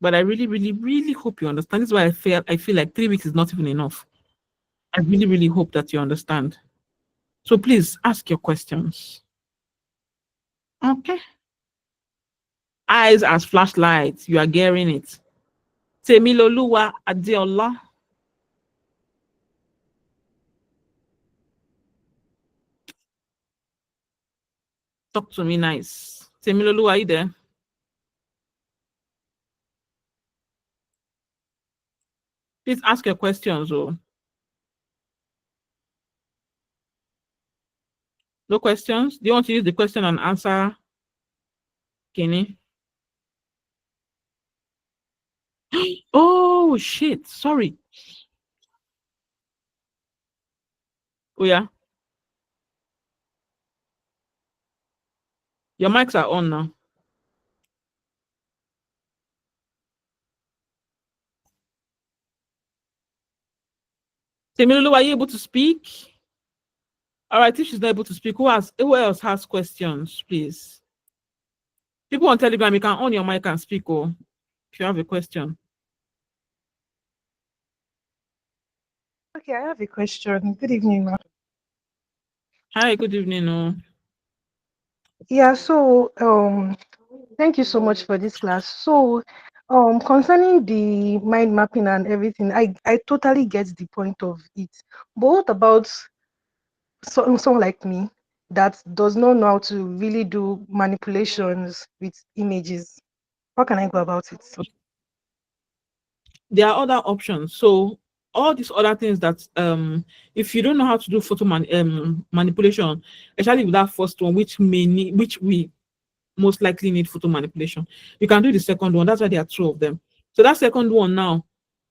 But I really, really, really hope you understand. This is why I feel like 3 weeks is not even enough. I really, really hope that you understand. So please ask your questions. Okay. Eyes as flashlights. You are getting it. Temiloluwa Adeola. Talk to me nice. Temiloluwa, are you there? Please ask your questions. Oh. No questions? Do you want to use the question and answer, Kenny? Oh, shit. Sorry. Oh, yeah. Your mics are on now. Temilolu, are you able to speak? All right, if she's not able to speak, who else has questions, please? People on Telegram, you can on your mic and speak, or if you have a question. Okay, I have a question. Good evening, ma'am. Hi, good evening. Oh. Yeah, so thank you so much for this class. So concerning the mind mapping and everything, I totally get the point of it. But what about someone like me that does not know how to really do manipulations with images? How can I go about it? There are other options. So all these other things that if you don't know how to do photo manipulation, especially with that first one, which we most likely need photo manipulation, you can do the second one. That's why there are two of them. So that second one now,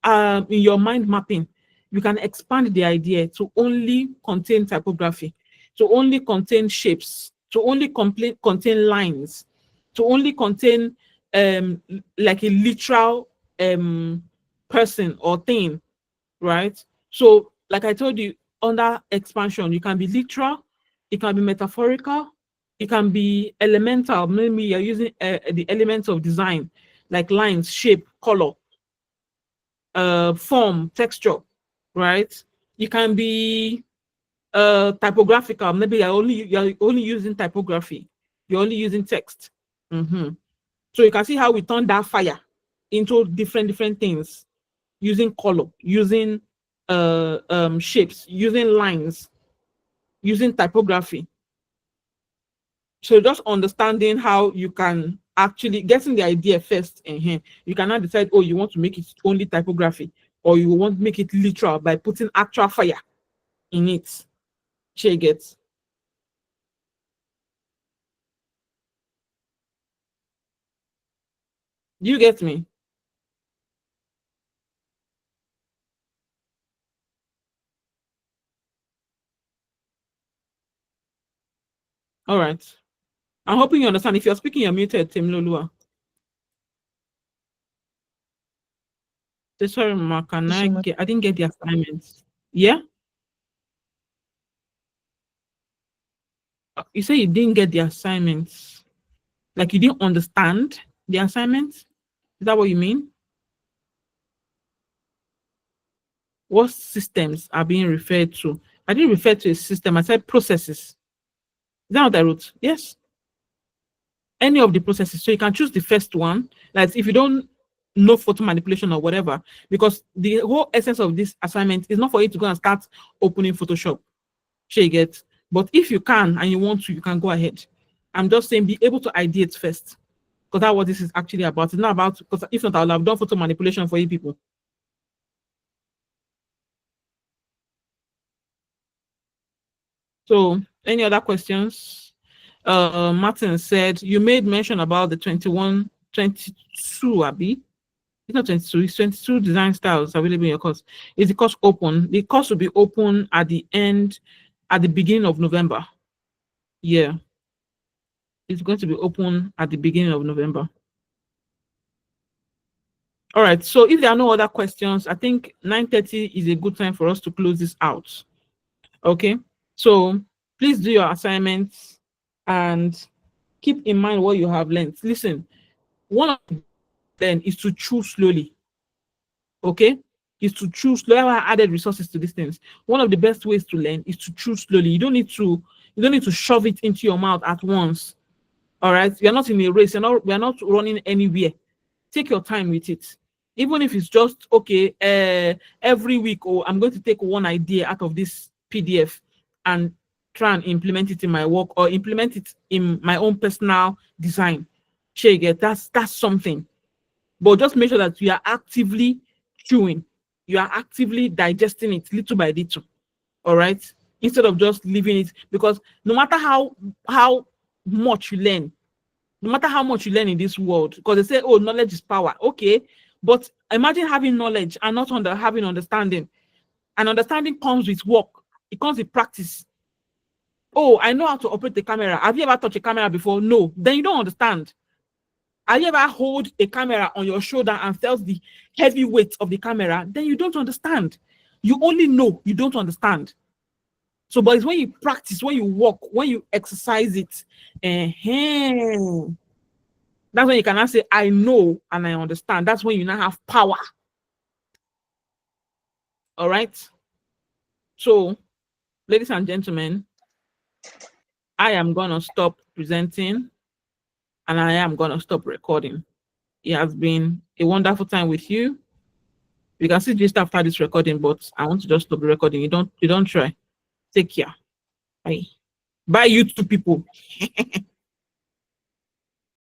in your mind mapping, you can expand the idea to only contain typography, to only contain shapes, to only contain lines, to only contain like a literal person or thing, right? So, like I told you, under expansion, you can be literal, it can be metaphorical, it can be elemental. Maybe you're using the elements of design, like lines, shape, color, form, texture, right? You can be typographical. Maybe you're only using typography. You're only using text. So you can see how we turn that fire into different things, using color, using shapes, using lines, using typography. So just understanding how you can actually getting the idea first in here. You cannot decide, oh, you want to make it only typography, or you want to make it literal by putting actual fire in it. She gets. Do you get me? All right. I'm hoping you understand. If you're speaking, you're muted, Tim Lolua. Sorry, Mama, I didn't get the assignments. Yeah? You say you didn't get the assignments. Like you didn't understand the assignments? Is that what you mean? What systems are being referred to? I didn't refer to a system. I said processes. Is that what I wrote? Yes. Any of the processes. So you can choose the first one. Like if you don't know photo manipulation or whatever, because the whole essence of this assignment is not for you to go and start opening Photoshop. You get. But if you can and you want to, you can go ahead. I'm just saying be able to ideate first. Because that's what this is actually about. It's not about, because if not, I'll have done photo manipulation for you people. So, any other questions? Martin said, you made mention about the 21, 22, Abby. It's not 22, it's 22 design styles available in your course. Is the course open? The course will be open at the beginning of November. Yeah. It's going to be open at the beginning of November. All right. So if there are no other questions, I think 9:30 is a good time for us to close this out. Okay. So please do your assignments and keep in mind what you have learned. Listen, one of them is to choose slowly. Okay? Is to choose slowly. I added resources to these things. One of the best ways to learn is to choose slowly. You don't need to shove it into your mouth at once. All right, we are not in a race. We are not running anywhere. Take your time with it. Even if it's just okay, every week, or I'm going to take one idea out of this PDF and try and implement it in my work, or implement it in my own personal design. That's something. But just make sure that you are actively chewing, you are actively digesting it little by little. All right, instead of just leaving it, because no matter how much you learn, no matter how much you learn in this world, because they say, oh, knowledge is power. Okay, but imagine having knowledge and not having understanding. And understanding comes with work. It comes with practice. Oh, I know how to operate the camera. Have you ever touched a camera before? No. Then you don't understand. Have you ever hold a camera on your shoulder and felt the heavy weight of the camera? Then you don't understand. You only know, you don't understand. So, but it's when you practice, when you work, when you exercise it, that's when you can now say, I know and I understand. That's when you now have power. All right. So, ladies and gentlemen, I am going to stop presenting and I am going to stop recording. It has been a wonderful time with you. You can see just after this recording, but I want to just stop the recording. You don't try. Take care. Bye. Bye, you two people.